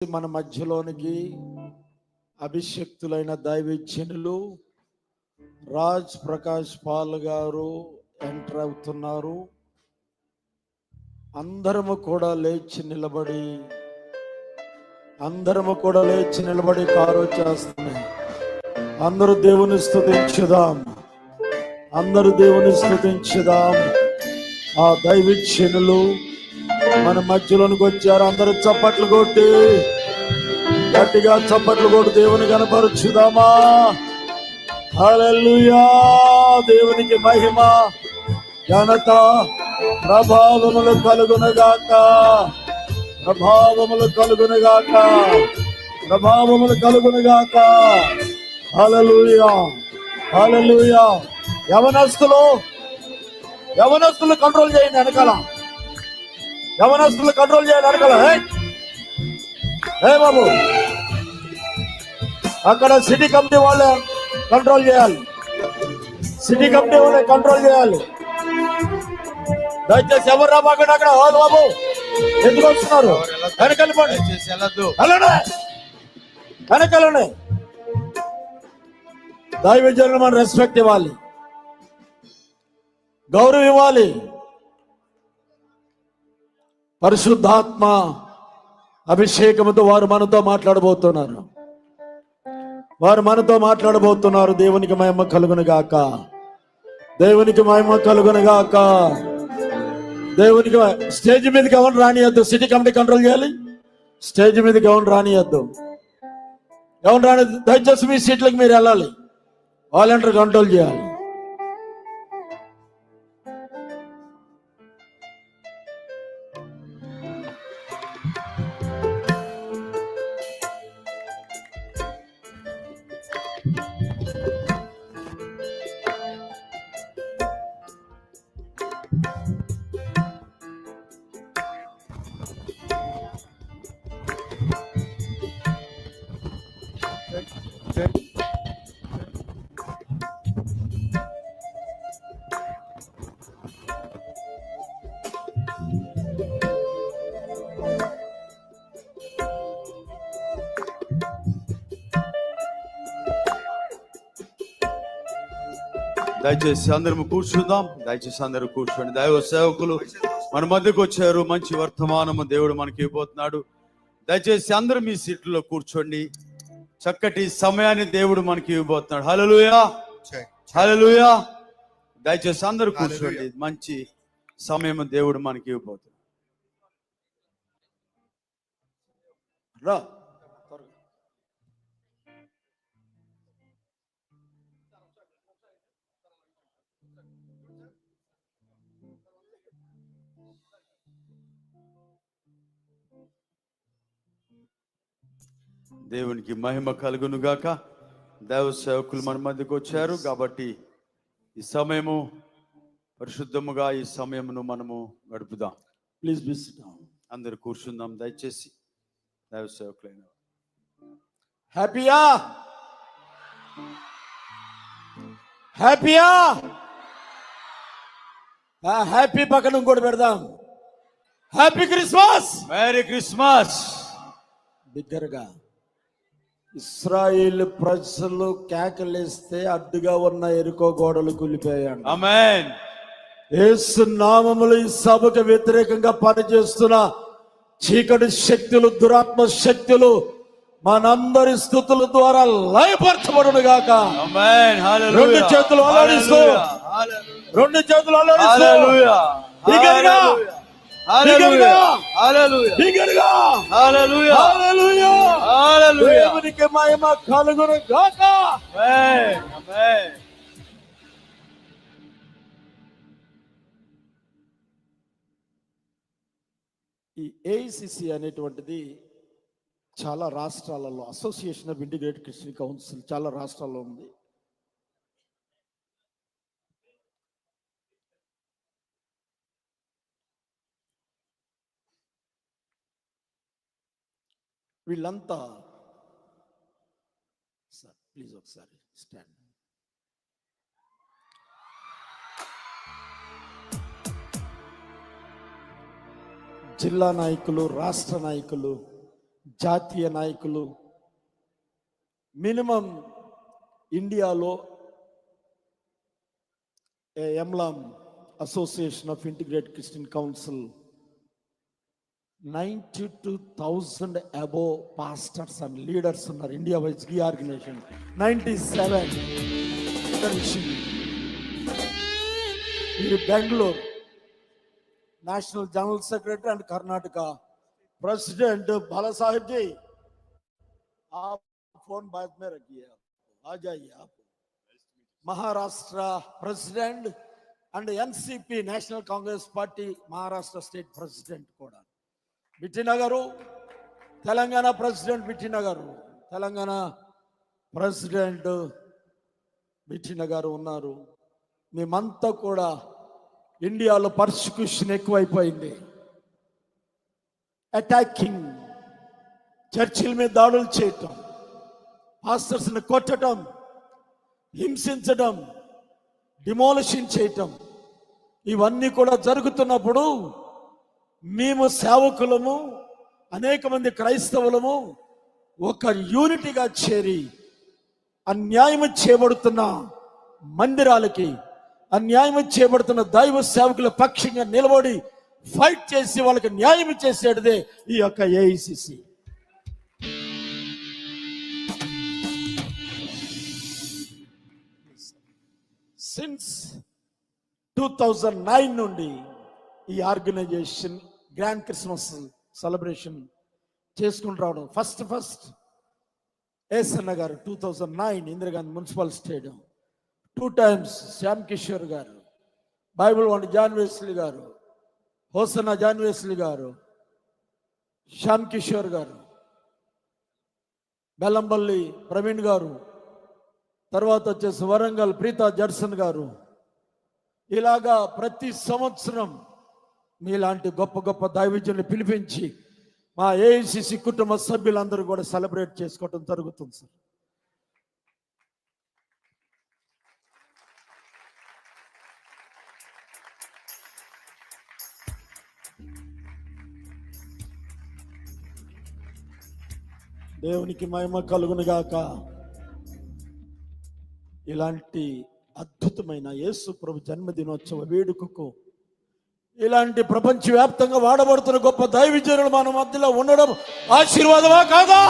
మన మధ్యలోనికి అభిషక్తులైన దైవజనులు రాజ్ ప్రకాష్ పాల్ గారు ఎంటర్ అవుతున్నారు. అందరము కూడా లేచి నిలబడి కారు చేస్తున్నాయి. అందరూ దేవుని స్తుతించుదాం. ఆ దైవజనులు మన మధ్యలోనికి వచ్చారు. అందరూ చప్పట్లు కొట్టి గట్టిగా దేవుని కనపరుచుదామా. హల్లెలూయా. దేవునికి మహిమ ఘనత ప్రభావములు కలుగునగాక. హల్లెలూయా. యవనస్తులు కంట్రోల్ చేయండి. వెనకాల హే బాబు, అక్కడ సిటీ కమిటీ వాళ్ళే కంట్రోల్ చేయాలి. దయచేసి ఎవరు రాబాకండి. అక్కడ బాబు ఎందుకు వస్తున్నారు? వెనకాలనే దైవజనులు మనం రెస్పెక్ట్ ఇవ్వాలి, గౌరవం ఇవ్వాలి. పరిశుద్ధాత్మ అభిషేకముతో వారు మనతో మాట్లాడబోతున్నారు. దేవునికి మహిమ కలుగునుగాక. స్టేజ్ మీదకి ఎవరు రానియద్దు. సిటీ కమిటీ కంట్రోల్ చేయాలి. స్టేజ్ మీదకి ఎవరు రానియద్దు. దయచేసి మీ సీట్లకు మీరు వెళ్ళాలి. వాలంటీర్ కంట్రోల్ చేయాలి. దయచేసి అందరూ కూర్చుందాం. అందరూ కూర్చోండి. దైవ సేవకులు మన మధ్యకు వచ్చారు. మంచి వర్తమానము దేవుడు మనకి ఇవ్వబోతున్నాడు. దయచేసి అందరూ మీ సీట్లలో కూర్చోండి. చక్కటి సమయాన్ని దేవుడు మనకి ఇవ్వబోతున్నాడు. హల్లెలూయా. దయచేసి అందరూ కూర్చోండి. మంచి సమయం దేవుడు మనకి ఇవ్వబోతున్నాడు. రా దేవునికి మహిమ కలుగును గాక. దైవ సేవకులు మన మధ్యకు వచ్చారు కాబట్టి ఈ సమయము పరిశుద్ధముగా ఈ సమయమును మనము గడుపుదాం. Please be sit down. అందరు కూర్చుందాం దయచేసి. దైవ సేవకులైన హ్యాపీ పక్కన ఇంకోటి పెడదాం. Happy Christmas, merry Christmas. బిగ్గరగా ఇశ్రాయేలు ప్రజలు కేకలేస్తే అడ్డుగా ఉన్న ఎరుకో గోడలు కూలిపోయాడు. ఆమేన్. యేసు నామములో ఈ సభకు వ్యతిరేకంగా పనిచేస్తున్న చీకటి శక్తులు, దురాత్మ శక్తులు మనందరి స్తుతుల ద్వారా లయపరచబడును గాక. ఆమేన్. హల్లెలూయా. రెండు చేతులు అల్లాడిస్తూ దేవునికి మహిమ కలుగును గాక. ఈ ఏఐసిసి అనేటువంటిది చాలా రాష్ట్రాలలో, association of integrated Christian council చాలా రాష్ట్రాల్లో ఉంది. వీళ్ళంతా సార్ ప్లీజ్ ఒకసారి స్టాండ్. జిల్లా నాయకులు, రాష్ట్ర నాయకులు, జాతీయ నాయకులు, మినిమం ఇండియాలో ఎమ్లామ్ association of integrated Christian council 92,000 above pastors and leaders ఉన్నారు ఇండియా వైజ్. ఈ ఆర్గనైజేషన్ 97 ఇది Bengaluru national general secretary and Karnataka president Bala Saheb ji, आप फोन बाद में रखिए, आ जाइए आप. Maharashtra president and NCP National Congress Party Maharashtra state president కూడా బిటిన గారు, తెలంగాణ ప్రెసిడెంట్ బిటిన గారు, తెలంగాణ ప్రెసిడెంట్ బిటిన గారు ఉన్నారు. మేమంతా కూడా ఇండియాలో పర్సిక్యూషన్ ఎక్కువైపోయింది. అటాకింగ్, చర్చిల మీద దాడులు చేయటం, పాస్టర్స్ని కొట్టడం, హింసించడం, డిమోలిషన్ చేయటం, ఇవన్నీ కూడా జరుగుతున్నప్పుడు మేము సేవకులము, అనేక మంది క్రైస్తవులము ఒక యూనిటీగా చేరి అన్యాయం చేయబడుతున్న మందిరాలకి, అన్యాయం చేయబడుతున్న దైవ సేవకుల పక్షంగా నిలబడి ఫైట్ చేసి వాళ్ళకి న్యాయం చేసేదే ఈ యొక్క ఏఐసిసి. సిన్స్ 2009 నుండి ఈ ఆర్గనైజేషన్ గ్రాండ్ క్రిస్మస్ సెలబ్రేషన్ చేసుకుంటూ రావడం. ఫస్ట్ ఏసన్న గారు 2009 Indira Gandhi municipal stadium, 2 times Shyam Kishore గారు, బైబిల్ వంటి జాన్ వెస్లీ గారు, హోసన్న జాన్ వెస్లీ గారు, శ్యామ్ కిషోర్ గారు, బెల్లంపల్లి ప్రవీణ్ గారు, తర్వాత వచ్చేసి వరంగల్ ప్రీతా జడ్సన్ గారు. ఇలాగా ప్రతి సంవత్సరం మీలాంటి గొప్ప గొప్ప దైవజనులు పిలిపించి మా ఏఐసిసి కుటుంబ సభ్యులందరూ కూడా సెలబ్రేట్ చేసుకోవటం జరుగుతుంది సార్. దేవునికి మహిమ కలుగును గాక. ఇలాంటి అద్భుతమైన యేసు ప్రభు జన్మదినోత్సవ వేడుకకు ఇలాంటి ప్రపంచవ్యాప్తంగా వాడబడుతున్న గొప్ప దైవజనులు మన మధ్యలో ఉండడం ఆశీర్వాదమా కాదా?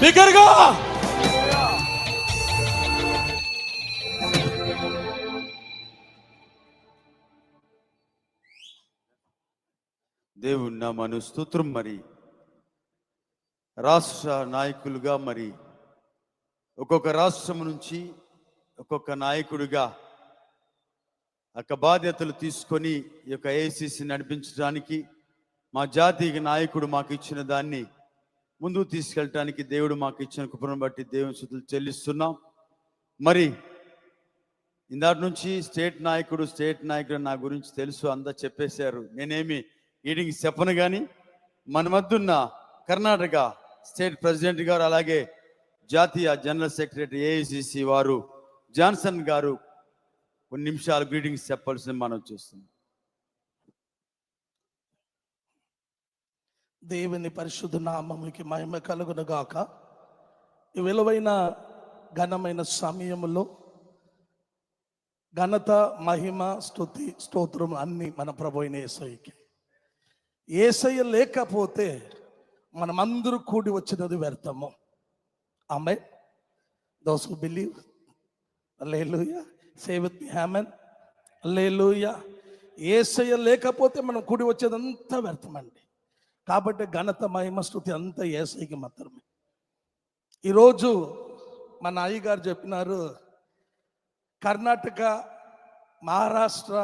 బిగ్గరగా దేవుని నామమున స్తోత్రం. మరి రాష్ట్ర నాయకులుగా మరి ఒక్కొక్క రాష్ట్రం నుంచి ఒక్కొక్క నాయకుడిగా ఒక బాధ్యతలు తీసుకొని ఈ యొక్క ఏఐసిసి నడిపించడానికి మా జాతీయ నాయకుడు మాకు ఇచ్చిన దాన్ని ముందుకు తీసుకెళ్ళటానికి దేవుడు మాకు ఇచ్చిన కృపను బట్టి దేవుని స్తుతులు చెల్లిస్తున్నాం. మరి ఇందాటి నుంచి స్టేట్ నాయకుడు నా గురించి తెలుసు, అంతా చెప్పేశారు. నేనేమి ఈడింగ్ చెప్పను, కానీ మన మధ్య ఉన్న కర్ణాటక స్టేట్ ప్రెసిడెంట్ గారు, అలాగే జాతీయ జనరల్ సెక్రటరీ ఏఐసిసి వారు జాన్సన్ గారు కొన్ని నిమిషాలు గ్రీటింగ్స్ చెప్పాల్సింది మనం చూస్తున్నాం. దేవుని పరిశుద్ధ నామమునికి మహిమ కలుగును గాక. ఈ విలువైన ఘనమైన సమయంలో ఘనత, మహిమ, స్తుతి, స్తోత్రం అన్ని మన ప్రభువైన యేసయ్యకి. యేసయ్య లేకపోతే మనమందరూ కూడి వచ్చినది వ్యర్థము. Amen. Those who believe, hallelujah. Say with me amen, hallelujah. Yesayya లేకపోతే మనం కూడి వచ్చేదంతా వ్యర్థమండి. కాబట్టి ఘనత, మహిమ, స్తుతి అంతా యేసయ్యకి మాత్రమే. ఈరోజు మన అయ్యగారు చెప్పినారు, కర్ణాటక, మహారాష్ట్ర,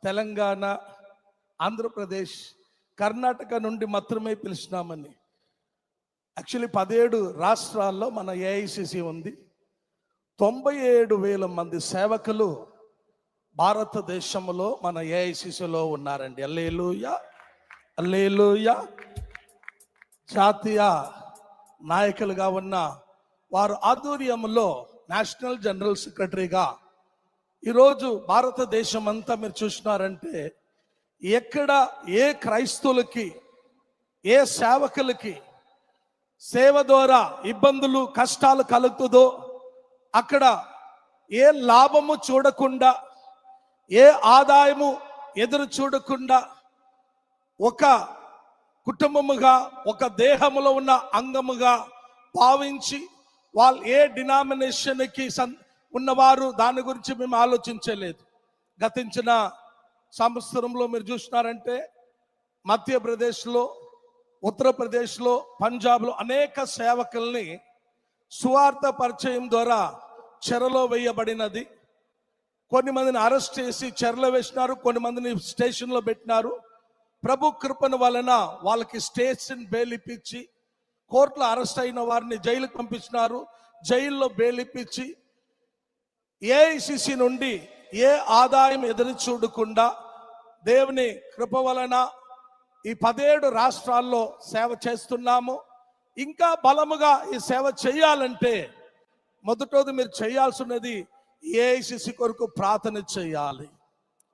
తెలంగాణ, ఆంధ్రప్రదేశ్, కర్ణాటక నుండి మాత్రమే పిలిచినామని. యాక్చువల్లీ 17 రాష్ట్రాల్లో మన ఏఐసిసి ఉంది. 97,000 మంది సేవకులు భారతదేశంలో మన ఏఐసిసిలో ఉన్నారండి. హల్లెలూయా, హల్లెలూయా. జాతీయ నాయకులుగా ఉన్న వారు ఆధ్వర్యంలో నేషనల్ జనరల్ సెక్రటరీగా ఈరోజు భారతదేశం అంతా మీరు చూసినారంటే ఎక్కడ ఏ క్రైస్తవులకి ఏ సేవకులకి సేవ ద్వారా ఇబ్బందులు కష్టాలు కలుగుతుందో అక్కడ ఏ లాభము చూడకుండా, ఏ ఆదాయము ఎదురు చూడకుండా ఒక కుటుంబముగా, ఒక దేహములో ఉన్న అంగముగా భావించి, వాళ్ళు ఏ డినామినేషన్కి ఉన్నవారు దాని గురించి మేము ఆలోచించలేదు. గతించిన సంవత్సరంలో మీరు చూసినారంటే మధ్యప్రదేశ్లో, ఉత్తరప్రదేశ్లో, పంజాబ్లో అనేక సేవకుల్ని సువార్త పరిచయం ద్వారా చెరలో వేయబడినది. కొన్ని మందిని అరెస్ట్ చేసి చెరలో వేసినారు, కొన్ని మందిని స్టేషన్లో పెట్టినారు. ప్రభు కృపణ వలన వాళ్ళకి స్టేషన్ బెయిల్ ఇప్పించి, కోర్టులో అరెస్ట్ అయిన వారిని జైలుకి పంపించినారు. జైల్లో బెయిల్ ఇప్పించి ఏఐసిసి నుండి ఏ ఆదాయం ఎదురు చూడకుండా దేవుని కృప వలన ఈ 17 రాష్ట్రాల్లో సేవ చేస్తున్నాము. ఇంకా బలముగా ఈ సేవ చేయాలంటే మొదటోది మీరు చేయాల్సినది ఏఐసిసి కొరకు ప్రార్థన చేయాలి.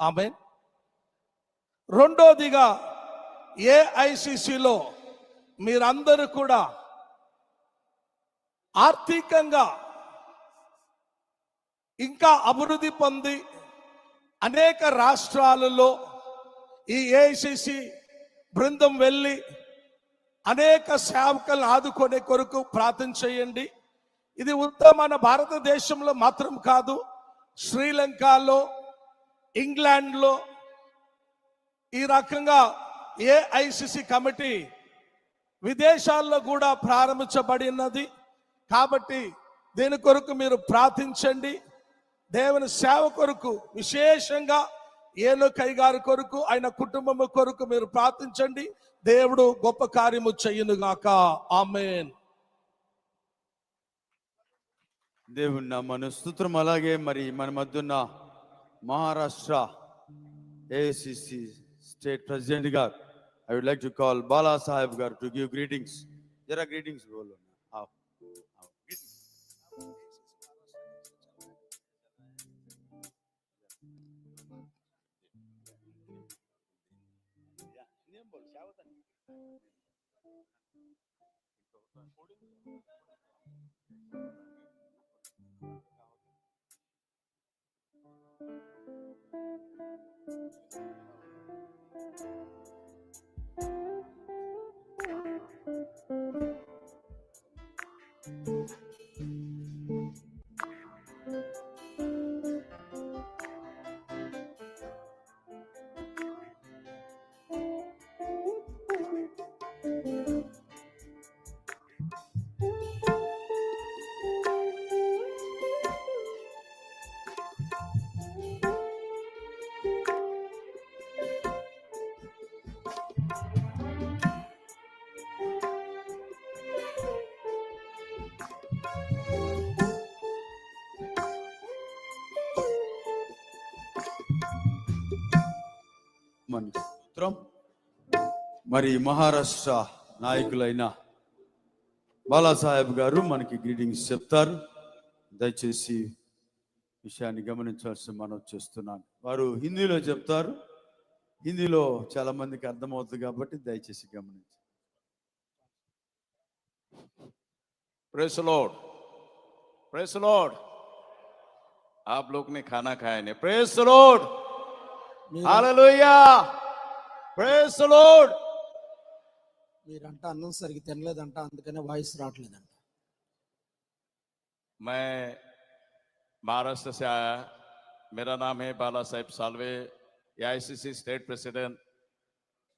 ఆమేన్. రెండోదిగా ఏఐసిసిలో మీరందరూ కూడా ఆర్థికంగా ఇంకా అభివృద్ధి పొంది అనేక రాష్ట్రాలలో ఈ ఏఐసిసి బృందం వెళ్ళి అనేక సేవకులను ఆదుకునే కొరకు ప్రార్థన చేయండి. ఇది మన భారతదేశంలో మాత్రం కాదు, శ్రీలంకలో, ఇంగ్లాండ్లో ఈ రకంగా ఏఐసిసి కమిటీ విదేశాల్లో కూడా ప్రారంభించబడినది. కాబట్టి దీని కొరకు మీరు ప్రార్థించండి. దేవుని సేవ కొరకు, విశేషంగా ఏలుకై గారి కొరకు, ఆయన కుటుంబం కొరకు మీరు ప్రార్థించండి. దేవుడు గొప్ప కార్యము చెయ్యునుగాక. ఆమేన్. దేవుని నామమున స్తుత్రం. అలాగే మరి మన మధ్యున్న మహారాష్ట్ర ఏఐసిసి స్టేట్ ప్రెసిడెంట్ గారు, I would like to call Bala Sahib garu to give greetings. Jara greetings bolo. మన స్తోత్రం. మరి మహారాష్ట్ర నాయకులైన బాలాసాహెబ్ గారు మనకి గ్రీటింగ్స్ చెప్తారు. దయచేసి విషయాన్ని గమనించాల్సి మనం చేస్తున్నాను. వారు హిందీలో చెప్తారు. హిందీలో చాలా మందికి అర్థమవుతుంది కాబట్టి దయచేసి గమనించండి. Praise Lord, praise Lord. आप लोग ने खाना खाया नहीं? Praise Lord, hallelujah, praise Lord. మీరంట అన్నం సరిగ్గా తినలేదంట, అందుకనే వాయిస్ రావట్లేదంట. मैं महाराष्ट्र से आया, मेरा नाम है बाला साहेब सालवे, एआईसीसी स्टेट प्रेसिडेंट,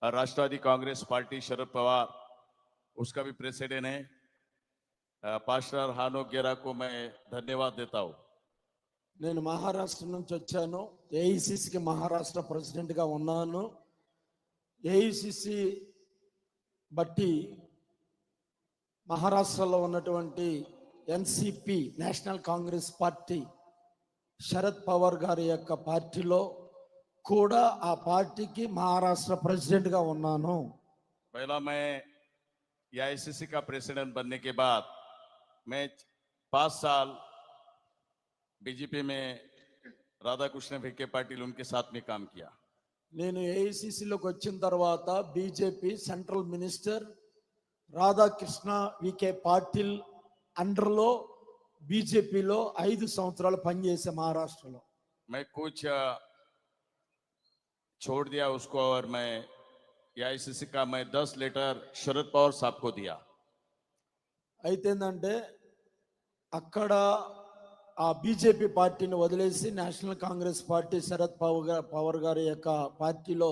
राष्ट्रवादी कांग्रेस पार्टी शरद पवार उसका भी प्रेसिडेंट है। पास्टर हानो गेरा को मैं धन्यवाद देता हूँ। నేను మహారాష్ట్ర నుంచి వచ్చాను. ఏఐసిసికి మహారాష్ట్ర ప్రెసిడెంట్గా ఉన్నాను. ఏఐసిసి బట్టి మహారాష్ట్రలో ఉన్నటువంటి NCP, national Congress party, Sharad Pawar గారి యొక్క పార్టీలో కూడా ఆ పార్టీకి మహారాష్ట్ర ప్రెసిడెంట్గా ఉన్నాను. पहला मैं एआईसीसी का प्रेसिडेंट बनने के बाद मैं 5 साल बीजेपी में राधा कृष्ण विखे पाटिल उनके साथ में काम किया। నేను ఏఐసిసిలోకి వచ్చిన తర్వాత BJP central minister Radhakrishna Vikhe Patil అండర్లో బీజేపీలో 5 సంవత్సరాలు పనిచేసే మహారాష్ట్రలో. मैं कुछ छोड़ दिया उसको और मैं एआईसीसी का मैं 10 लेटर शरद पवार साहब को दिया। అయితే ఏంటంటే అక్కడ ఆ బీజేపీ పార్టీని వదిలేసి నేషనల్ కాంగ్రెస్ పార్టీ శరద్ పవార్ గారి యొక్క పార్టీలో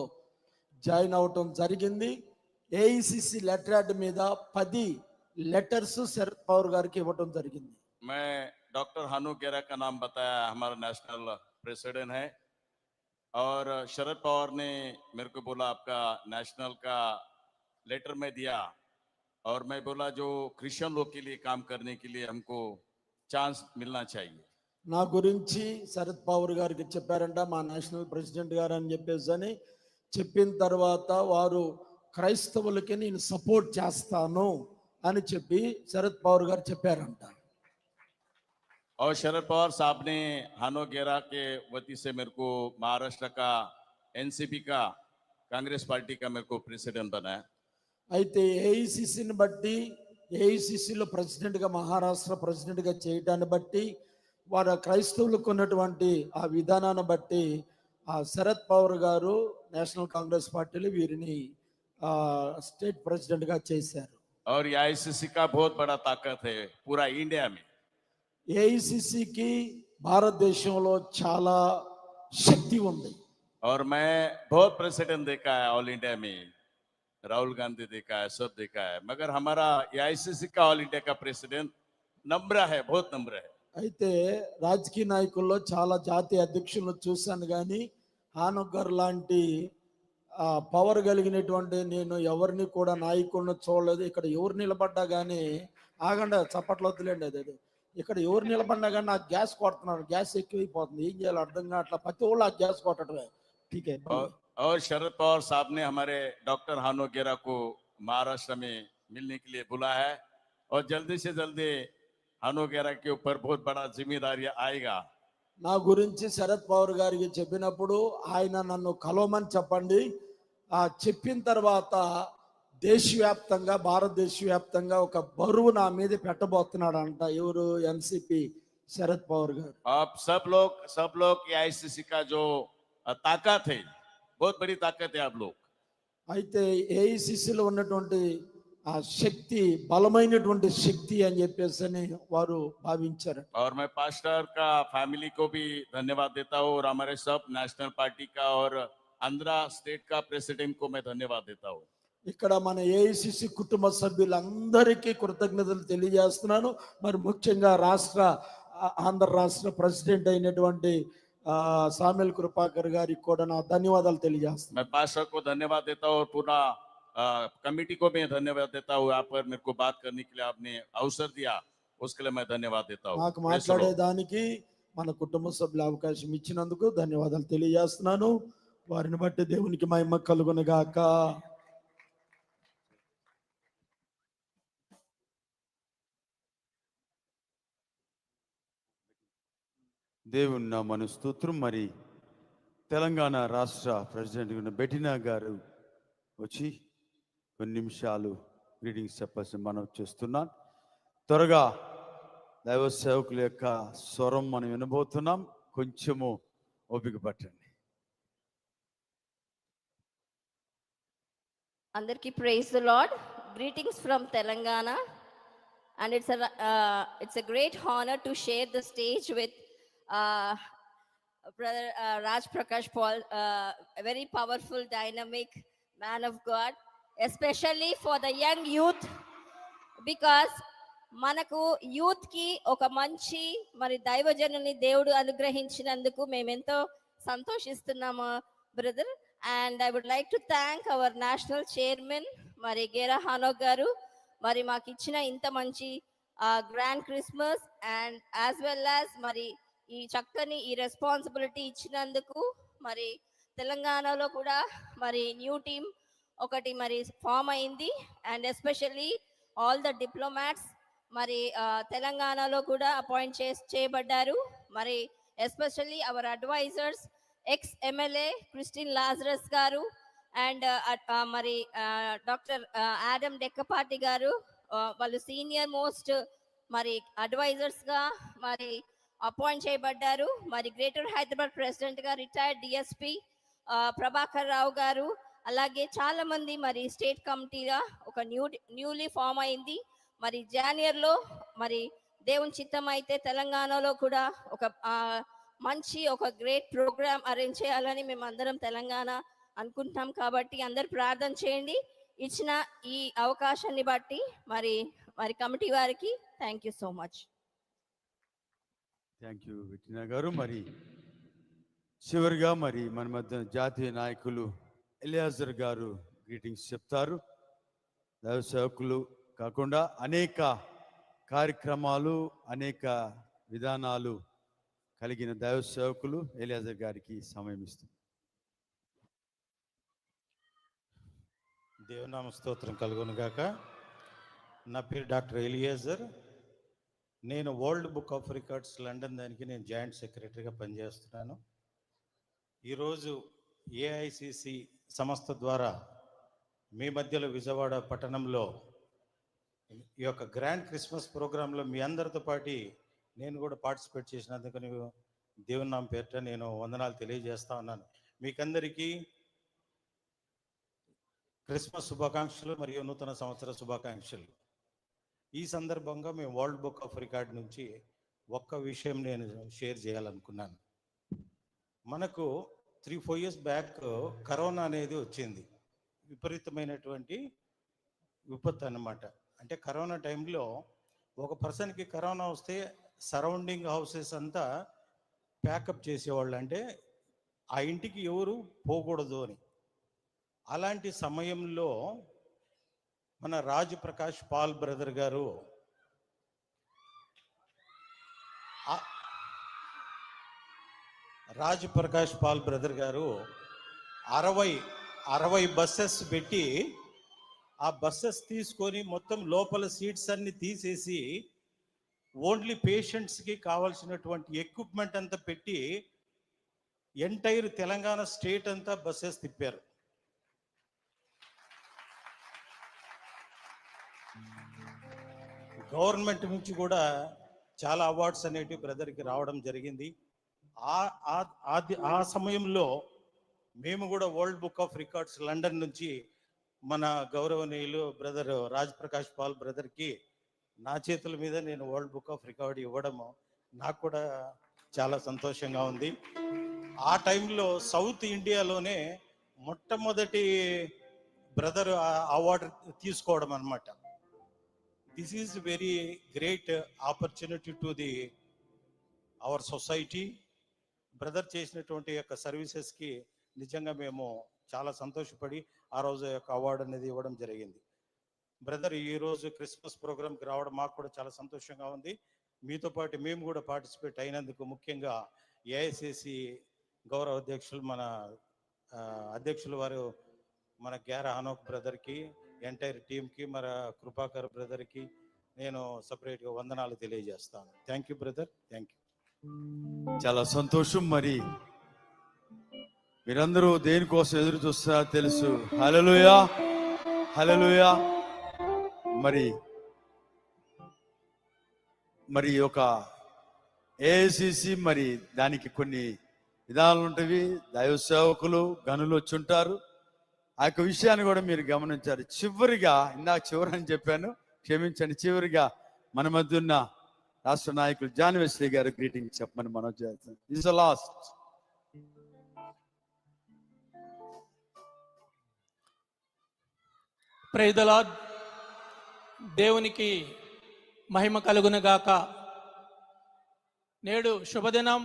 జాయిన్ అవటం జరిగింది. ఏఐసిసి లెటర్ యాడ్ మీద 10 లెటర్స్ శరద్ పవార్ గారికి ఇవ్వటం జరిగింది. मैं डॉक्टर हानू गेरा का नाम बताया, हमारा नेशनल प्रेसिडेंट है, और शरद पवार ने मेरे को बोला आपका नेशनल का लेटर में दिया, और मैं बोला जो क्रिश्चियन लोग के लिए काम करने के लिए हमको चांस मिलना चाहिए। నా గురించి శరద్ పవార్ గారికి చెప్పారంట మా నేషనల్ ప్రెసిడెంట్ గారు అని చెప్పేసి చెప్పిన తర్వాత వారు క్రైస్తవులకి నేను సపోర్ట్ చేస్తాను అని చెప్పి శరద్ పవార్ గారు చెప్పారంట. और शरद पवार साहब ने हानो गेरा के वती से मेरे को महाराष्ट्र का एनसीपी का कांग्रेस पार्टी का मेरे को प्रेसिडेंट बनाया। అయితే ఏఐసిసిని బట్టి ఏఐసిసిలో ప్రెసిడెంట్గా మహారాష్ట్ర ప్రెసిడెంట్గా చేయడాన్ని బట్టి వారు క్రైస్తవులకు ఉన్నటువంటి ఆ విధానాన్ని బట్టి ఆ శరద్ పవార్ గారు నేషనల్ కాంగ్రెస్ పార్టీలో వీరిని స్టేట్ ప్రెసిడెంట్గా చేశారు. और एआईसीसी का बहुत बड़ा ताकत है पूरा इंडिया में। ఏఐసిసికి భారతదేశంలో చాలా శక్తి ఉంది. और मैं बहुत प्रेसिडेंट देखा है ऑल इंडिया में, राहुल गांधी देखा है, सब देखा है, मगर हमारा एआईसीसी का ऑल इंडिया का प्रेसिडेंट नम्र है, बहुत नम्र है। అయితే రాజకీయ నాయకుల్లో చాలా జాతీయ అధ్యక్షులను చూశాను కానీ హానోక్ గారు లాంటి పవర్ కలిగినటువంటి నేను ఎవరిని కూడా నాయకుడిని చూడలేదు. ఇక్కడ ఎవరు నిలబడ్డా కానీ ఆగండి చప్పట్లు వద్దులేండి, అదే ఇక్కడ ఎవరు నిలబడినా కానీ నాకు గ్యాస్ కొడుతున్నారు, గ్యాస్ ఎక్కువైపోతుంది, ఏం చేయాలో అర్థం కావట్లా, ప్రతి వాళ్ళు ఆ గ్యాస్ కొట్టడమే. ఠీకే. और शरद पवार साहब ने हमारे डॉक्टर हानो गेरा को महाराष्ट्र में मिलने के लिए बुलाया है, और जल्दी से जल्दी हानो गेरा के ऊपर बहुत बड़ा जिम्मेदारी आएगा। నా గురించి శరద్ పవార్ గారికి చెప్పినప్పుడు ఆయన నన్ను కలవమని చెప్పండి. చెప్పిన తర్వాత దేశవ్యాప్తంగా భారతదేశ వ్యాప్తంగా ఒక బరువు నా మీద పెట్టబోతున్నాడంట. ఎవరు? ఎన్సిపి శరద్ పవార్ గారు. आप सब लोग एआईसीसी का जो ताकत है, बहुत बड़ी ताकत है आप लोग। అయితే ఏఐసిసిలో ఉన్నటువంటి ఆ శక్తి బలమైనటువంటి శక్తి అని చెప్పేసి వారు భావించారు. और मैं पास्टर का फैमिली को भी धन्यवाद देता हूँ, और हमारे सब नेशनल पार्टी का और आंध्रा स्टेट का प्रेसिडेंट को मैं धन्यवाद देता हूँ। ఇక్కడ మన ఏఐసిసి కుటుంబ సభ్యులందరికీ కృతజ్ఞతలు తెలియజేస్తున్నాను. మరి ముఖ్యంగా ఆంధ్ర రాష్ట్ర ప్రెసిడెంట్ అయినటువంటి సామెల్ కృపాకర్ గారికి కూడా నా ధన్యవాదాలు తెలియజేస్తున్నాను. मैं पास्टर को धन्यवाद देता हूँ, और पूरा कमेटी को भी धन्यवाद देता हूँ। यहाँ पर मेरे को बात करने के लिए आपने अवसर दिया, उसके लिए मैं धन्यवाद देता हूँ। నాకు మాట్లాడేదానికి మన కుటుంబ సభ్యుల అవకాశం ఇచ్చినందుకు ధన్యవాదాలు తెలియజేస్తున్నాను. వారిని బట్టి దేవునికి మహిమ కలుగును గాక. దేవుని నామమున స్తోత్రం. మరి తెలంగాణ రాష్ట్ర ప్రెసిడెంట్ బెటినా గారు వచ్చి కొన్ని నిమిషాలు గ్రీటింగ్స్ చెప్పాల్సి మనం చేస్తున్నాం. త్వరగా దైవ సేవకుల యొక్క స్వరం మనం వినబోతున్నాం, కొంచెము ఓపిక పట్టండి. Andarki praise the Lord. Greetings from Telangana, and it's a great honor to share the stage with Brother Raj Prakash Paul, a very powerful, dynamic man of God, especially for the young youth, because మనకు youth కి ఒక మంచి మరి దైవజనుని దేవుడు అనుగ్రహించినందుకు మేమెంతో సంతోషిస్తున్నాము brother. And I would like to thank our national chairman మరి గేరా హానోక్ గారు, మరి మాకు ఇచ్చిన ఇంత మంచి grand Christmas and as well as మరి ఈ చక్కని ఈ రెస్పాన్సిబిలిటీ ఇచ్చినందుకు. మరి తెలంగాణలో కూడా మరి న్యూ టీమ్ ఒకటి మరి ఫామ్ అయింది, and especially all the diplomats మరి తెలంగాణలో కూడా అపాయింట్ చేయబడ్డారు. మరి especially our advisers ex MLA Christine Lazarus గారు అండ్ మరి డాక్టర్ ఆడమ్ డెక్కపాటి గారు, వాళ్ళు సీనియర్ మోస్ట్ మరి అడ్వైజర్స్ గా మరి అపాయింట్ చేయబడ్డారు. మరి గ్రేటర్ హైదరాబాద్ ప్రెసిడెంట్ గా రిటైర్డ్ డిఎస్పి ప్రభాకర్ రావు గారు, అలాగే చాలా మంది మరి స్టేట్ కమిటీగా ఒక న్యూలీ ఫామ్ అయింది. మరి జానియర్లో మరి దేవుని చిత్తం అయితే తెలంగాణలో కూడా ఒక మంచి ఒక గ్రేట్ ప్రోగ్రామ్ అరేంజ్ చేయాలని మేము అందరం తెలంగాణ అనుకుంటున్నాం. కాబట్టి అందరు ప్రార్థన చేయండి. ఇచ్చిన ఈ అవకాశాన్ని బట్టి మరి కమిటీ వారికి thank you so much. Thank you విటినా గారు. మరి చివరిగా మరి మన మధ్య జాతీయ నాయకులు ఎలియాజర్ గారు గ్రీటింగ్స్ చెప్తారు. దైవ సేవకులు కాకుండా అనేక కార్యక్రమాలు, అనేక విధానాలు కలిగిన దైవ సేవకులు ఎలియాజర్ గారికి సమయం ఇస్తుంది. దేవునామ స్తోత్రం కలుగును గాక. నా పేరు డాక్టర్ ఎలియేజర్. నేను world book of records London దానికి నేను జాయింట్ సెక్రటరీగా పనిచేస్తున్నాను. ఈరోజు ఏఐసిసి సంస్థ ద్వారా మీ మధ్యలో విజయవాడ పట్టణంలో ఈ యొక్క గ్రాండ్ క్రిస్మస్ ప్రోగ్రాంలో మీ అందరితో పాటు నేను కూడా పార్టిసిపేట్ చేసినందుకు దేవుని నామ పేరిట నేను వందనాలు తెలియజేస్తా ఉన్నాను. మీకందరికీ క్రిస్మస్ శుభాకాంక్షలు మరియు నూతన సంవత్సర శుభాకాంక్షలు. ఈ సందర్భంగా మేము వరల్డ్ బుక్ ఆఫ్ రికార్డ్ నుంచి ఒక్క విషయం నేను షేర్ చేయాలనుకున్నాను. మనకు 3-4 years బ్యాక్ కరోనా అనేది వచ్చింది. విపరీతమైనటువంటి విపత్తు అన్నమాట. అంటే కరోనా టైంలో ఒక పర్సన్కి కరోనా వస్తే సరౌండింగ్ హౌసెస్ అంతా ప్యాకప్ చేసేవాళ్ళు, అంటే ఆ ఇంటికి ఎవరు పోకూడదు అని. అలాంటి సమయంలో మన రాజ్ ప్రకాష్ పాల్ బ్రదర్ గారు రాజ్ ప్రకాష్ పాల్ బ్రదర్ గారు 60 బస్సెస్ పెట్టి ఆ బస్సెస్ తీసుకొని మొత్తం లోపల సీట్స్ అన్ని తీసేసి ఓన్లీ పేషెంట్స్కి కావాల్సినటువంటి ఎక్విప్మెంట్ అంతా పెట్టి ఎంటైర్ తెలంగాణ స్టేట్ అంతా బస్సెస్ తిప్పారు. గవర్నమెంట్ నుంచి కూడా చాలా అవార్డ్స్ అనేటివి బ్రదర్కి రావడం జరిగింది. ఆ సమయంలో మేము కూడా world book of records London నుంచి మన గౌరవనీయులు బ్రదర్ రాజ్ ప్రకాష్ పాల్ బ్రదర్కి నా చేతుల మీద నేను వరల్డ్ బుక్ ఆఫ్ రికార్డ్ ఇవ్వడము నాకు కూడా చాలా సంతోషంగా ఉంది. ఆ టైంలో సౌత్ ఇండియాలోనే మొట్టమొదటి బ్రదర్ అవార్డు తీసుకోవడం అన్నమాట. This is very great opportunity to our society. Brother చేసినటువంటి యొక్క సర్వీసెస్కి నిజంగా మేము చాలా సంతోషపడి ఆ రోజు యొక్క అవార్డు అనేది ఇవ్వడం జరిగింది. బ్రదర్ ఈరోజు క్రిస్మస్ ప్రోగ్రామ్కి రావడం మాకు కూడా చాలా సంతోషంగా ఉంది. మీతో పాటు మేము కూడా పార్టిసిపేట్ అయినందుకు ముఖ్యంగా ఏఐసిసి గౌరవ అధ్యక్షులు మన అధ్యక్షులు వారు మన గ్యారా హనోక్ బ్రదర్కి, ఎంటైర్ టీంకి, మన కృపాకర్ బ్రదర్కి నేను సపరేట్గా వందనాలు తెలియజేస్తాను. Thank you brother, thank you. చాలా సంతోషం. మరి మీరందరూ దేనికోసం ఎదురు చూస్తారో తెలుసు. హల్లెలూయా, హల్లెలూయా. మరి ఒక ఏఐసిసి మరి దానికి కొన్ని విధానాలు ఉంటవి. దైవ సేవకులు గనులు వచ్చి ఉంటారు. ఆ యొక్క విషయాన్ని కూడా మీరు గమనించారు. చివరిగా ఇందాక చివరని చెప్పాను, క్షమించండి. చివరిగా మన మధ్య ఉన్న రాష్ట్ర నాయకులు జాన్ వెస్లీ గారు గ్రీటింగ్ చెప్పమని మనం చేస్తాం. Is last. Praise the lord. దేవునికి మహిమ కలుగునుగాక. నేడు శుభదినం,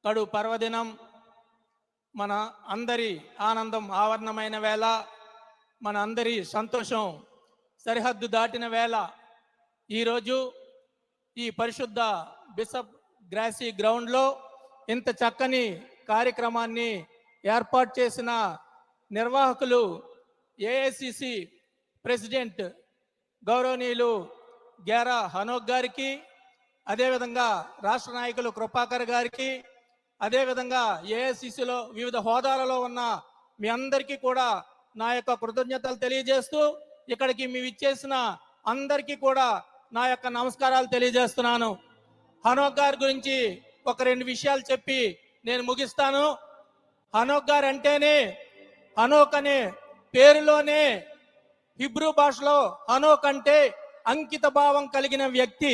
కడు పర్వదినం, మన అందరి ఆనందం ఆవరణమైన వేళ, మన అందరి సంతోషం సరిహద్దు దాటిన వేళ. ఈరోజు ఈ పరిశుద్ధ బిషప్ గ్రాసీ గ్రౌండ్లో ఇంత చక్కని కార్యక్రమాన్ని ఏర్పాటు చేసిన నిర్వాహకులు ఏఐసిసి ప్రెసిడెంట్ గౌరవనీయులు గ్యారా హనోక్ గారికి, అదేవిధంగా రాష్ట్ర నాయకులు కృపాకర్ గారికి, అదేవిధంగా ఏఐసిసిలో వివిధ హోదాలలో ఉన్న మీ అందరికీ కూడా నా యొక్క కృతజ్ఞతలు తెలియజేస్తూ ఇక్కడికి మీ ఇచ్చేసిన అందరికీ కూడా నా యొక్క నమస్కారాలు తెలియజేస్తున్నాను. హనోక్ గారి గురించి ఒక 2 విషయాలు చెప్పి నేను ముగిస్తాను. హనోక్ గారు అంటేనే, హనోక్ అనే పేరులోనే హిబ్రూ భాషలో హనోక్ అంటే అంకిత భావం కలిగిన వ్యక్తి.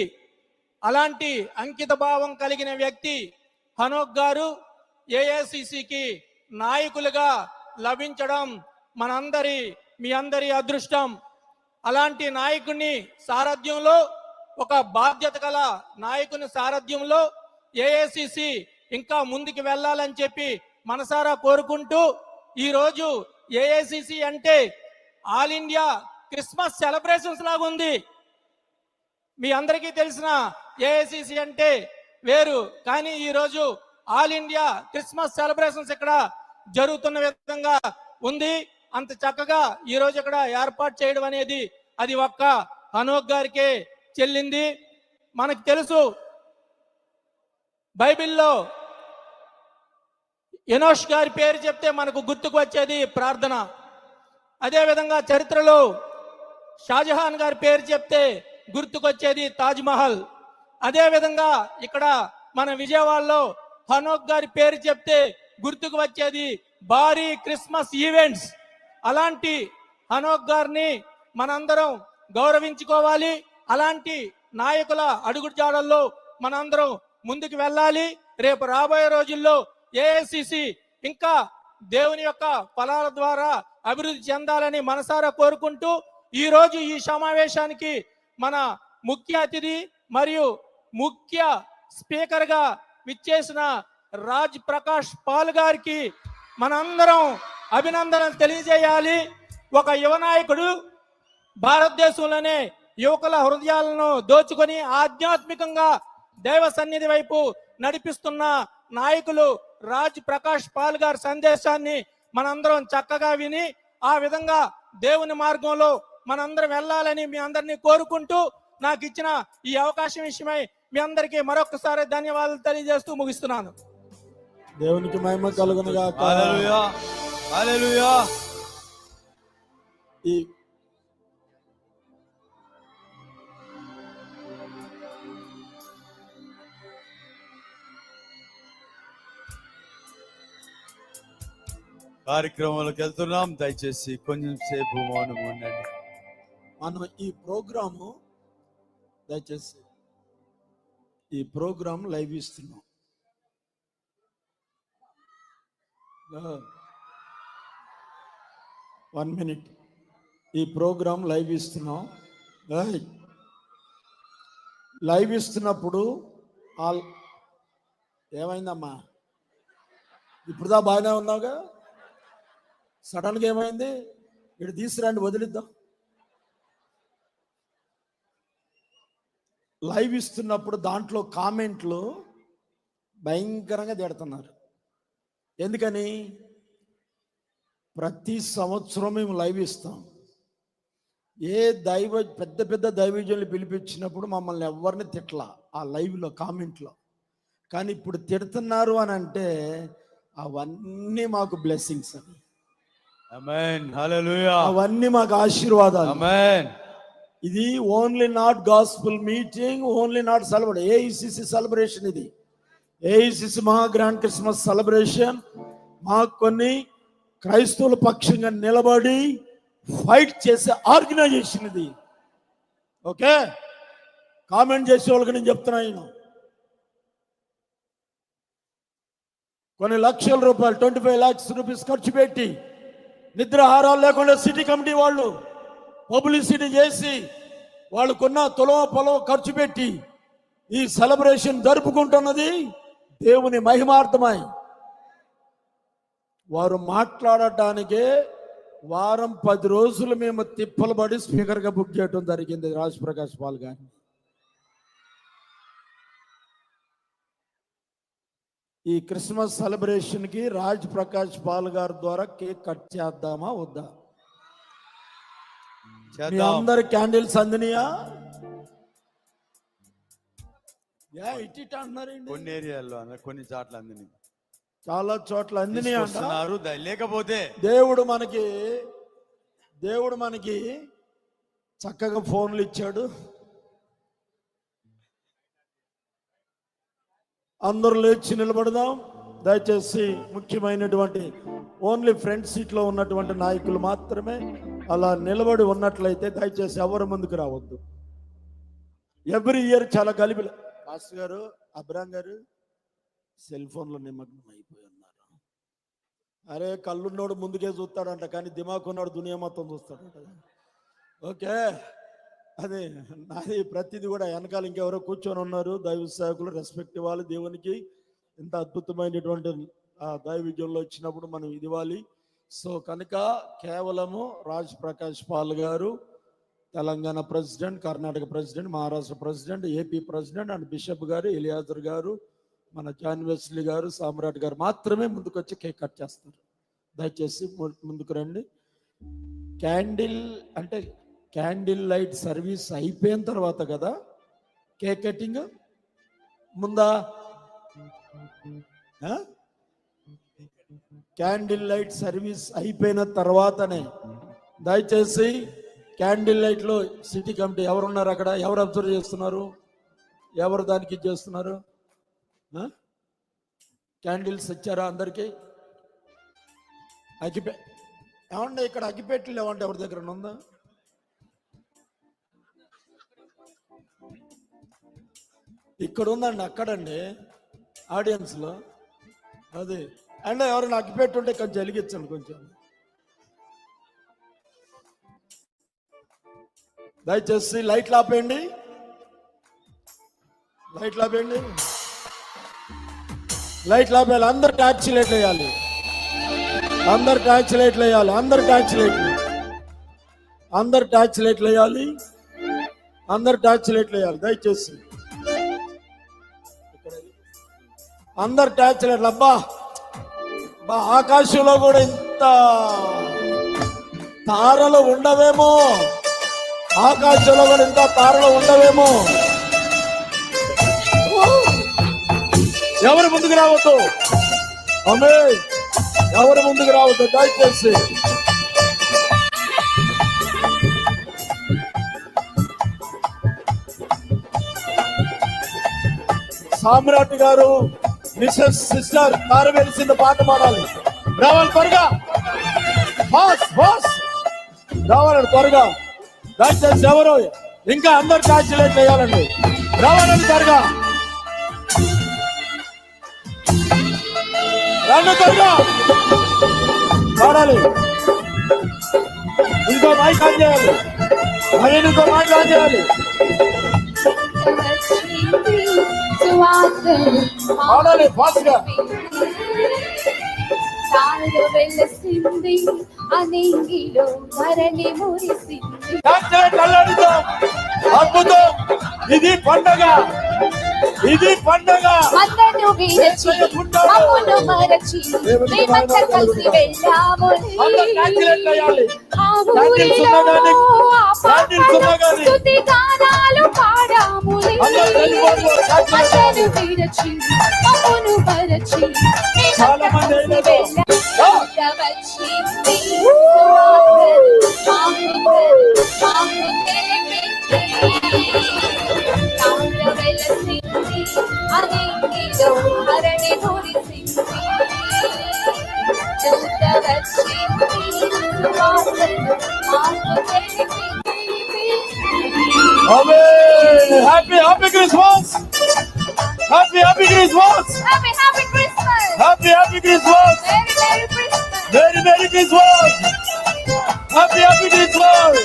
అలాంటి అంకిత భావం కలిగిన వ్యక్తి హనోక్ గారు ఏఐసిసికి నాయకులుగా లభించడం మీ అందరి అదృష్టం. అలాంటి నాయకుని సారథ్యంలో, ఒక బాధ్యత గల నాయకుని సారథ్యంలో ఏఐసిసి ఇంకా ముందుకు వెళ్ళాలని చెప్పి మనసారా కోరుకుంటూ, ఈరోజు ఏఐసిసి అంటే ఆల్ ఇండియా క్రిస్మస్ సెలబ్రేషన్స్ లాగా ఉంది. మీ అందరికీ తెలిసిన ఏఐసిసి అంటే వేరు, కానీ ఈరోజు ఆల్ ఇండియా క్రిస్మస్ సెలబ్రేషన్స్ ఇక్కడ జరుగుతున్న విధంగా ఉంది. అంత చక్కగా ఈరోజు ఇక్కడ ఏర్పాటు చేయడం అనేది అది ఒక్క హనోక్ గారికే చెల్లింది. మనకు తెలుసు, బైబిల్లో ఎనోష్ గారి పేరు చెప్తే మనకు గుర్తుకు వచ్చేది ప్రార్థన. అదేవిధంగా చరిత్రలో షాజహాన్ గారి పేరు చెప్తే గుర్తుకొచ్చేది తాజ్మహల్. అదేవిధంగా ఇక్కడ మన విజయవాడలో హనోక్ గారి పేరు చెప్తే గుర్తుకు వచ్చేది భారీ క్రిస్మస్ ఈవెంట్స్. అలాంటి హనోక్ గారిని మనందరం గౌరవించుకోవాలి. అలాంటి నాయకుల అడుగుజాడల్లో మనందరం ముందుకు వెళ్ళాలి. రేపు రాబోయే రోజుల్లో ఏఐసిసి ఇంకా దేవుని యొక్క ఫలాల ద్వారా అభివృద్ధి చెందాలని మనసారా కోరుకుంటూ, ఈ రోజు ఈ సమావేశానికి మన ముఖ్య అతిథి మరియు ముఖ్య స్పీకర్ గా విచ్చేసిన రాజ్ ప్రకాష్ పాల్ గారికి మనందరం అభినందనలు తెలియజేయాలి. ఒక యువ నాయకుడు, భారతదేశంలోనే యువకుల హృదయాలను దోచుకొని ఆధ్యాత్మికంగా దైవ సన్నిధి వైపు నడిపిస్తున్న నాయకులు రాజ్ ప్రకాష్ పాల్ గారి సందేశాన్ని మనందరం చక్కగా విని ఆ విధంగా దేవుని మార్గంలో మనందరం వెళ్ళాలని మీ అందరినీ కోరుకుంటూ, నాకు ఇచ్చిన ఈ అవకాశం విషయమై మీ అందరికీ మరొకసారి ధన్యవాదాలు తెలియజేస్తూ ముగిస్తున్నాను. దేవునికి మహిమ కలుగును గాక. హల్లెలూయా, హల్లెలూయా. ఈ కార్యక్రమంలోకి వెళ్తున్నాం. దయచేసి కొంచెం సేపు మౌనం ఉండండి. మనం ఈ ప్రోగ్రాము దయచేసి ఈ ప్రోగ్రాం లైవ్ ఇస్తున్నాం. 1 minute. ఈ ప్రోగ్రాం లైవ్ ఇస్తున్నాం. లైవ్ ఇస్తున్నప్పుడు ఏమైందమ్మా? ఇప్పుడుదా బాగానే ఉన్నావుగా, సడన్గా ఏమైంది? ఇటు తీసుకురండి, వదిలిద్దాం. లైవ్ ఇస్తున్నప్పుడు దాంట్లో కామెంట్లు భయంకరంగా తిడుతున్నారు. ఎందుకని? ప్రతి సంవత్సరం మేము లైవ్ ఇస్తాం. ఏ పెద్ద పెద్ద దైవజనులు పిలిపించినప్పుడు మమ్మల్ని ఎవరిని తిట్లా ఆ లైవ్లో కామెంట్లో. కానీ ఇప్పుడు తిడుతున్నారు అని అంటే అవన్నీ మాకు బ్లెస్సింగ్స్ అని. ఆమేన్, హల్లెలూయా. అవన్నీ మాకు ఆశీర్వాదాలు. ఆమేన్. ఇది only not gospel meeting, only not celebration, AICC celebration. ఇది ఏఐసిసి మహా గ్రాండ్ క్రిస్మస్ సెలబ్రేషన్. మాకు కొన్ని క్రైస్తవుల పక్షంగా నిలబడి ఫైట్ చేసే ఆర్గనైజేషన్ ఇది. ఓకే, కామెంట్ చేసే వాళ్ళకి నేను చెప్తున్నాను, కొన్ని లక్షల రూపాయలు 25 lakhs రూపీస్ ఖర్చు పెట్టి నిద్రాహారాలు లేకుండా సిటీ కమిటీ వాళ్ళు పబ్లిసిటీ చేసి వాళ్ళకున్న తులం పొలం ఖర్చు పెట్టి ఈ సెలబ్రేషన్ జరుపుకుంటున్నది దేవుని మహిమార్థమై. వారు మాట్లాడటానికే వారం 10 రోజులు మేము తిప్పలు పడి స్పీకర్గా బుక్ చేయడం జరిగింది రాజ్ ప్రకాష్ పాల్ గారిని. ఈ క్రిస్మస్ సెలబ్రేషన్కి రాజ్ ప్రకాష్ పాల్ గారి ద్వారా కేక్ కట్ చేద్దామా వద్దా? మీ అందరి క్యాండిల్స్ అందినయా? ఇటు అంటున్నారండి. కొన్ని ఏరియాల్లో కొన్ని చోట్ల అందినాయి. చాలా చోట్ల అందిని అంట. తీసుకొస్తున్నారు. లేకపోతే దేవుడు మనకి చక్కగా ఫోన్లు ఇచ్చాడు. అందరూ లేచి నిలబడదాం దయచేసి. ముఖ్యమైనటువంటి ఓన్లీ ఫ్రంట్ సీట్లో ఉన్నటువంటి నాయకులు మాత్రమే అలా నిలబడి ఉన్నట్లయితే దయచేసి ఎవరు ముందుకు రావద్దు. ఎవ్రీ ఇయర్ చాలా గలిబిల. మాస్టర్ గారు, అబ్రాం గారు సెల్ ఫోన్లో నిమగ్నం అయిపోయి ఉన్నారు. అరే కళ్ళున్నోడు ముందుకే చూస్తాడంట, కానీ దిమాకు ఉన్నాడు దునియా మొత్తం చూస్తాడంట. ఓకే, అదే నాది ప్రతిదీ కూడా వెనకాల ఇంకెవరో కూర్చొని ఉన్నారు. దైవ సేవకులు రెస్పెక్ట్ ఇవ్వాలి. దేవునికి ఇంత అద్భుతమైనటువంటి దైవవిజయంలో వచ్చినప్పుడు మనం ఇది ఇవ్వాలి. సో కనుక కేవలము రాజ్ ప్రకాష్ పాల్ గారు, Telangana president, Karnataka president, Maharashtra president, AP president and bishop గారు, ఎలియాజర్ గారు, మన జాన్ వెస్లీ గారు, సామ్రాట్ గారు మాత్రమే ముందుకు వచ్చి కేక్ కట్ చేస్తారు. దయచేసి ముందుకు రండి. క్యాండిల్ లైట్ సర్వీస్ అయిపోయిన తర్వాత కదా కేక్ కటింగ్ ముందా? క్యాండిల్ లైట్ సర్వీస్ అయిపోయిన తర్వాతనే. దయచేసి క్యాండిల్ లైట్ లో సిటీ కమిటీ ఎవరున్నారు అక్కడ? ఎవరు అబ్జర్వ్ చేస్తున్నారు? ఎవరు దానికి చేస్తున్నారు? క్యాండిల్స్ ఇచ్చారా అందరికి? ఏమంటే ఇక్కడ అగ్గిపెట్టెలు ఏమంటే ఎవరి దగ్గర ఉందా? ఇక్కడ ఉందండి, అక్కడండి ఆడియన్స్ లో. అదే అంటే ఎవరైనా అగ్గిపెట్టుంటే కొంచెం వెలిగించండి కొంచెం. దయచేసి లైట్లు ఆపేయండి, లైట్లు ఆపేయండి, లైట్లు ఆపేయాలి. అందరు టార్చ్ లైట్లు వేయాలి, అందరు టార్చ్ లైట్లు వేయాలి, అందరు టార్చ్ లైట్లు, అందరు టార్చ్ లైట్లు వేయాలి, అందరు టార్చ్ లైట్లు వేయాలి. దయచేసి అందరు టార్చ్ లైట్లు. అబ్బా ఆకాశంలో కూడా ఇంత తారలు ఉండవేమో, ఆకాశంలో కూడా ఇంత తారలు ఉండవేమో. ఎవరు ముందుకు రావద్దు, అమ్మే ఎవరు ముందుకు రావద్దు దయచేసి. సామ్రాట్ గారు, మిసెస్ సిస్టర్ కారు వెలిసిన పాట పాడాలి. రావాలి త్వరగా, రావాలండి త్వరగా. దయచేసి ఎవరు ఇంకా అందరు టార్చ్ వేయాలండి, రావాలండి త్వరగా, రండి త్వరగా పాడాలి. ఇంకో మైక్ ఆన్ చేయాలి, మరి ఇంకో మైక్ ఆన్ చేయాలి. పాడాలి ఫాస్ట్ గా. అనింగిలో ధరణి మురిసింది. అద్భుతం, ఇది పండగ, ఇది పండగ. అందరూ విరచి మమ్మును మరచి మేమంతా కలిసి వెళ్ళాము. ఆ ఊరిలో స్తుతి గానాలు పాడాము. అందరూ విరచి మమ్మును మరచి చాలా మంది వచ్చింది అనింగిలో ధరణి మురిసింది. Happy happy Christmas, happy happy Christmas, happy happy Christmas, happy happy Christmas, very merry Christmas, very merry Christmas, happy happy Christmas.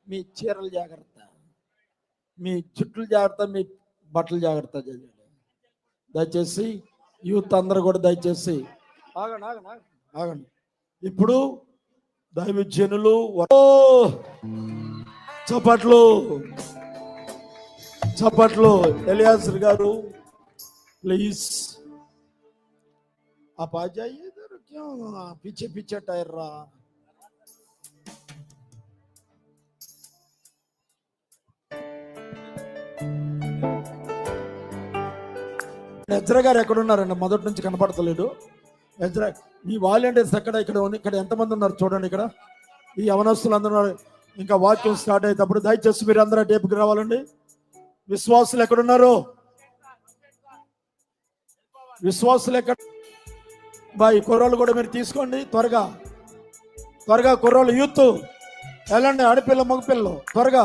మీ చీరలు జాగ్రత్త, మీ జుట్లు జాగ్రత్త, మీ బట్టలు జాగ్రత్త. దయచేసి యూత్ అందరూ కూడా దయచేసి ఆగండి. ఇప్పుడు దైవజనులు చప్పట్లు చప్పట్లు. ఎలియాజర్ గారు ప్లీజ్. आप आ जाइए इधर, क्यों पीछे पीछे टायर रहा. ఎజ్రా గారు ఎక్కడ ఉన్నారండి? మొదటి నుంచి కనపడతలేడు. ఎజ్రా, మీ వాలంటీర్స్ ఎక్కడ? ఇక్కడ ఉంది. ఇక్కడ ఎంతమంది ఉన్నారు చూడండి. ఇక్కడ ఈ యవనస్తులు అందరూ ఉన్నారు. ఇంకా వాక్యం స్టార్ట్ అయ్యేటప్పుడు దయచేసి మీరు అందరూ టేపుకి రావాలండి. విశ్వాసులు ఎక్కడున్నారు? విశ్వాసులు ఎక్కడ? ఈ కుర్రోళ్ళు కూడా మీరు తీసుకోండి. త్వరగా త్వరగా కుర్రోళ్ళు, యూత్ వెళ్ళండి. ఆడపిల్ల మగపిల్లలు త్వరగా.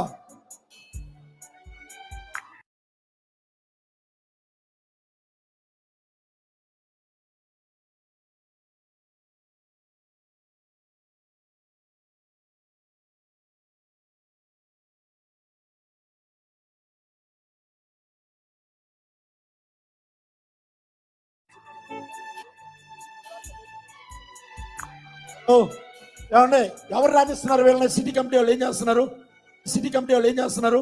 ఏమండి, ఎవరు రాణిస్తున్నారు వీళ్ళని? సిటీ కమిటీ వాళ్ళు ఏం చేస్తున్నారు? సిటీ కమిటీ వాళ్ళు ఏం చేస్తున్నారు?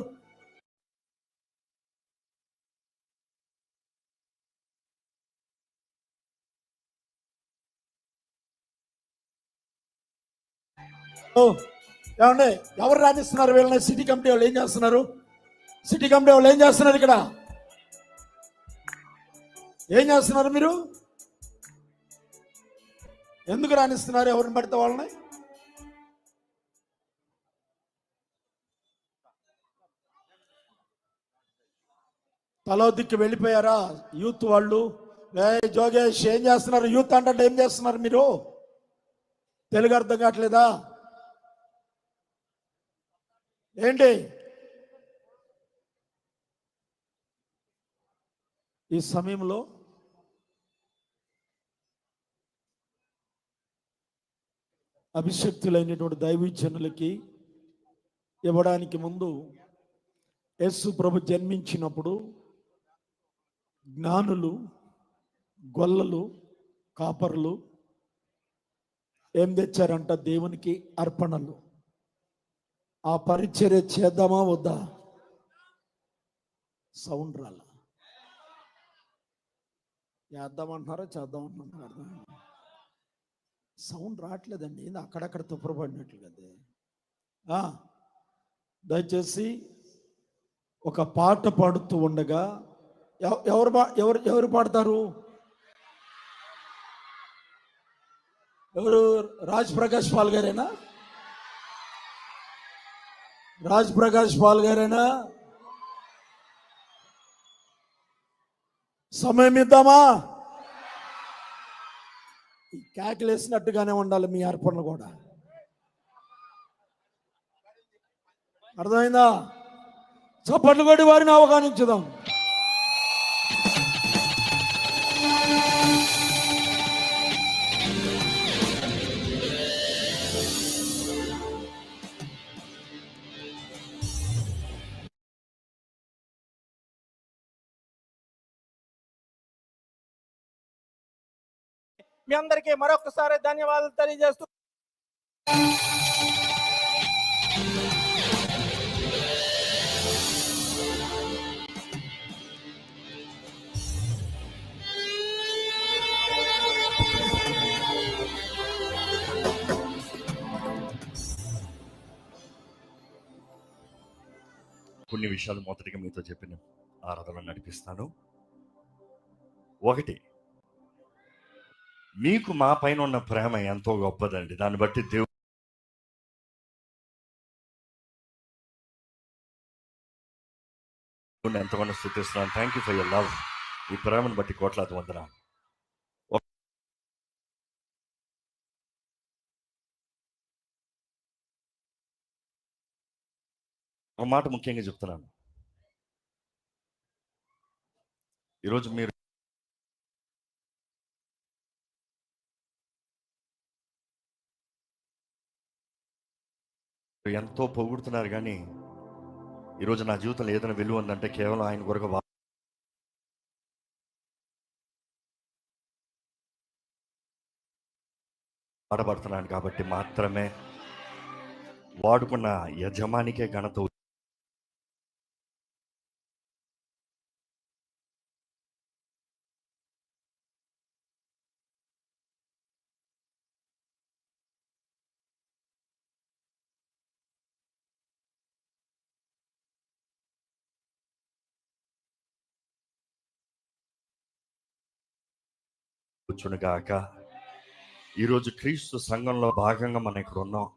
ఏమండి, ఎవరు రాణిస్తున్నారు వీళ్ళని? సిటీ కమిటీ వాళ్ళు ఏం చేస్తున్నారు? సిటీ కమిటీ వాళ్ళు ఏం చేస్తున్నారు? ఇక్కడ ఏం చేస్తున్నారు మీరు? ఎందుకు రాణిస్తున్నారు ఎవరిని పడితే వాళ్ళని? తలో దిక్కు వెళ్ళిపోయారా యూత్ వాళ్ళు? జోగేష్ ఏం చేస్తున్నారు? యూత్ అంటే ఏం చేస్తున్నారు మీరు? తెలుగు అర్థం కావట్లేదా ఏంటి? ఈ సమయంలో అభిషక్తులైనటువంటి దైవజనులకి ఇవ్వడానికి ముందు యేసు ప్రభు జన్మించినప్పుడు జ్ఞానులు, గొల్లలు, కాపర్లు ఏం తెచ్చారంట? దేవునికి అర్పణలు. ఆ పరిచర్య చేద్దామా వద్దా? సౌండ్ రాల. చేద్దామంటున్నారా చేద్దామంటున్నారా అర్థం సౌండ్ రావట్లేదండి. అక్కడక్కడ తుప్పరపడినట్లు కదా. దయచేసి ఒక పాట పాడుతూ ఉండగా ఎవరు ఎవరు ఎవరు పాడతారు? ఎవరు? రాజ్ ప్రకాష్ పాల్ గారేనా? రాజ్ ప్రకాష్ పాల్ గారేనా? సమయం ఇద్దామా? కేకలేసినట్టుగానే ఉండాలి మీ అర్పణ కూడా. అర్థమైందా? చప్పట్లు కొట్టి వారిని అవగానించుదాం. మీ అందరికీ మరొకసారి ధన్యవాదాలు తెలియజేస్తూ కొన్ని విషయాలు మొదటిగా మీతో చెప్పిన ఆరాధన నడిపిస్తాను. ఒకటి, మీకు మా పైన ఉన్న ప్రేమ ఎంతో గొప్పదండి. దాన్ని బట్టి దేవుని ఎంతగానో స్తుతిస్తున్నాను. Thank you for your love. ఈ ప్రేమను బట్టి కోట్లాది వందనాలు. ఒక మాట ముఖ్యంగా చెప్తున్నాను. ఈరోజు మీరు ఎంతో పొగుడుతున్నారు, కానీ ఈరోజు నా జీవితంలో ఏదైనా విలువ ఉందంటే కేవలం ఆయన కొరకు వాడబడుతున్నాను కాబట్టి మాత్రమే. వాడుకున్న యజమానికే ఘనత వచ్చును గాక. ఈరోజు క్రీస్తు సంఘంలో భాగంగా మనం ఇక్కడ ఉన్నాం.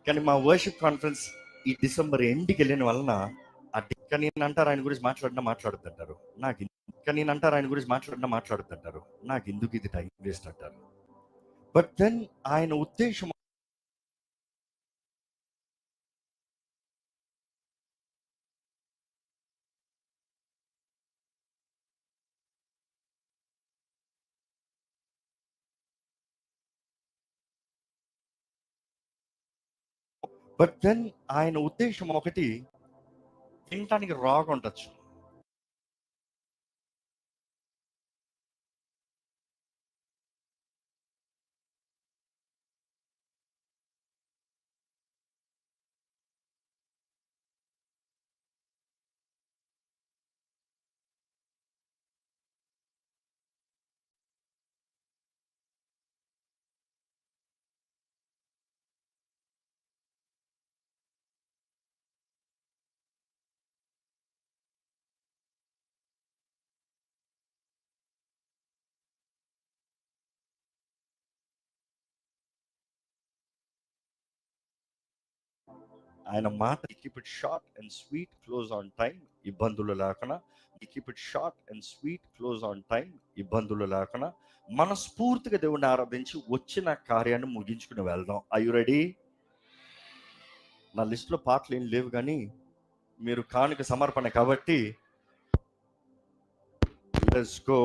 కానీ మా వర్షిప్ కాన్ఫరెన్స్ ఈ డిసెంబర్ ఎండ్కి వెళ్ళిన వలన కానీ నేను అంటారు ఆయన గురించి మాట్లాడుతుంటారు నాకు ఎందుకు ఇది టైం వేస్ట్ అంటారు. బట్ దెన్ ఆయన ఉద్దేశం ఒకటి, తినటానికి రాగా ఉండొచ్చు. ఆయన మాట keep it short and sweet, close on time, ఇబ్బందులు లేకుండా. Keep it short and sweet, close on time, ఇబ్బందులు లేకుండా మనస్ఫూర్తిగా దేవుణ్ణి ఆరాధించి వచ్చిన కార్యాన్ని ముగించుకుని వెళ్దాం. I you ready? నా లిస్టులో పాటలు ఏం లేవు, కానీ మీరు కానుక సమర్పణ కాబట్టి let's go.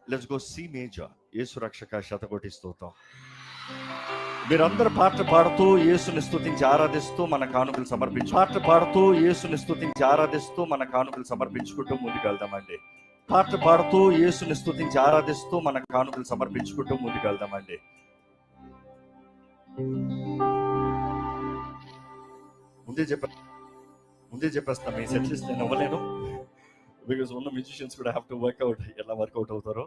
Let's go C major. Yesu రక్షక శతకోటి స్తోత్రం. మీరందరూ పాటలు పాడుతూ యేసుని స్తుతించి ఆరాధిస్తూ మన కానుకలు సమర్పించుకుంటూ ముందుకెళ్దామండి. పాటలు పాడుతూ యేసుని స్తుతించి ఆరాధిస్తూ మన కానుకలు సమర్పించుకుంటూ ముందుకెళ్దామండి. ముందే చెప్పేస్తాం, మీ సెట్ లిస్ట్ నేను ఇవ్వలేను, బికాస్ ఉన్న మ్యూజిషియన్స్ కూడా హ్యావ్ టు వర్క్అవుట్ ఎలా వర్కౌట్ అవుతారో.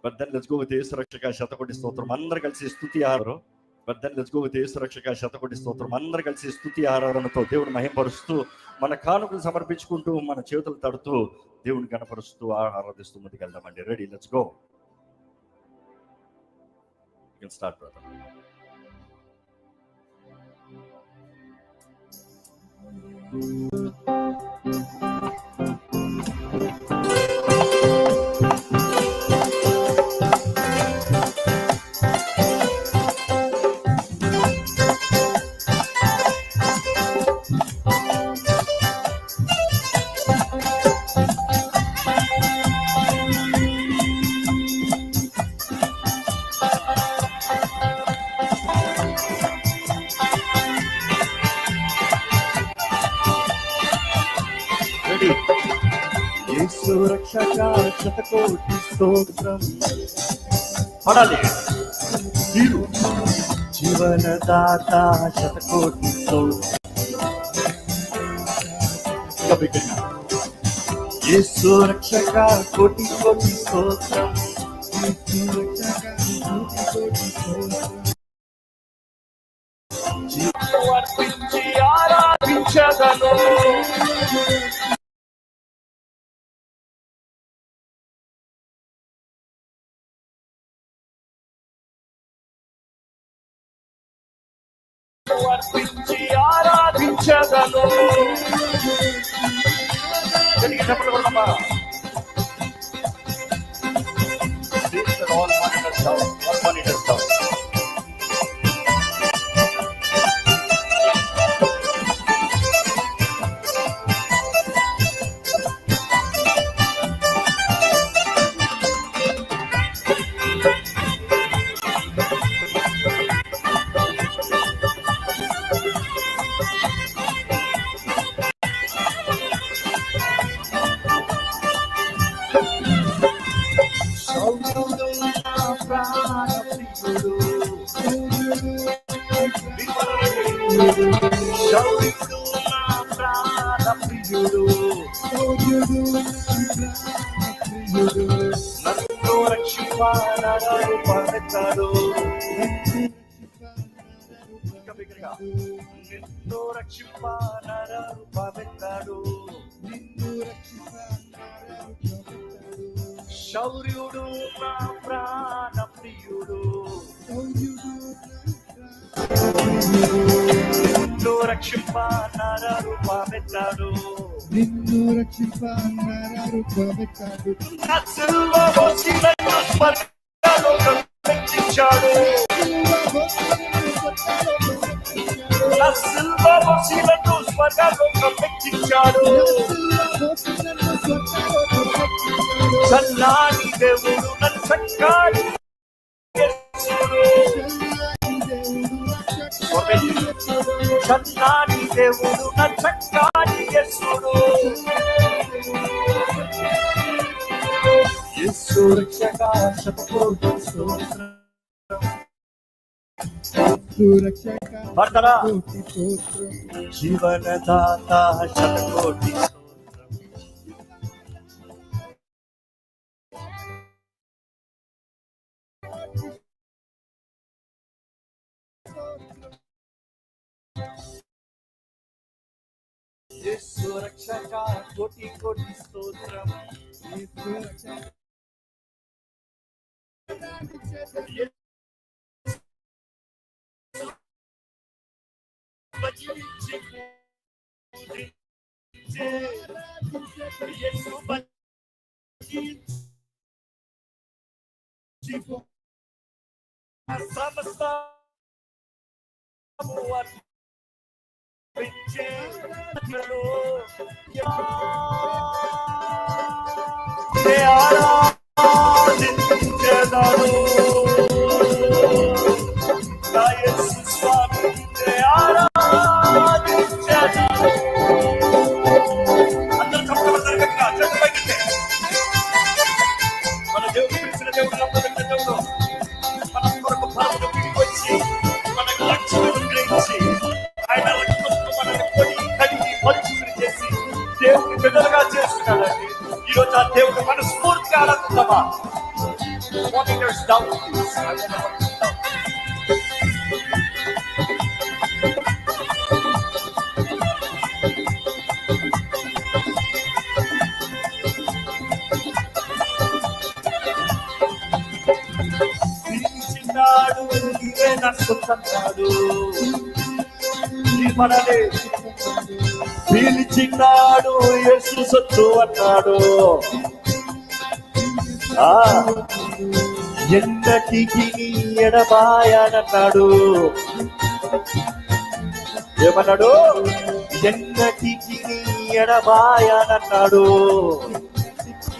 But then let's go with Yesu రక్షక శతకోటి స్తోత్రం. అందరూ కలిసి స్తుతి ఆరాధనతో దేవుని మహిమపరుస్తూ మన కానుకలు సమర్పించుకుంటూ మన చేతులు తడుతూ దేవుని కనపరుస్తూ ఆరాధిస్తూ ముందుకు వెళ్దామండి. Ready? Let's go. You can start brother. Yesu రక్షక శతకోటి స్తోత్రం. పడాలి. మీరు జీవనదాత శతకోటి స్తోత్రం. యేసు రక్షక కోటి కోటి స్తోత్రం. ఆరాధించగలను. ఆరాధించగలను. చెప్పండి కొడదామా? All monitors down. All monitors down. శౌర్యుడు నా ప్రాణ ప్రియుడు, నన్ను రక్షింపానరు పడతాడు. నిన్ను రక్షింపానరు పడతాడు. శౌర్యుడు నా ప్రాణ ప్రియుడు, నిన్ను రక్షింపానరు పడతాడు. నా సిలువ మోసిన స్వర్గలోకం ఎక్కించాడు. నా సిలువ మోసిన స్వర్గలోకం ఎక్కించాడు. చల్లాని దేవుడు నన్ను చక్కాడి చల్లాని దేవుడు నన్ను చక్కాడి యేసుడు. యేసు రక్షగా శతకోటి స్తోత్రం. పడతారా? జీవనదాత శతకోటి స్తోత్రం. యేసు రక్షక కోటి కోటి స్తోత్రం. ఈరోజు ఆ దేవుడు మనస్ఫూర్తిగా ఆరాధిద్దామా? Monitors down, please. I want to monitors down. పిలిచినాడు నీవే నా సొంతన్నాడు. మననే పిలిచినాడు యేసు సొత్తు అన్నాడు. ఎన్నటికి ఎడబాయనన్నాడు. ఏమన్నాడు? ఎన్నటికి ఎడబాయనన్నాడు.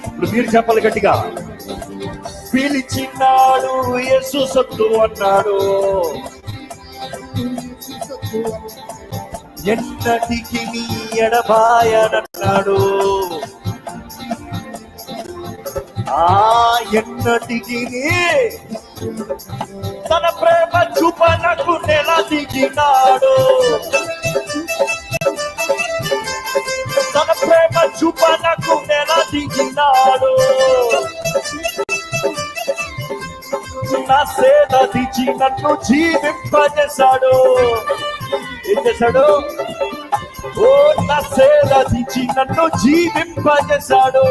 ఇప్పుడు మీరు చెప్పాలి గట్టిగా. పిలిచినాడు యేసు సొత్తు అన్నాడు. ఎన్నటికి ఎడబాయనన్నాడు. ఎన్నటికి తన ప్రేమ చూపనకు నెల దిగినాడు. తన ప్రేమ చూపనకు నెల దిగినాడు. నా సేద దిచి నన్ను జీవింపజేశాడు. ఏం చేశాడు? ఓ నా సేద దిచి నన్ను జీవింపజేశాడు.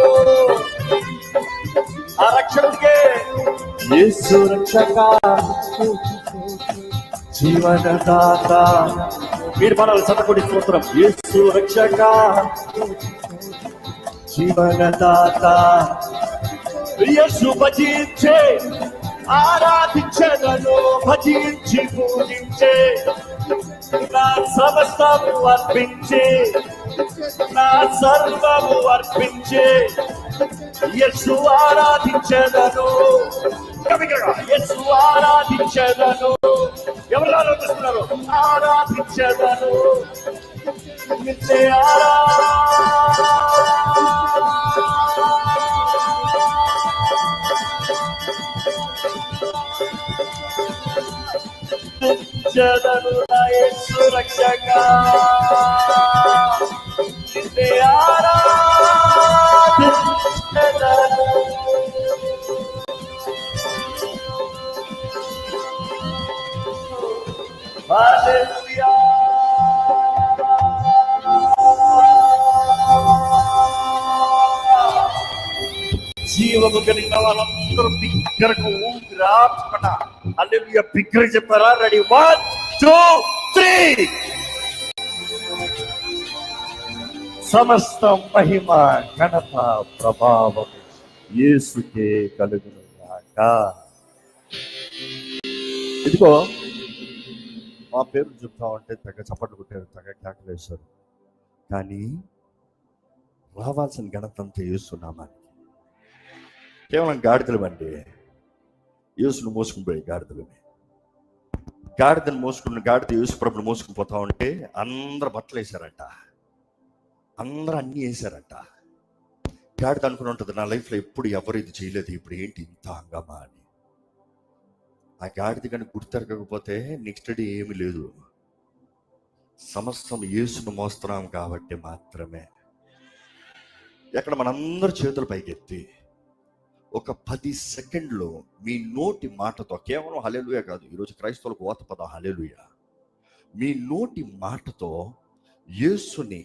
ఆ రక్షకుడికే యేసు రక్షక జీవనదాత. మీరు మనల్ని శతకోటి స్తోత్రం. యేసు రక్షక జీవనదాత యేసు భజించే ఆరాధించదను, భజించి పూజించే నా సమస్తము అర్పించే, నా సర్వము అర్పించే యేసు ఆరాధించదను. యేసు ఆరాధించదను. ఎవరు ఆరాధిస్తున్నారు? ఆరాధించదను. నిన్నే ఆరాధించదను నా యేసు రక్షగా, నిన్నే ఆరాధించదను. హల్లెలూయా. జీవము కలిగిన వాళ్ళందరూ బిగ్గరకు ఊపిరాపణ హల్లెలూయా బిగ్గర చెప్పారా? రెడీ, 1 2 3. సమస్త మహిమ ఘనత ప్రభావం యేసుకే కలుగును గాక. ఇదిగో మా పేరు చెప్తా ఉంటే తెగ చప్పట్లు కొట్టారు, తెగ కేకలు వేశారు. కానీ రావాల్సిన ఘనత అంతా యేసునామానికి. కేవలం గాడిదలు అండి, యేసును మోసుకుని పోయి గాడిదలని. గాడిదను మోసుకున్న గాడిద యేసు ప్రభుని మోసుకుని పోతా ఉంటే అందరు బట్టలు వేశారంట, అందరూ అన్నీ వేశారంట. గాడిద అనుకుని ఉంటుంది, నా లైఫ్లో ఎప్పుడు ఎవరు ఇది చేయలేదు, ఇప్పుడు ఏంటి ఇంత హంగామా అని. ఆ గాడిద కానీ గుర్తెరగకపోతే నెక్స్ట్ డే ఏమీ లేదు. సమస్తం యేసును మోస్తున్నాం కాబట్టి మాత్రమే. ఎక్కడ మనందరి చేతులు పైకెత్తి ఒక 10 సెకండ్లు మీ నోటి మాటతో, కేవలం హల్లెలూయా కాదు, ఈరోజు క్రైస్తవులకు ఓత పదం హల్లెలూయా, మీ నోటి మాటతో యేసుని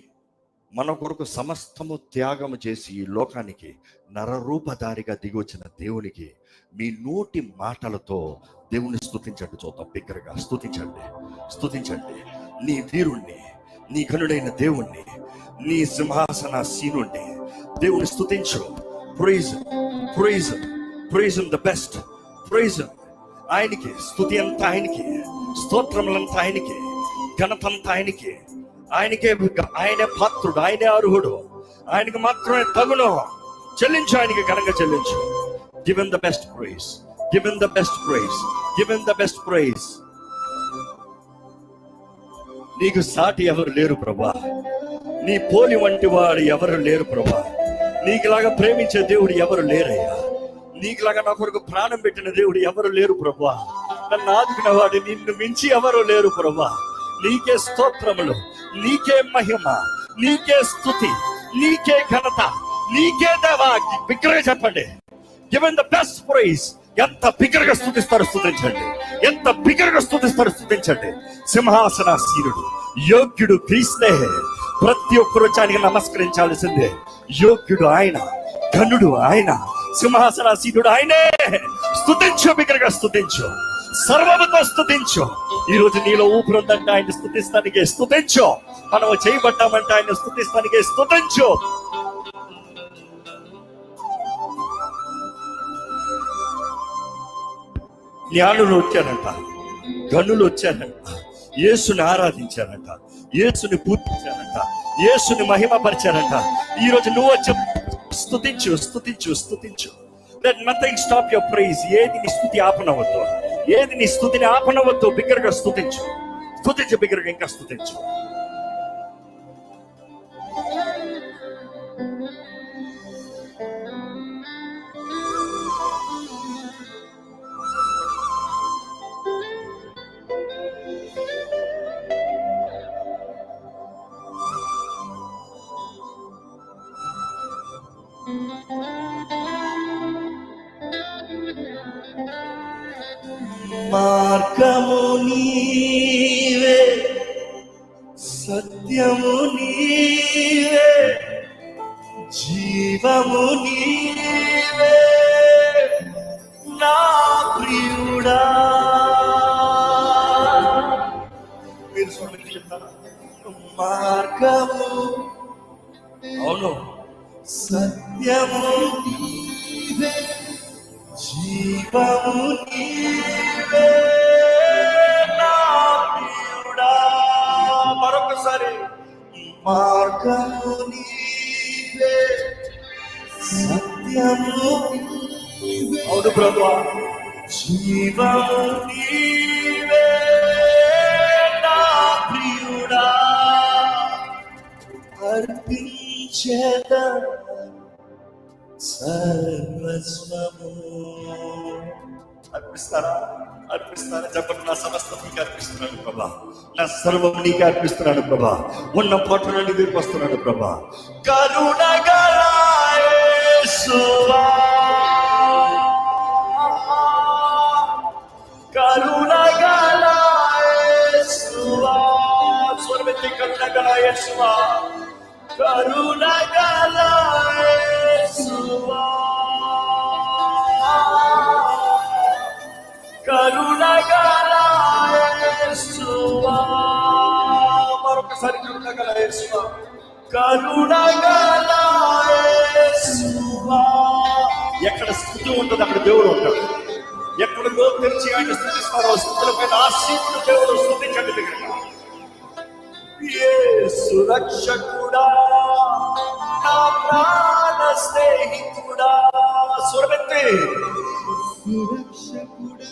మన కొరకు సమస్తము త్యాగము చేసి ఈ లోకానికి నరరూపధారిగా దిగి వచ్చిన దేవునికి మీ నోటి మాటలతో దేవుని స్తుతించండి. చూద్దాం బిగ్గరగా. స్తుతించండి, స్తుతించండి నీ వీరుణ్ణి, నీ ఘనుడైన దేవుణ్ణి, నీ సింహాసనాసీనుణ్ణి దేవుని స్తుతించు. Praise praise praise the best. Praise ఆయనకి, స్తుతి అంతా ఆయనకి, స్తోత్రములంతా ఆయనకి, ఘనతంతా ఆయనకి. ఆయనకే, ఆయనే పాత్రుడు, ఆయనే అర్హుడు, ఆయనకి మాత్రమే తగును. చెల్లించు, ఆయనకి ఘనంగా చెల్లించు. Give him the best praise, give him the best praise, give him the best praise. నీకు సాటి ఎవరు లేరు ప్రభా, నీ పోలి వంటి వాడు ఎవరు లేరు ప్రభా. నీకులాగా ప్రేమించే దేవుడు ఎవరు లేరయ్యా, నీకులాగా నా కొరకు ప్రాణం పెట్టిన దేవుడు ఎవరు లేరు ప్రభా. నన్ను ఆదుకున్న వాడు నిన్ను మించి ఎవరు లేరు ప్రభా. నీకే స్తోత్రములు, నీకే మహిమ, నీకే స్తుతి, నీకే ఘనత, నీకే దేవా. బిగ్గరగా చెప్పండి, give him the best praise. ఎంత బిగ్గరగా స్తుతిస్తారో స్తుతించండి, ఎంత బిగ్గరగా స్తుతిస్తారో స్తుతించండి. సింహాసనాసీనుడు యోగ్యుడు క్రీస్తే. ప్రతి ఒక్కరు ఆయనకి నమస్కరించాల్సిందే. యోగ్యుడు ఆయన, ఘనుడు ఆయన, సింహాసనాసీనుడు ఆయనే. స్తుతించు, బిగ్గరగా స్తుతించు, సర్వముతో స్తుతించు. ఈ రోజు నీలో ఊపిరుందంటే ఆయన స్తుతిస్తానికే స్తుతించు. మనం చేయబడ్డామంటే ఆయన స్తుతిస్తానికే స్తుతించు. జ్ఞానులు వచ్చారంట, గనులు వచ్చారంట, యేసుని ఆరాధించారంట, యేసుని పూజించారంట, యేసుని మహిమపరిచారంట. ఈ రోజు నువ్వు వచ్చి స్తుతించు, స్తుతించు, స్తుతించు. Let nothing stop your praise. ఏది నీ స్తుతి ఆపనవద్దు, ఏది నీ స్తుతిని ఆపనవద్దు. బిగ్గరగా స్తుతించు, స్తుతించు, బిగ్గరగా ఇంకా స్తుతించు. మార్గము నీవే, సత్యము నీవే, జీవము నీవే నా ప్రియుడా. మీరు స్వామికి చెప్తారా? మార్గము, అవును సత్యము నీవే, జీవము నీవే నా ప్రియుడా. మరొకసారి, మార్గము నీవే, సత్యము నీవే, అవును ప్రభువా, జీవము నీవే నా ప్రియుడా. అర్పించేద సర్వస్వము. అర్పిస్తారా? చెప్పండి. నా సమస్తం నీకు అర్పిస్తున్నాను ప్రభా, నా సర్వం నీకు అర్పిస్తున్నాను ప్రభా, ఉన్న పొట్ట నుండి దిగి వస్తున్నాను ప్రభా. కరుణగల యేసువా, కరుణగల యేసువా, స్వరమెత్తి కరుణగల యేసువా, కరుణగల యేసువా, కరుణగల యేసువా. మరొకసారి, కరుణగల యేసువా, కరుణగల యేసువా. ఎక్కడ స్థుతి ఉంటుంది అక్కడ దేవుడు ఉంటాడు. ఎక్కడ నోరు తెరిచి ఆయన స్థుతిస్తారో స్థుతులపైన ఆశీనుడు దేవుడు స్థుతించండి. దగ్గర యేసు రక్షకుడా, నా ప్రాణ స్నేహితుడా, స్వరమెత్తి, సురక్షకుడా,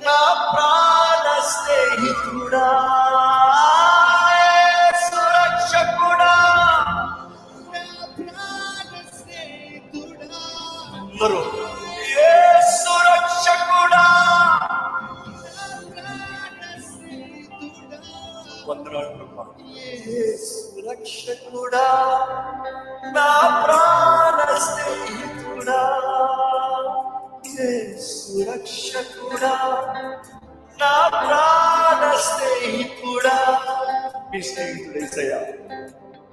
నా ప్రాణ స్నేహితుడా, సురక్షకుడా, నా ప్రాణ స్నేహితుడా. అందరూ యేసు రక్షకుడా, వందనాలు ప్రభా. యేసు రక్షకుడా, నా ప్రాణ స్నేహితుడా, యేసు రక్షకుడా, నా ప్రాణ స్నేహితుడా. మీ స్నేహితుడు యేసయ్యా,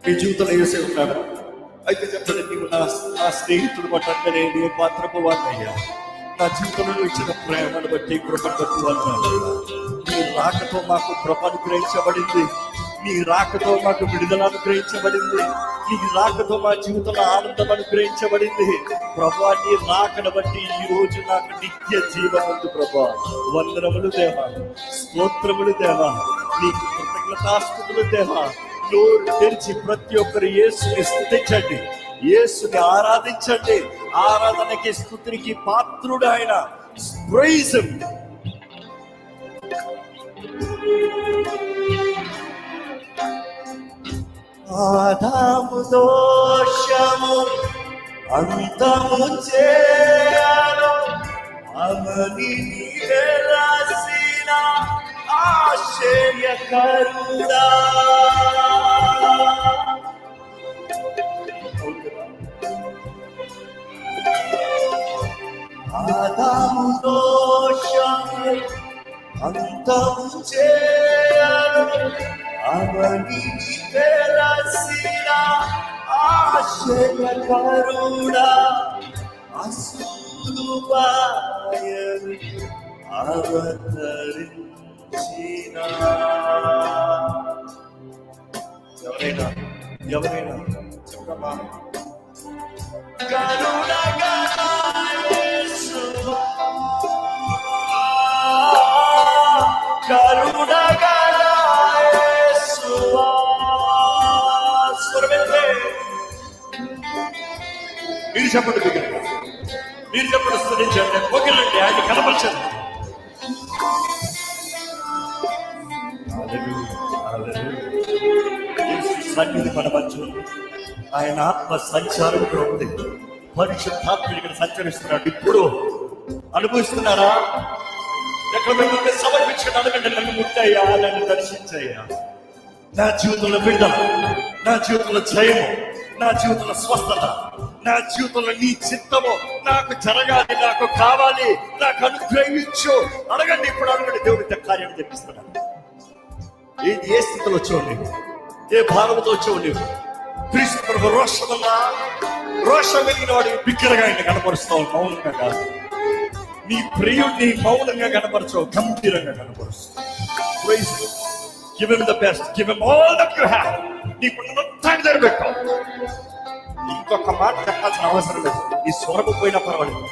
మీ జీవితంలో యేసయ్య ఉన్నాడు. అయితే చెప్పండి, నీవు నా స్నేహితుడు బట్టి నీ పాత్రపు వాడినయ్యా. నా జీవితంలో ఇచ్చిన ప్రేమను బట్టి, కృపను బట్టి వందనాలు. నీ రాకతో మాకు కృప అనుగ్రహించబడింది, నీ రాకతో మాకు విడుదల అనుగ్రహించబడింది, నీ రాకతో మా జీవితంలో ఆనందం అనుగ్రహించబడింది ప్రభా. నీ రాకను బట్టి ఈ రోజు నాకు నిత్య జీవం ఉంది ప్రభా. వందనములు దేవా, స్తోత్రములు దేవా, నీకు కృతజ్ఞతాస్తుతులు దేవా. నోరు తెరిచి ప్రతి ఒక్కరు యేసుని స్తుతించండి, యేసుని ఆరాధించండి. ఆరాధనకి, స్తుతికి పాత్రుడు ఆయన. Praise him. ఆదాము దోషము అంతము చేయను, అవని వెలసిన ఆశ్చర్యకరుడా. ఆదాము దోషము అంతము చేయను, అవని వెలసిన ఆశ్చర్యకరుడా. అసూలువాయను అవతరించిన. ఎవరైనా చెప్పమ్మా. కరుణగల యేసువా, కరుణగల యేసువా. స్వరమెత్తి మీరు చెప్పండి, మీరు చెప్పండి, స్తుతించండి, ఒకేనండి, ఆయన కనపరచండి. సన్నిధి మన మధ్య, ఆయన ఆత్మ సంచారం కూడా ఉంది. పరిశుద్ధాత్మ ఇక్కడ సంచరిస్తున్నాడు. ఇప్పుడు అనుభవిస్తున్నారా? ఎక్కడ మిమ్మల్ని సమర్పించండి, అడగండి, నన్ను ముట్టయ్యా, నన్ను దర్శించయ్యా. నా జీవితంలో విడుదల, నా జీవితంలో జయము, నా జీవితంలో స్వస్థత, నా జీవితంలో నీ చిత్తము నాకు జరగాలి, నాకు కావాలి, నాకు అనుగ్రహించు. అడగండి, ఇప్పుడు అడగండి. దేవుడి కార్యం జరిపిస్తున్నాడు. ఏ స్థితిలో వచ్చావు నీవు? ఏ భారంతో వచ్చావు నీవు? క్రీస్తు ప్రభు రోషమన్నా, రోషం కలిగిన వాడికి బిగ్గరగా ఆయన కనపరుస్తావు, మౌనంగా కాదు. నీ ప్రియుడిని మౌనంగా కనపరచవు, గంభీరంగా కనపరుస్తావు. Give him the best, give him all that you have. నీకున్న మొత్తాన్ని జరిపెట్టావు. ఇంకొక మాట చెప్పాల్సిన అవసరం లేదు. నీ స్వరము పోయినా పర్వాలేదు.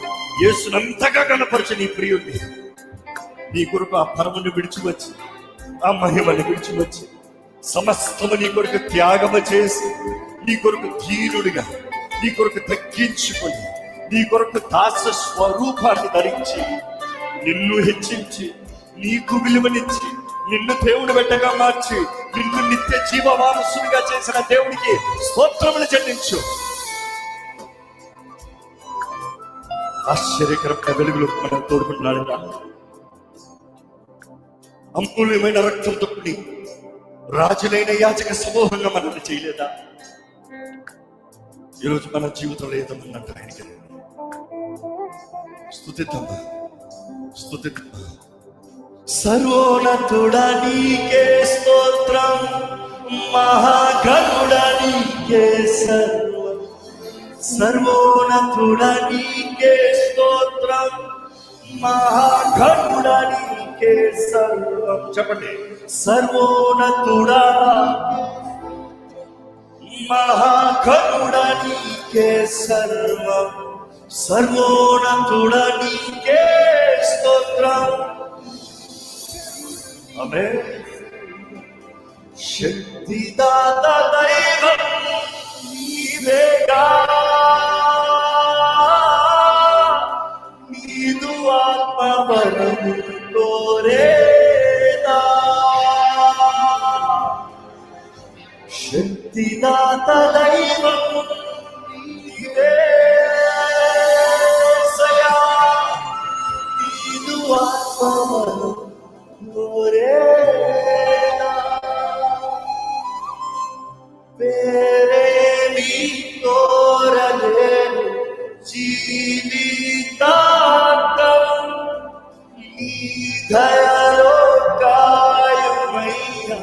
యేసునంతగా కనపరిచి నీ ప్రియుడిని, నీ కొరకు ఆ పరముని విడిచివచ్చి, ఆ మహిమని విడిచివచ్చి, సమస్తము నీ కొరకు త్యాగము చేసి, నీ కొరకు ధీరుడిగా, నీ కొరకు తగ్గించుకొని, నీ కొరకు దాస స్వరూపాన్ని ధరించి, నిన్ను హెచ్చించి, నీకు విలువనిచ్చి, నిన్ను దేవుని బిడ్డగా మార్చి, నిన్ను నిత్య జీవవారసునిగా చేసిన దేవునికి స్తోత్రములు చెల్లించు. ఆశ్చర్యకరమైన వెలుగులు మనం తోడుకుంటున్నాడు. అమూల్యమైన రక్తంతో రాజులైన యాజక సమూహంగా మనల్ని చేయలేదా? ఈరోజు మన జీవితంలో ఏదన్నట్టు ఆయనకి స్తుతిద్దామా, స్తుతిద్దామా. సర్వోన్నతుడా నీకే స్తోత్రం, మహాగణుడా నీకే సర్వం. సర్వోన్నతుడా నీకే స్తోత్రం, మహాగణుడా నీకే సర్వం. చెప్పండి. సర్వోన్నతుడా మహాగణుడా నీకే సర్వం. సర్వోన్నతుడా నీకే స్తోత్రం. ఆమేన్. శక్తిదాత దైవం నీవేగా, నీదు ఆత్మవరము కోరేదా. శక్తిదాత దైవం నీవేసయా, నీదు ఆత్మవరము కోరేదా. పేరేమి కోరలేను జీవితాంతం, నీ దయలో కాయమయ్యా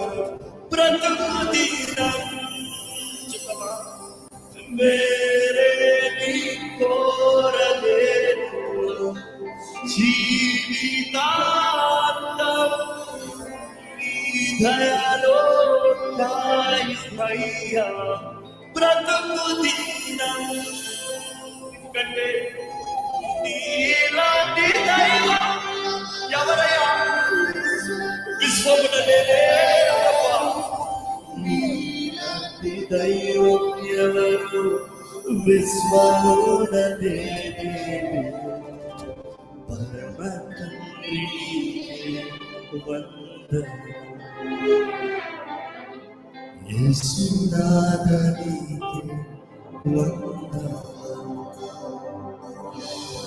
బ్రతుకు దినం. పేరేమి కోరలేను జీవితాంతం, దయలో కాయమయ్యా బ్రతుకు దినం. ఎందుకంటే నీలాంటి దైవం ఎవరయ్యా విశ్వమున లేరయ్యా. నీలాంటి దైవం ఎవరు విశ్వమున లేరు. పరమ తండ్రికి వందనం. యేసునాథనికి వందనం.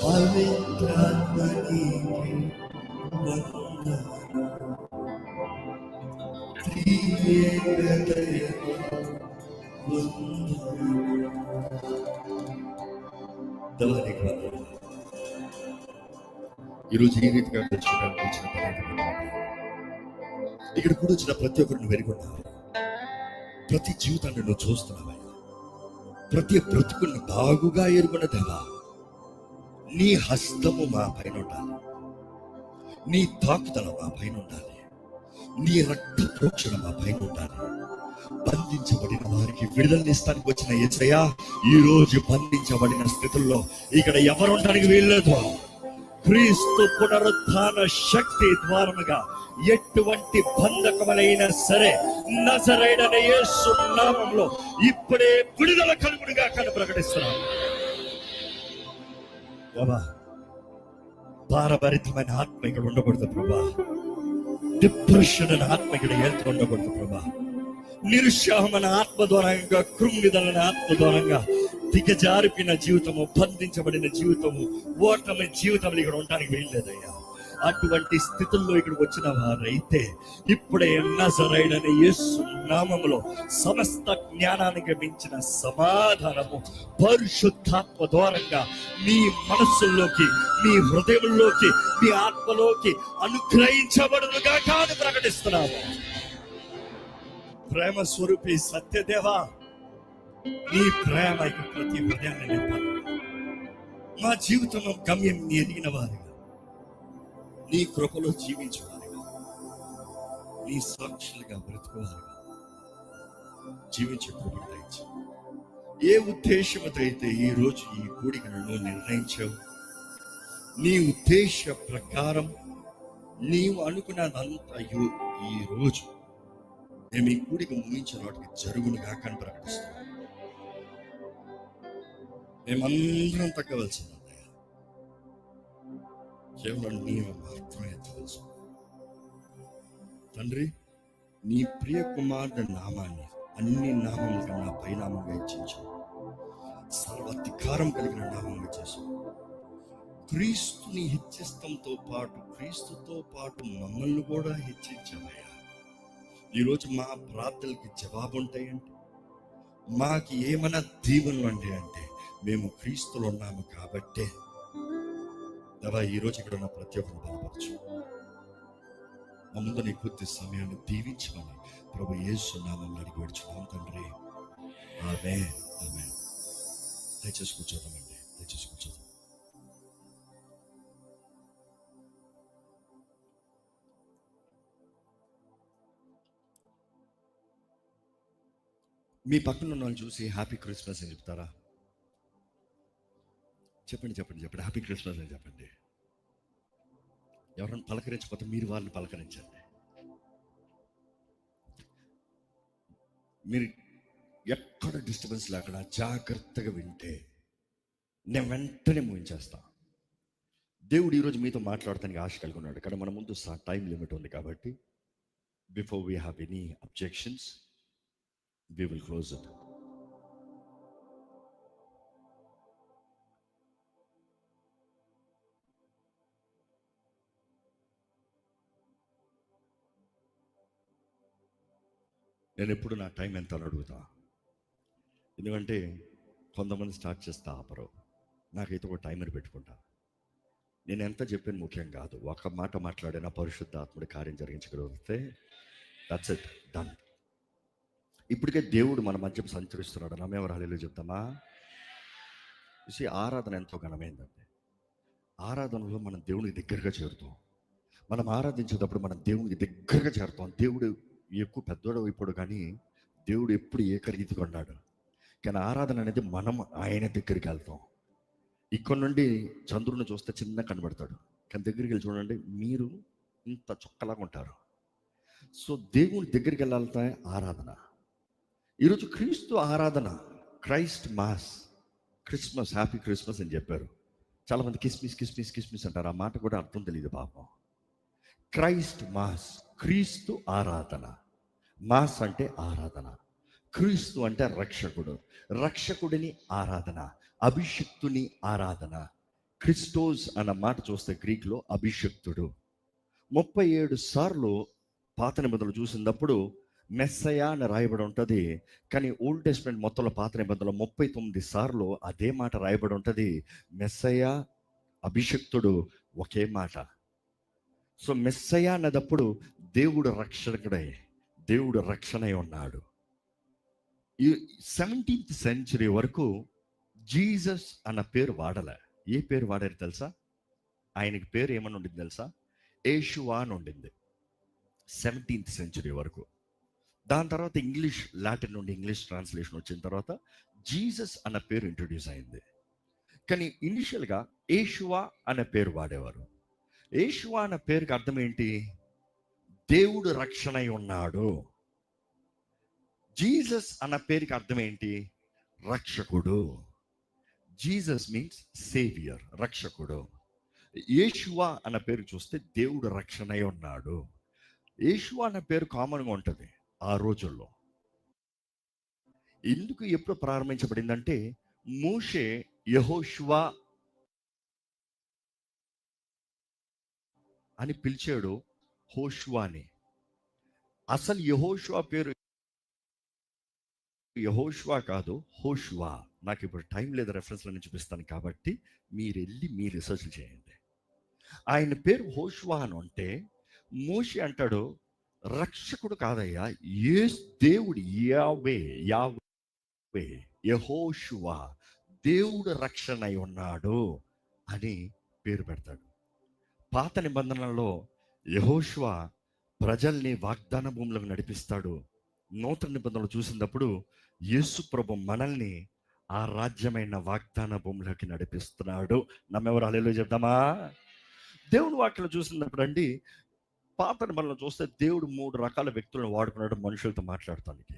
పవిత్రాత్మనికి వందనం. త్రియేకదైవము వందనం. దేవునికి వందనం. ఈరోజు ఈ రీతిగా తెలుసుకోవడానికి వచ్చిన ఇక్కడ కూడా వచ్చిన ప్రతి ఒక్కరిని వెరుగున్నావు. ప్రతి జీవితాన్ని నువ్వు చూస్తున్నావు. ప్రతి బ్రతుకుని బాగుగా ఎరుగున్న దేవా, నీ హస్తము మా పైన ఉండాలి, నీ తాకుదల మా పైన ఉండాలి, నీ రక్త ప్రోక్షణ మా పైన ఉండాలి. బంధించబడిన వారికి విడుదలనిస్తానికి వచ్చిన యేసయ్యా, ఈ రోజు బంధించబడిన స్థితుల్లో ఇక్కడ ఎవరు ఉండడానికి వీల్లేదు. క్రీస్తు పునరుత్థాన శక్తి ద్వారముగా ఎటువంటి బంధకములైనా సరే నజరేయుడైన యేసు నామములో ఇప్పుడే విడుదల కలుగునుగా అని ప్రకటిస్తున్నాను. భారభరితమైన ఆత్మ ఇక్కడ ఉండకూడదు ప్రభా. డిప్రెషన్ అనే ఆత్మ ఇక్కడ వెళ్తూ ఉండకూడదు ప్రభా. నిరుత్సాహమైన ఆత్మ ద్వారంగా, కృంగిదలైన ఆత్మ ద్వారంగా దిగజారిపిన జీవితము, బంధించబడిన జీవితము, ఓటమి జీవితం ఇక్కడ ఉండడానికి వీల్లేదయ్యా. అటువంటి స్థితుల్లో ఇక్కడికి వచ్చిన వారైతే ఇప్పుడే నజరేయుడైన యేసు నామములో సమస్త జ్ఞానానికి మించిన సమాధానము పరిశుద్ధాత్మ ద్వారంగా మీ మనస్సుల్లోకి, మీ హృదయంలోకి, మీ ఆత్మలోకి అనుగ్రహించబడునుగా కాదు ప్రకటిస్తున్నాము. ప్రేమ స్వరూపి సత్యదేవా, నీ ప్రేమ ప్రతి హృదయాన్ని నింపాలి. మా జీవితం గమ్యం ఎరిగిన వారిగా, నీ కృపలో జీవించేవారిగా, నీ సాక్షులుగా బ్రతుకువారిగా జీవించే కృపను దయచేయి. ఏ ఉద్దేశంతో అయితే ఈ రోజు ఈ కూడికను నిర్ణయించావు, నీ ఉద్దేశ ప్రకారం నీవు అనుకున్నదంతా ఈ రోజు మేము ఈ కూడిక ముగించిన వాటికి జరుగును కాకని ప్రకటిస్తున్నాం. మేమందరం తగ్గవలసింది కేవలం నీవు మాత్రమే తెలుసు. తండ్రి, నీ ప్రియ కుమారుడు నామాన్ని అన్ని నామముల కన్నా పైనామంగా హెచ్చించు, సర్వాధికారం కలిగిన నామంగా చేసు. క్రీస్తుని హెచ్చిస్తంతో పాటు క్రీస్తుతో పాటు మమ్మల్ని కూడా హెచ్చించామయ్యా. ఈరోజు మా ప్రార్థనలకి జవాబు ఉంటాయంటే, మాకు ఏమైనా దీవెనలు అంటే మేము క్రీస్తులో ఉన్నాము కాబట్టే. దేవా, ఈరోజు ఇక్కడ ఉన్న ప్రతి ఒక్కరిని బలపరచు. మా ముందు నీ కొద్ది సమయాన్ని దీవించమని ప్రభు యేసు నామములో అడిగి వేడుచున్నాం తండ్రి. ఆమేన్, ఆమేన్. దయచేసి కూర్చోదామండి, దయచేసి కూర్చోదాం. మీ పక్కన ఉన్న వాళ్ళని చూసి హ్యాపీ క్రిస్మస్ అని చెప్తారా? చెప్పండి చెప్పండి చెప్పండి, హ్యాపీ క్రిస్మస్ అని చెప్పండి. ఎవరైనా పలకరించకపోతే మీరు వాళ్ళని పలకరించండి. మీరు ఎక్కడ డిస్టర్బెన్స్ లేకుండా జాగ్రత్తగా వింటే నేను వెంటనే ముగించేస్తా. దేవుడు ఈరోజు మీతో మాట్లాడటానికి ఆశ కలిగి ఉన్నాడు, కానీ మన ముందు టైం లిమిట్ ఉంది కాబట్టి before we have any objections we will close it. నేను ఎప్పుడు నా టైం ఎంత అని అడుగుతా, ఎందుకంటే కొంతమంది స్టార్ట్ చేస్తా ఆపరు. నాకైతే ఒక టైమర్ పెట్టుకుంటా. నేను ఎంత చెప్పాను ముఖ్యం కాదు, ఒక మాట మాట్లాడినా పరిశుద్ధ ఆత్ముడి కార్యం జరిగించగలిగితే దట్స్ ఇట్, డన్. ఇప్పటికే దేవుడు మన మధ్య సంచరిస్తున్నాడు. నమ్మేవారు హల్లెలూయా చెప్తామా? చూసి ఆరాధన ఎంతో ఘనమైందండి. ఆరాధనలో మనం దేవునికి దగ్గరగా చేరుతాం. మనం ఆరాధించేటప్పుడు మనం దేవునికి దగ్గరగా చేరుతాం. దేవుడు ఎక్కువ పెద్దోడు ఇప్పుడు, కానీ దేవుడు ఎప్పుడు ఏకరీతిగా ఉన్నాడు. కానీ ఆరాధన అనేది మనం ఆయన దగ్గరికి వెళ్తాం. ఇక్కడ నుండి చంద్రుని చూస్తే చిన్న కనబడతాడు, కానీ దగ్గరికి వెళ్ళి చూడండి మీరు ఇంత చొక్కలాగా ఉంటారు. సో దేవుని దగ్గరికి వెళ్ళాలంటే ఆరాధన. ఈరోజు క్రీస్తు ఆరాధన, Christ mass, Christmas, happy Christmas అని చెప్పారు. చాలామంది కిస్మిస్ కిస్మిస్ కిస్మిస్ అంటారు, ఆ మాట కూడా అర్థం తెలియదు పాపం. క్రైస్ట్ మాస్, క్రీస్తు ఆరాధన. మాస్ అంటే ఆరాధన, క్రీస్తు అంటే రక్షకుడు, రక్షకుడిని ఆరాధన, అభిషిక్తుని ఆరాధన. క్రిస్టోస్ అన్న మాట చూస్తే గ్రీక్లో అభిషిక్తుడు. 37 సార్లు పాత నిబంధనలు చూసినప్పుడు మెస్సయా అని రాయబడి ఉంటుంది, కానీ ఓల్డ్ టెస్ట్మెంట్ మొత్తంలో పాత నిబంధనలో 39 సార్లు అదే మాట రాయబడి ఉంటుంది. మెస్సయా, అభిషిక్తుడు ఒకే మాట. సో మెస్సయా అన్నదప్పుడు దేవుడు రక్షకుడే, దేవుడు రక్షణే ఉన్నాడు. ఈ 17th సెంచరీ వరకు జీసస్ అన్న పేరు వాడలే. ఏ పేరు వాడారు తెలుసా? ఆయనకి పేరు ఏమని ఉండింది తెలుసా? యేషువా అని ఉండింది 17th సెంచరీ వరకు. దాని తర్వాత ఇంగ్లీష్, లాటిన్ నుండి ఇంగ్లీష్ ట్రాన్స్లేషన్ వచ్చిన తర్వాత జీసస్ అన్న పేరు ఇంట్రొడ్యూస్ అయింది. కానీ ఇనిషియల్గా యేషువా అనే పేరు వాడేవారు. యేషువా అన్న పేరుకి అర్థం ఏంటి? దేవుడు రక్షణై ఉన్నాడు. జీసస్ అన్న పేరుకి అర్థం ఏంటి? రక్షకుడు. జీసస్ మీన్స్ సేవియర్, రక్షకుడు. యేషువా అన్న పేరు చూస్తే దేవుడు రక్షణై ఉన్నాడు. యేషువా అన్న పేరు కామన్గా ఉంటుంది ఆ రోజుల్లో. ఎందుకు ఎప్పుడు ప్రారంభించబడిందంటే మోషే యెహోషువ అని పిలిచాడు హోషువాని. అసలు యెహోషువ పేరు యెహోషువ కాదు, హోషువా. నాకు ఇప్పుడు టైం లేదు రెఫరెన్స్లను చూపిస్తాను కాబట్టి మీరు వెళ్ళి మీ రీసెర్చ్ చేయండి. ఆయన పేరు హోషువా అని అంటే మోషే అంటాడు రక్షకుడు కాదయ్యా, ఏ దేవుడు, యావే యావే యెహోషువా, దేవుడు రక్షణ అయి ఉన్నాడు అని పేరు పెడతాడు. పాత నిబంధనలో యెహోషువ ప్రజల్ని వాగ్దాన భూములకు నడిపిస్తాడు. నూతన నిబంధనలు చూసినప్పుడు యేసు ప్రభు మనల్ని ఆ రాజ్యమైన వాగ్దాన భూమిలోకి నడిపిస్తున్నాడు. నమ్మెవరు హల్లెలూయా చెప్దామా? దేవుని వాక్యం చూసినప్పుడు అండి, పాత నిబంధనలో చూస్తే దేవుడు 3 రకాల వ్యక్తులను వాడుకున్నాడు మనుషులతో మాట్లాడటానికి.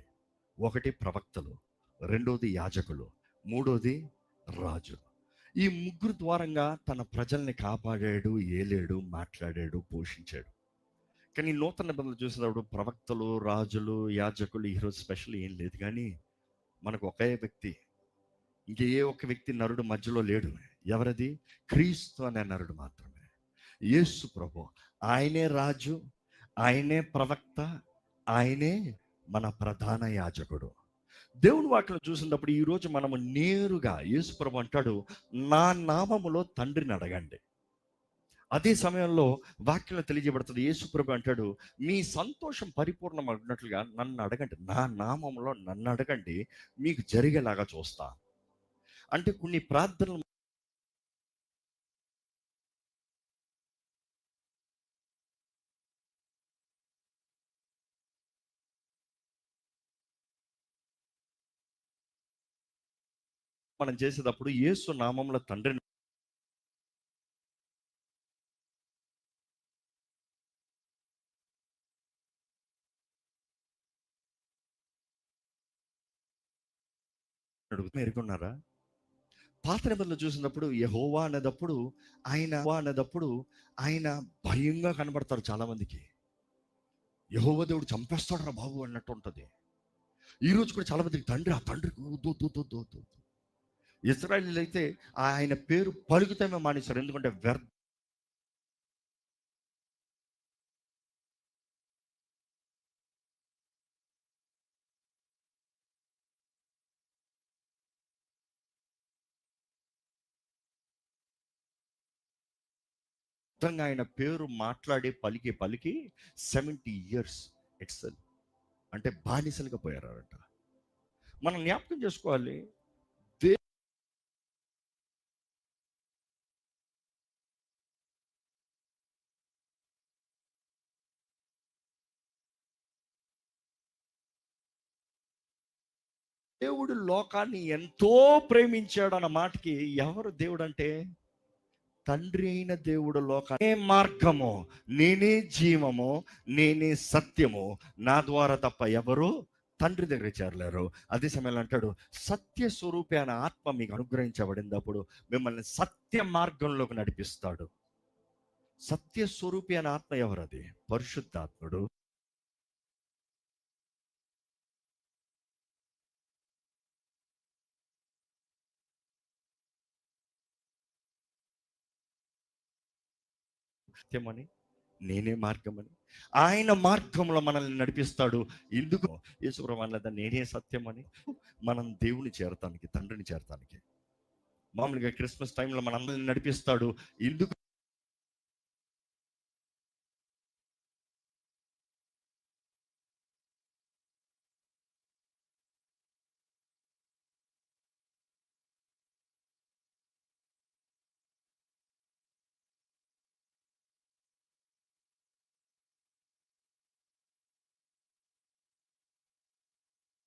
ఒకటి ప్రవక్తలు, రెండోది యాజకులు, మూడోది రాజు. ఈ ముగ్గురు ద్వారంగా తన ప్రజల్ని కాపాడాడు, ఏలాడు, మాట్లాడాడు, పోషించాడు. కానీ నూతన నిబంధనలు చూసినప్పుడు ప్రవక్తలు, రాజులు, యాజకులు ఈరోజు స్పెషల్ ఏం లేదు. కానీ మనకు ఒకే వ్యక్తి, ఇంకే ఒక్క వ్యక్తి నరుడు మధ్యలో లేడు. ఎవరది? క్రీస్తు అనే నరుడు మాత్రమే. యేసు ప్రభు. ఆయనే రాజు, ఆయనే ప్రవక్త, ఆయనే మన ప్రధాన యాజకుడు. దేవుని వాక్యం చూసినప్పుడు ఈరోజు మనము నేరుగా యేసు ప్రభు అంటాడు, నా నామములో తండ్రిని అడగండి. అదే సమయంలో వాక్యంలో తెలియజేయబడుతుంది, యేసు ప్రభు అంటాడు, మీ సంతోషం పరిపూర్ణం అన్నట్లుగా నన్ను అడగండి, నా నామంలో నన్ను అడగండి, మీకు జరిగేలాగా చూస్తా. అంటే కొన్ని ప్రార్థనలు మనం చేసేటప్పుడు యేసు నామంలో తండ్రిని అడుగుతూ ఎరుగున్నారా? పాత నిబంధనలు చూసినప్పుడు యెహోవా అనేటప్పుడు ఆయన భయంగా కనబడతారు చాలా మందికి. యెహోవా దేవుడు చంపేస్తాడు రా బాబు అన్నట్టు ఉంటుంది. ఈ రోజు కూడా చాలా మందికి తండ్రి, ఆ తండ్రికి ఇశ్రాయేలీయులు అయితే ఆయన పేరు పలుకుతామే మానేశారు. ఎందుకంటే ఆయన పేరు మాట్లాడి పలికి 70 years ఎక్సెల్ అంటే బానిసలుగా పోయారంట. మనం జ్ఞాపకం చేసుకోవాలి, దేవుడు లోకాన్ని ఎంతో ప్రేమించాడు అన్న మాటకి ఎవరు దేవుడు అంటే, తండ్రి అయిన దేవుడు లోకాన్ని, నేనే మార్గము, నేనే జీవము, నేనే సత్యము, నా ద్వారా తప్ప ఎవరు తండ్రి దగ్గర చేరలేరు. అదే సమయంలో అంటాడు, సత్య స్వరూపి అనే ఆత్మ మీకు అనుగ్రహించబడినప్పుడు మిమ్మల్ని సత్య మార్గంలోకి నడిపిస్తాడు. సత్య స్వరూపి అనే ఆత్మ ఎవరది? పరిశుద్ధాత్ముడు. సత్యమని, నేనే మార్గమని, ఆయన మార్గంలో మనల్ని నడిపిస్తాడు. ఎందుకు? యేసుప్రభు అన్నదా, నేనే సత్యమని. మనం దేవుని చేరటానికి, తండ్రిని చేరటానికి. మామూలుగా క్రిస్మస్ టైంలో మనందరిని నడిపిస్తాడు. ఎందుకు?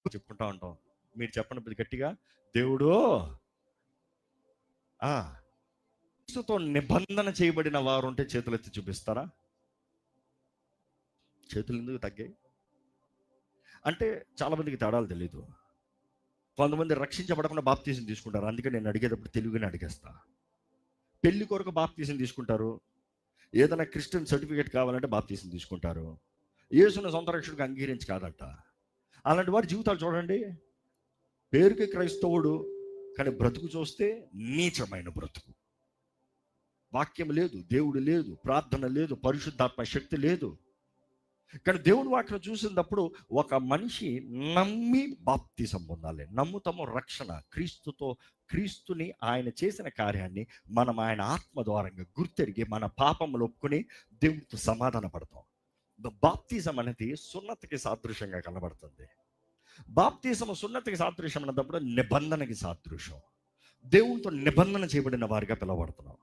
చెప్పుకుంటా ఉంటాం. మీరు చెప్పండి గట్టిగా, దేవుడు క్రీస్తుతో నిబంధన చేయబడిన వారు ఉంటే చేతులు ఎత్తి చూపిస్తారా? చేతులు ఎందుకు తగ్గాయి అంటే చాలా మందికి తేడాలు తెలీదు. కొంతమంది రక్షించబడకుండా బాప్తీసం తీసుకుంటారు. అందుకే నేను అడిగేటప్పుడు తెలుగుని అడిగేస్తా. పెళ్లి కొరకు బాప్తీసం తీసుకుంటారు, ఏదైనా క్రిస్టియన్ సర్టిఫికేట్ కావాలంటే బాప్తీసం తీసుకుంటారు. యేసుని సొంత రక్షకుడిగా అంగీకరించి కాదంట. అలాంటి వారి జీవితాలు చూడండి, పేరుకి క్రైస్తవుడు కానీ బ్రతుకు చూస్తే నీచమైన బ్రతుకు. వాక్యం లేదు, దేవుడు లేదు, ప్రార్థన లేదు, పరిశుద్ధాత్మ శక్తి లేదు. కానీ దేవుని వాక్యం చూసినప్పుడు ఒక మనిషి నమ్మి బాప్తిసం పొందాలి. నమ్ముతాము రక్షణ, క్రీస్తుని ఆయన చేసిన కార్యాన్ని మనం ఆయన ఆత్మ ద్వారంగా గుర్తెరిగి మన పాపములు ఒప్పుకొని దేవుడితో సమాధాన పడతాం. బాప్తిజం అనేది సున్నతికి సాదృశ్యంగా కనబడుతుంది. బాప్తిజం సున్నతికి సాదృశ్యం అన్నప్పుడు నిబంధనకి సాదృశ్యం. దేవునితో నిబంధన చేయబడిన వారిగా పిలువబడుతున్నాం.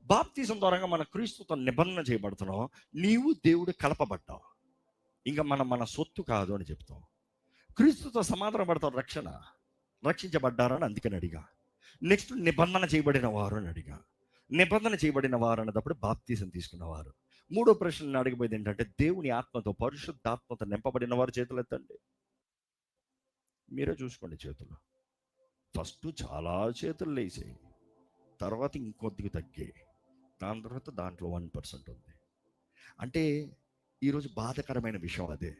బాప్తిజం ద్వారా మన క్రీస్తుతో నిబంధన చేయబడుతున్నాం. నీవు దేవుడు కలపబడ్డావు, ఇంకా మన సొత్తు కాదు అని చెప్తాం. క్రీస్తుతో సమాధాన పడతాం. రక్షణ రక్షించబడ్డారని అందుకని అడిగా. నెక్స్ట్ నిబంధన చేయబడిన వారు అని అడిగా. నిబంధన చేయబడిన వారు అన్నప్పుడు బాప్తీసం తీసుకున్నవారు. మూడో ప్రశ్న అడిగిపోయింది ఏంటంటే దేవుని ఆత్మతో, పరిశుద్ధాత్మతో నింపబడిన వారు చేతులు ఎత్తండి. మీరే చూసుకోండి చేతులు. ఫస్ట్ చాలా చేతులు లేసాయి, తర్వాత ఇంకొద్దిగా తగ్గాయి, దాని తర్వాత దాంట్లో 1% ఉంది. అంటే ఈరోజు బాధకరమైన విషయం అదే.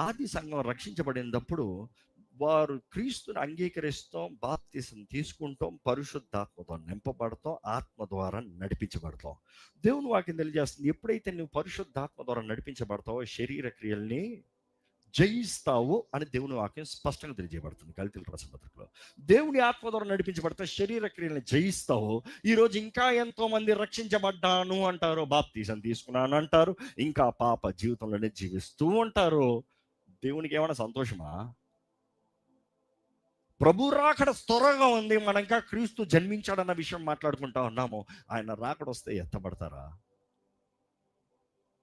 ఆది సంఘం రక్షించబడినప్పుడు వారు క్రీస్తుని అంగీకరిస్తాం, బాప్తీసం తీసుకుంటాం, పరిశుద్ధాత్మతో నింపబడతాం, ఆత్మ ద్వారా నడిపించబడతాం. దేవుని వాక్యం తెలియజేస్తుంది, ఎప్పుడైతే నువ్వు పరిశుద్ధాత్మ ద్వారా నడిపించబడతావో శరీర క్రియల్ని జయిస్తావు అని దేవుని వాక్యం స్పష్టంగా తెలియజేయబడుతుంది. గళితీయుల రాసిన పత్రికలో దేవుని ఆత్మ ద్వారా నడిపించబడతా శరీర క్రియల్ని జయిస్తావు. ఈరోజు ఇంకా ఎంతో మంది రక్షించబడ్డాను అంటారు, బాప్తీసం తీసుకున్నాను అంటారు, ఇంకా పాప జీవితంలోనే జీవిస్తూ ఉంటారు. దేవునికి ఏమైనా సంతోషమా? ప్రభు రాకడ త్వరగా ఉంది, మనం ఇంకా క్రీస్తు జన్మించాడన్న విషయం మాట్లాడుకుంటా ఉన్నాము. ఆయన రాకడ వస్తే ఎత్తబడతారా?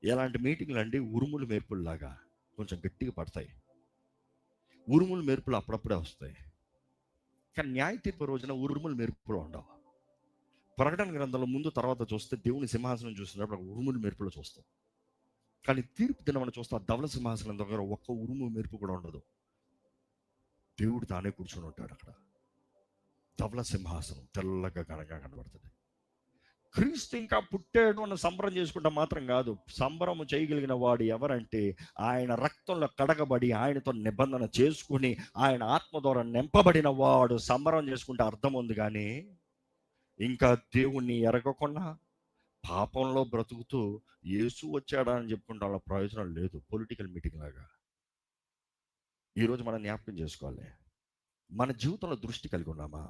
ఎలాంటి మీటింగ్లు అండి, ఉరుములు మెరుపుల్లాగా కొంచెం గట్టిగా పడతాయి. ఉరుములు మెరుపులు అప్పుడప్పుడే వస్తాయి, కానీ న్యాయ తీర్పు రోజున ఉరుములు మెరుపులు ఉండవు. ప్రకటన గ్రంథంలో ముందు తర్వాత చూస్తే దేవుని సింహాసనం చూసినప్పుడు ఉరుములు మెరుపులు చూస్తాం, కానీ తీర్పు దినమని చూస్తే ఆ ధవల సింహాసనం దగ్గర ఒక్క ఉరుము మెరుపు కూడా ఉండదు. దేవుడు తానే కూర్చొని ఉంటాడు అక్కడ. ధవల సింహాసనం తెల్లగా ఘనంగా కనబడుతుంది. క్రీస్తు ఇంకా పుట్టాడు అన్న సంబరం చేసుకుంటా మాత్రం కాదు, సంబరం చేయగలిగిన వాడు ఎవరంటే ఆయన రక్తంలో కడగబడి ఆయనతో నిబంధన చేసుకుని ఆయన ఆత్మ ద్వారా నింపబడిన వాడు సంబరం చేసుకుంటే అర్థం ఉంది. కానీ ఇంకా దేవుణ్ణి ఎరగకుండా పాపంలో బ్రతుకుతూ యేసు వచ్చాడా అని చెప్పుకుంటే వాళ్ళ ప్రయోజనం లేదు. పొలిటికల్ మీటింగ్ లాగా. ఈరోజు మనం జ్ఞాపకం చేసుకోవాలి, మన జీవితంలో దృష్టి కలిగి ఉన్నామా?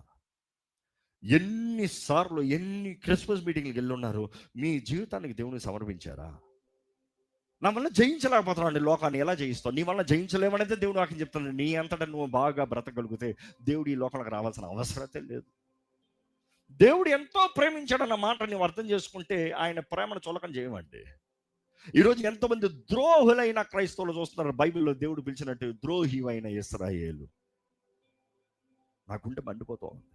ఎన్నిసార్లు ఎన్ని క్రిస్మస్ మీటింగ్లకు వెళ్ళి ఉన్నారు, మీ జీవితానికి దేవునికి సమర్పించారా? నా వల్ల జయించలేకపోతున్నావు అండి లోకాన్ని, ఎలా జయిస్తావు? నీ వల్ల జయించలేమనేది దేవుడు నాకు చెప్తాను. నీ అంతటా నువ్వు బాగా బ్రతకగలిగితే దేవుడు ఈ లోకాలకు రావాల్సిన అవసరతే లేదు. దేవుడు ఎంతో ప్రేమించాడన్న మాట నువ్వు అర్థం చేసుకుంటే ఆయన ప్రేమను చులకన చేయమండి. ఈరోజు ఎంతోమంది ద్రోహులైన క్రైస్తవులు చూస్తున్నారు. బైబిల్లో దేవుడు పిలిచినట్టు ద్రోహి అయిన ఇశ్రాయేలు. నాకుంటే మండిపోతూ ఉంది.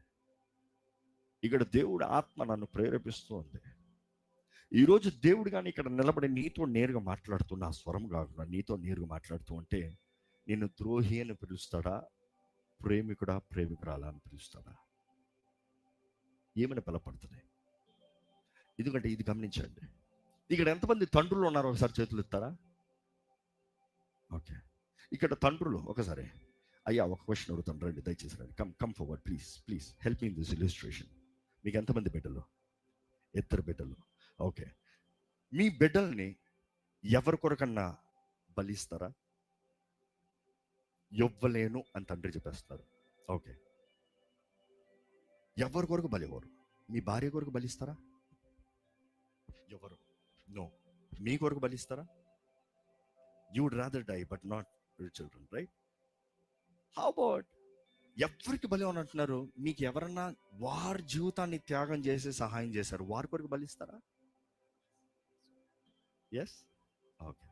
ఇక్కడ దేవుడు ఆత్మ నన్ను ప్రేరేపిస్తూ ఉంది. ఈరోజు దేవుడు కానీ ఇక్కడ నిలబడి నీతో నేరుగా మాట్లాడుతున్న ఆ స్వరం కాకుండా నీతో నేరుగా మాట్లాడుతూ ఉంటే నిన్ను ద్రోహి అని పిలుస్తాడా, ప్రేమికుడా, ప్రేమికురాలా అని పిలుస్తాడా? ఏమైనా బలపడుతుంది? ఎందుకంటే ఇది గమనించండి, ఇక్కడ ఎంతమంది తండ్రులు ఉన్నారో ఒకసారి చేతులు ఎత్తారా? ఓకే, ఇక్కడ తండ్రులు ఒకసారి, అయ్యా ఒక క్వశ్చన్ అడుగుతాను, రండి దయచేసి రండి, come forward please help me in this illustration. మీకు ఎంతమంది బిడ్డలు? 2 బిడ్డలు. ఓకే, మీ బిడ్డల్ని ఎవరి కొరకన్నా బలిస్తారా? ఇవ్వలేను అని తండ్రి చెప్పేస్తున్నారు. ఓకే, ఎవరి కొరకు బలివ్వరు? మీ భార్య కొరకు బలిస్తారా? ఎవరు? నో. మీ కొరకు బలిస్తారా? You would rather die but not your children, right? How about ఎవరికి బలి అని అంటున్నారు? మీకు ఎవరన్నా వారి జీవితాన్ని త్యాగం చేసి సహాయం చేశారు, వారి కొరకు బలిస్తారా? ఎస్. ఓకే,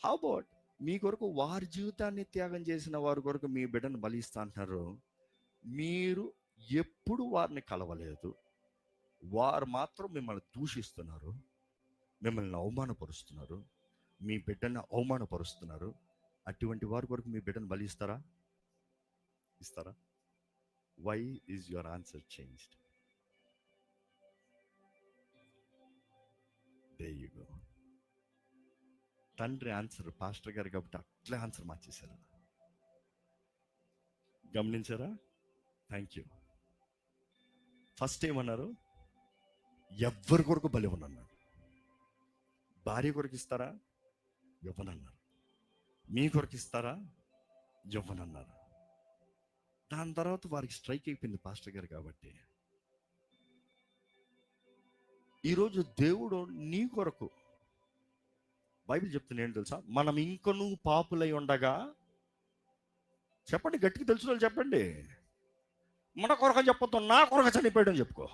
హౌ అబౌట్ మీ కొరకు వారి జీవితాన్ని త్యాగం చేసిన వారి కొరకు మీ బిడ్డను బలిస్తా అంటున్నారు. మీరు ఎప్పుడు వారిని కలవలేదు, వారు మాత్రం మిమ్మల్ని దూషిస్తున్నారు, మిమ్మల్ని అవమానపరుస్తున్నారు, మీ బిడ్డను అవమానపరుస్తున్నారు. అటువంటి వారి కొరకు మీ బిడ్డను బలిస్తారా? ఇస్తారా? Why is your answer changed? There you go. తండ్రి ఆన్సర్ పాస్టర్ గారు కాబట్టి అట్లే ఆన్సర్ మార్చేశారు. గమనించారా? Thank you. ఫస్ట్ ఏమన్నారు? ఎవరి కొరకు బలి ఇవ్వనన్నారు. భార్య కొరకు ఇస్తారా? ఇవ్వనన్నారు. మీ కొరకు ఇస్తారా? ఇవ్వనన్నారు. దాని తర్వాత వారికి స్ట్రైక్ అయిపోయింది పాస్టర్ గారు కాబట్టి. ఈరోజు దేవుడు నీ కొరకు, బైబిల్ చెప్తుంది ఏంటి తెలుసా? మనం ఇంకొను పాపులై ఉండగా, చెప్పండి గట్టిగా తెలుసు వాళ్ళు చెప్పండి, మన కొరకు చెప్పొద్దు, నా కొరకు చనిపోయాడని చెప్పుకో.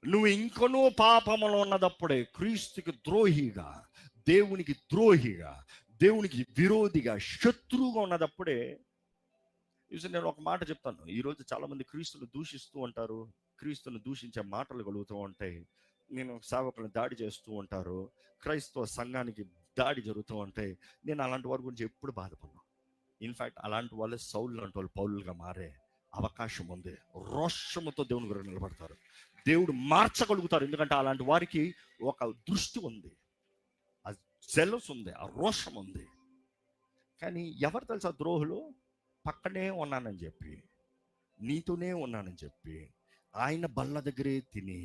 నువ్వు ఇంకొను పాపములో ఉన్నదప్పుడే క్రీస్తుకి ద్రోహిగా, దేవునికి ద్రోహిగా, దేవునికి విరోధిగా, శత్రువుగా ఉన్నదప్పుడే చూసి నేను ఒక మాట చెప్తాను. ఈరోజు చాలా మంది క్రీస్తుని దూషిస్తూ ఉంటారు, క్రీస్తుని దూషించే మాటలు కలుగుతూ ఉంటాయి. నేను సేవకులను దాడి చేస్తూ ఉంటారు, క్రైస్తవ సంఘానికి దాడి జరుగుతూ ఉంటాయి. నేను అలాంటి వారి గురించి ఎప్పుడు బాధపడ్డాను. ఇన్ఫ్యాక్ట్ అలాంటి వాళ్ళే సౌలు లాంటి వాళ్ళు పౌలులుగా మారే అవకాశం ఉంది. రోషముతో దేవుని గురించి నిలబడతారు, దేవుడు మార్చగలుగుతారు. ఎందుకంటే అలాంటి వారికి ఒక దృష్టి ఉంది, ఆ జెలస్ ఉంది, ఆ రోషం ఉంది. కానీ ఎవరు తెలుసా ద్రోహులు? పక్కనే ఉన్నానని చెప్పి, నీతోనే ఉన్నానని చెప్పి, ఆయన బల్ల దగ్గరే తిని,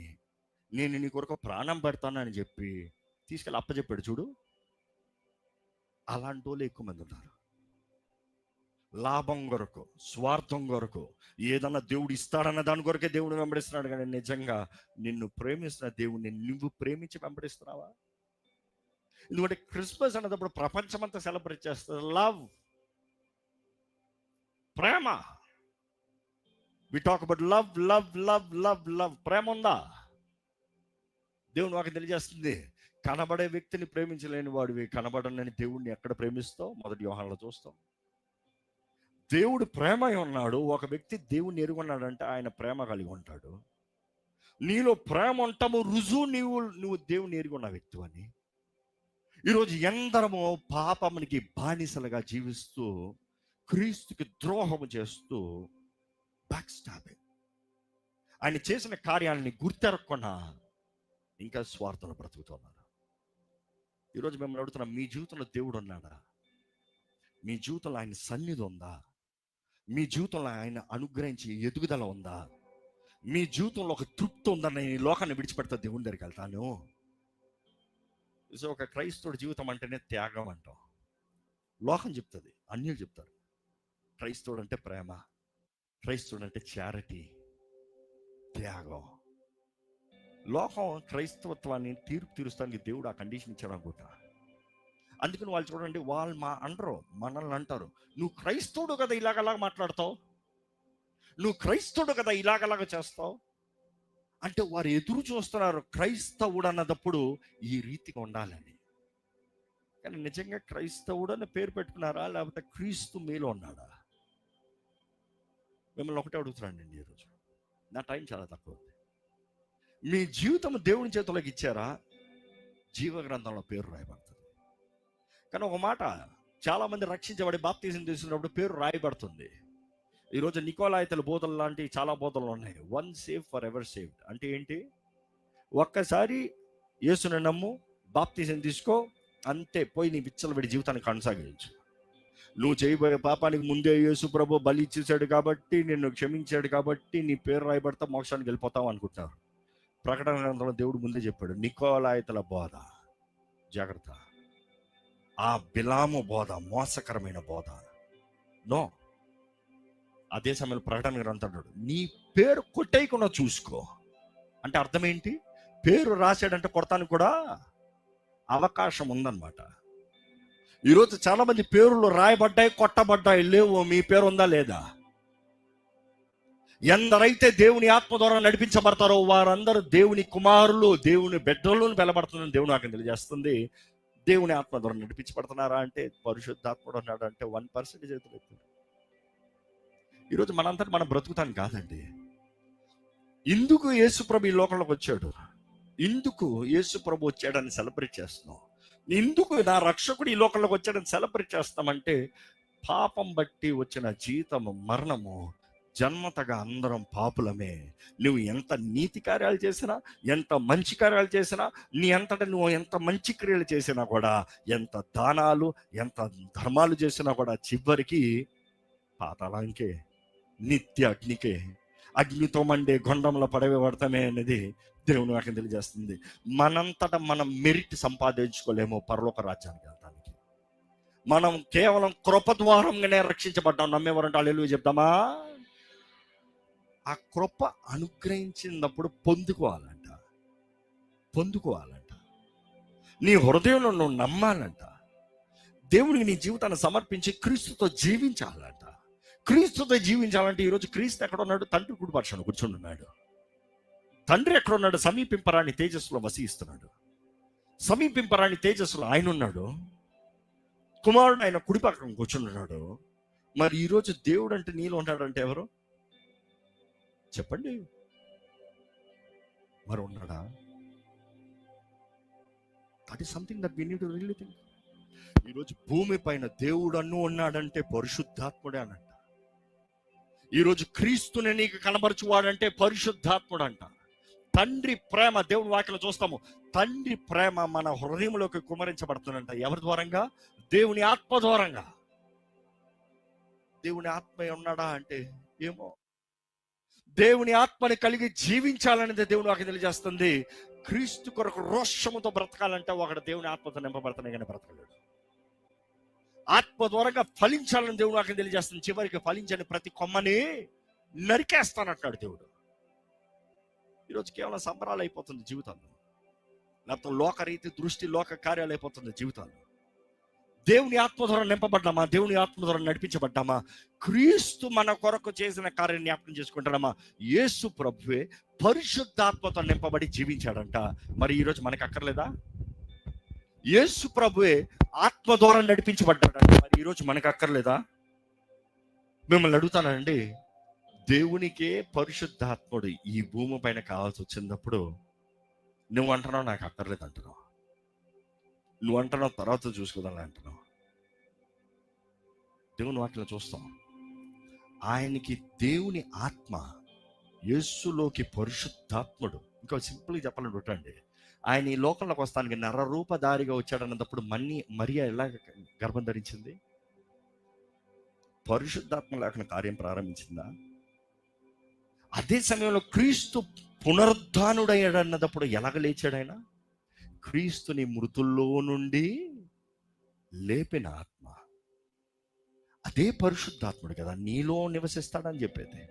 నేను నీ కొరకు ప్రాణం పెడతానని చెప్పి తీసుకెళ్ళి అప్పచెప్పాడు చూడు. అలాంటి వాళ్ళు ఎక్కువ మంది ఉన్నారు. లాభం కొరకు, స్వార్థం కొరకు, ఏదన్నా దేవుడు ఇస్తాడన్న దాని కొరకే దేవుడు వెంబడిస్తున్నాడు. కానీ నిజంగా నిన్ను ప్రేమిస్తున్న దేవుడిని నువ్వు ప్రేమించి వెంబడిస్తున్నావా? ఎందుకంటే క్రిస్మస్ అన్నప్పుడు ప్రపంచమంతా సెలబ్రేట్ చేస్తుంది. లవ్, ప్రేమ. We talk about love love love love love. ప్రేమ ఉందా? దేవుడు నాకు తెలియజేస్తుంది, కనబడే వ్యక్తిని ప్రేమించలేని వాడివి కనబడనని దేవుడిని ఎక్కడ ప్రేమిస్తావు? మొదటి యోహానులో చూస్తాం. దేవుడు ప్రేమ ఉన్నాడు. ఒక వ్యక్తి దేవుణ్ణి ఎరుగున్నాడంటే ఆయన ప్రేమ కలిగి ఉంటాడు. నీలో ప్రేమ ఉంటాము రుజువు నువ్వు దేవుణ్ణి ఎరుగున్న వ్యక్తి అని. ఈరోజు ఎందరమో పాపమునికి బానిసలుగా జీవిస్తూ, క్రీస్తుకి ద్రోహము చేస్తూ, బ్యాక్ స్టాబింగ్, ఆయన చేసిన కార్యాలని గుర్తెరగకుండా ఇంకా స్వార్థంలో బ్రతుకుతున్నారు. ఈరోజు మిమ్మల్ని అడుగుతున్నాం, మీ జీవితంలో దేవుడు ఉన్నాడా? మీ జీవితంలో ఆయన సన్నిధి ఉందా? మీ జీవితంలో ఆయన అనుగ్రహించి ఎదుగుదల ఉందా? మీ జీవితంలో ఒక తృప్తి ఉందని ఈ లోకాన్ని విడిచిపెడతా దేవుని దగ్గరికి వెళ్తాను. సో ఒక క్రైస్తవుడి జీవితం అంటేనే త్యాగం అంటాం. లోకం చెప్తుంది, అన్యులు చెప్తారు క్రైస్తవుడు అంటే ప్రేమ, క్రైస్తవుడు అంటే చారిటీ, త్యాగం. లోకం క్రైస్తవత్వాన్ని తీర్పు తీరుస్తానికి దేవుడు ఆ కండిషన్ ఇచ్చాడు అనుకుంటా. అందుకని వాళ్ళు చూడండి, వాళ్ళు అనరు, మనల్ని అంటారు, నువ్వు క్రైస్తవుడు కదా ఇలాగలాగా మాట్లాడతావు, నువ్వు క్రైస్తవుడు కదా ఇలాగలాగా చేస్తావు అంటే వారు ఎదురు చూస్తున్నారు క్రైస్తవుడు అన్నదప్పుడు ఈ రీతిగా ఉండాలని. కానీ నిజంగా క్రైస్తవుడు అని పేరు పెట్టుకున్నారా, లేకపోతే క్రీస్తు మీలో ఉన్నాడా? మిమ్మల్ని ఒకటే అడుగుతున్నానండి ఈరోజు, నా టైం చాలా తక్కువ ఉంది. మీ జీవితం దేవుని చేతులకు ఇచ్చారా? జీవ గ్రంథంలో పేరు రాయబడుతుంది. కానీ ఒక మాట, చాలా మంది రక్షించబడి బాప్తిజం తీసుకున్నప్పుడు పేరు రాయబడుతుంది. ఈరోజు నికోలాయితల బోధలు లాంటి చాలా బోధలు ఉన్నాయి. One save for ever saved అంటే ఏంటి? ఒక్కసారి యేసుని నమ్ము, బాప్తిజం తీసుకో, అంతే, పోయి నీ విచ్చలవిడి జీవితాన్ని కొనసాగించు. నువ్వు చేయబోయే పాపానికి ముందే యేసు ప్రభు బలి ఇచ్చేసాడు కాబట్టి, నిన్ను క్షమించాడు కాబట్టి నీ పేరు రాయబడతా మోక్షానికి వెళ్ళిపోతావు అనుకుంటున్నారు. ప్రకటన గ్రంథంలో దేవుడు ముందే చెప్పాడు, నికోలాయితల బోధ జాగ్రత్త, ఆ బిలాము బోధ మోసకరమైన బోధ. నో. అదే సమయంలో ప్రకటన గ్రంథం అంటాడు, నీ పేరు కొట్టేయకుండా చూసుకో. అంటే అర్థం ఏంటి? పేరు రాశాడంటే కొడతానికి కూడా అవకాశం ఉందన్నమాట. ఈరోజు చాలా మంది పేర్లు రాయబడ్డాయి, కొట్టబడ్డాయి, లేవు. మీ పేరు ఉందా లేదా? ఎందరైతే దేవుని ఆత్మ ద్వారా నడిపించబడతారో వారందరూ దేవుని కుమారులు, దేవుని బిడ్డలు వెలబడుతుందని దేవుడు నాకు తెలియజేస్తుంది. దేవుని ఆత్మ ద్వారా నడిపించబడుతున్నారా అంటే, పరిశుద్ధాత్ముడు ఉన్నాడు అంటే 1% చేతులు ఎత్తారు. ఈరోజు మనంతా మనం బ్రతుకుతాను కాదండి. ఇందుకు యేసు ప్రభు ఈ లోకంలోకి వచ్చాడు, ఇందుకు యేసు ప్రభు వచ్చాడని సెలబ్రేట్ చేస్తున్నాం. ఎందుకు నా రక్షకుడు ఈ లోకంలోకి వచ్చాడని సెలబ్రేట్ చేస్తామంటే, పాపం బట్టి వచ్చిన జీతము మరణము. జన్మతగా అందరం పాపులమే. నువ్వు ఎంత నీతి కార్యాలు చేసినా, ఎంత మంచి కార్యాలు చేసినా, నీ అంతటా నువ్వు ఎంత మంచి క్రియలు చేసినా కూడా, ఎంత దానాలు, ఎంత ధర్మాలు చేసినా కూడా చివరికి పాతాళానికే, నిత్య అగ్నికే, అగ్నితో మండే గొండంలో పడవేయబడతామే అనేది దేవుని వాక్యం తెలియజేస్తుంది. మనంతటా మనం మెరిట్ సంపాదించుకోలేము పరలోక రాజ్యానికి వెళ్ళడానికి. మనం కేవలం కృప ద్వారంగానే రక్షించబడ్డాం. నమ్మేవారంటే హల్లెలూయా చెప్తామా? ఆ కృప అనుగ్రహించినప్పుడు పొందుకోవాలంట. నీ హృదయంలో నువ్వు నమ్మాలంట. దేవునికి నీ జీవితాన్ని సమర్పించి క్రీస్తుతో జీవించాలంట. క్రీస్తుతో జీవించాలంటే ఈరోజు క్రీస్తు ఎక్కడ ఉన్నాడు? తండ్రి కుడిపక్షాన కూర్చుని ఉన్నాడు. తండ్రి ఎక్కడ ఉన్నాడు? సమీపింపరాని తేజస్సులో వసిస్తున్నాడు. సమీపింపరాని తేజస్సులో ఆయన ఉన్నాడు. కుమారుడు ఆయన కుడిపక్కన కూర్చున్నాడు. మరి ఈరోజు దేవుడు అంటే నీలో ఉన్నాడంటే ఎవరు చెప్పండి? మరి ఉన్నాడా? That is something that we need to really think. ఈరోజు భూమి పైన దేవుడు అన్ను ఉన్నాడంటే పరిశుద్ధాత్ముడే అనంట. ఈరోజు క్రీస్తుని నీకు కనబరచువాడంటే పరిశుద్ధాత్ముడు అంట. తండ్రి ప్రేమ, దేవుని వాక్యలో చూస్తాము, తండ్రి ప్రేమ మన హృదయంలోకి కుమరించబడుతుందంట. ఎవరి ద్వారంగా? దేవుని ఆత్మ ద్వారంగా. దేవుని ఆత్మ ఉన్నాడా అంటే ఏమో. దేవుని ఆత్మని కలిగి జీవించాలనేది దేవుని వాక్యం తెలియజేస్తుంది. క్రీస్తు కొరకు రోషముతో బ్రతకాలంటే ఒకడు దేవుని ఆత్మతో నింపబడతానే కానీ బ్రతకలేడు. ఆత్మ ద్వారంగా ఫలించాలని దేవుని వాక్యం తెలియజేస్తుంది. చివరికి ఫలించని ప్రతి కొమ్మని నరికేస్తానంటాడు దేవుడు. ఈరోజు కేవలం సంబరాలు అయిపోతుంది జీవితాల్లో, లేకపోతే లోకరీతి దృష్టి, లోక కార్యాలు అయిపోతుంది జీవితాల్లో. దేవుని ఆత్మ ద్వారా నింపబడ్డామా? దేవుని ఆత్మ ద్వారా నడిపించబడ్డామా? క్రీస్తు మన కొరకు చేసిన కార్యం జ్ఞాపకం చేసుకుంటామా? యేసు ప్రభువే పరిశుద్ధాత్మతో నింపబడి జీవించాడంట. మరి ఈరోజు మనకు అక్కర్లేదా? యేసు ప్రభువే ఆత్మ ద్వారా నడిపించబడ్డాడంట. మరి ఈరోజు మనకు అక్కర్లేదా? మిమ్మల్ని అడుగుతానండి, దేవునికే పరిశుద్ధాత్ముడు ఈ భూమి పైన కావాల్సి వచ్చినప్పుడు నువ్వు అంటున్నావు నాకు అక్కర్లేదు అంటున్నావు. నువ్వు అంటున్నావు తర్వాత చూసుకోదాన్ని అంటున్నావు. దేవుని వాక్యం చూస్తాం, ఆయనకి దేవుని ఆత్మ, యేసులోకి పరిశుద్ధాత్ముడు. ఇంకా సింపుల్గా చెప్పాలని పెట్టండి, ఆయన ఈ లోకంలోకి వస్తానికి నరరూపధారిగా వచ్చాడన్నప్పుడు మరియా ఎలా గర్భం ధరించింది? పరిశుద్ధాత్మ లేకుండా కార్యం ప్రారంభించిందా? అదే సమయంలో క్రీస్తు పునరుద్ధానుడయ్యాడన్నప్పుడు ఎలాగ లేచాడు ఆయన? క్రీస్తుని మృతుల్లో నుండి లేపిన ఆత్మ. అదే పరిశుద్ధాత్ముడు కదా నీలో నివసిస్తాడని చెప్పేది.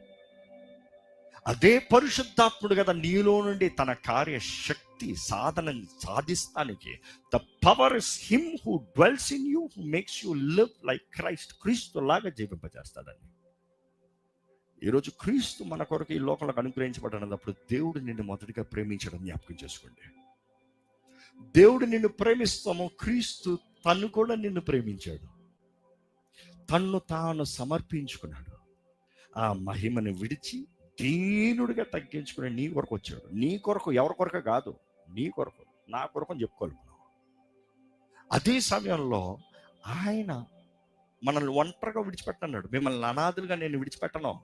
అదే పరిశుద్ధాత్ముడు కదా నీలో నుండి తన కార్యశక్తి సాధన సాధిస్తానికి. The power is him who dwells in you, who makes you live like Christ. క్రీస్తు లాగా జీవింపజేస్తాడని. ఈరోజు క్రీస్తు మన కొరకు ఈ లోకంలోకి అనుగ్రహించబడినప్పుడు దేవుడు నిన్ను మొదటిగా ప్రేమించడం జ్ఞాపకం చేసుకోండి. దేవుడు నిన్ను ప్రేమిస్తాము, క్రీస్తు తను కూడా నిన్ను ప్రేమించాడు. తన్ను తాను సమర్పించుకున్నాడు. ఆ మహిమను విడిచి దీనుడిగా తగ్గించుకుని నీ కొరకు వచ్చాడు. నీ కొరకు, ఎవరి కొరకు కాదు, నీ కొరకు, నా కొరకు అని చెప్పుకోవాలి మనం. అదే సమయంలో ఆయన మనల్ని ఒంటరిగా విడిచిపెట్టన్నాడు. మిమ్మల్ని అనాథులుగా నేను విడిచిపెట్టను,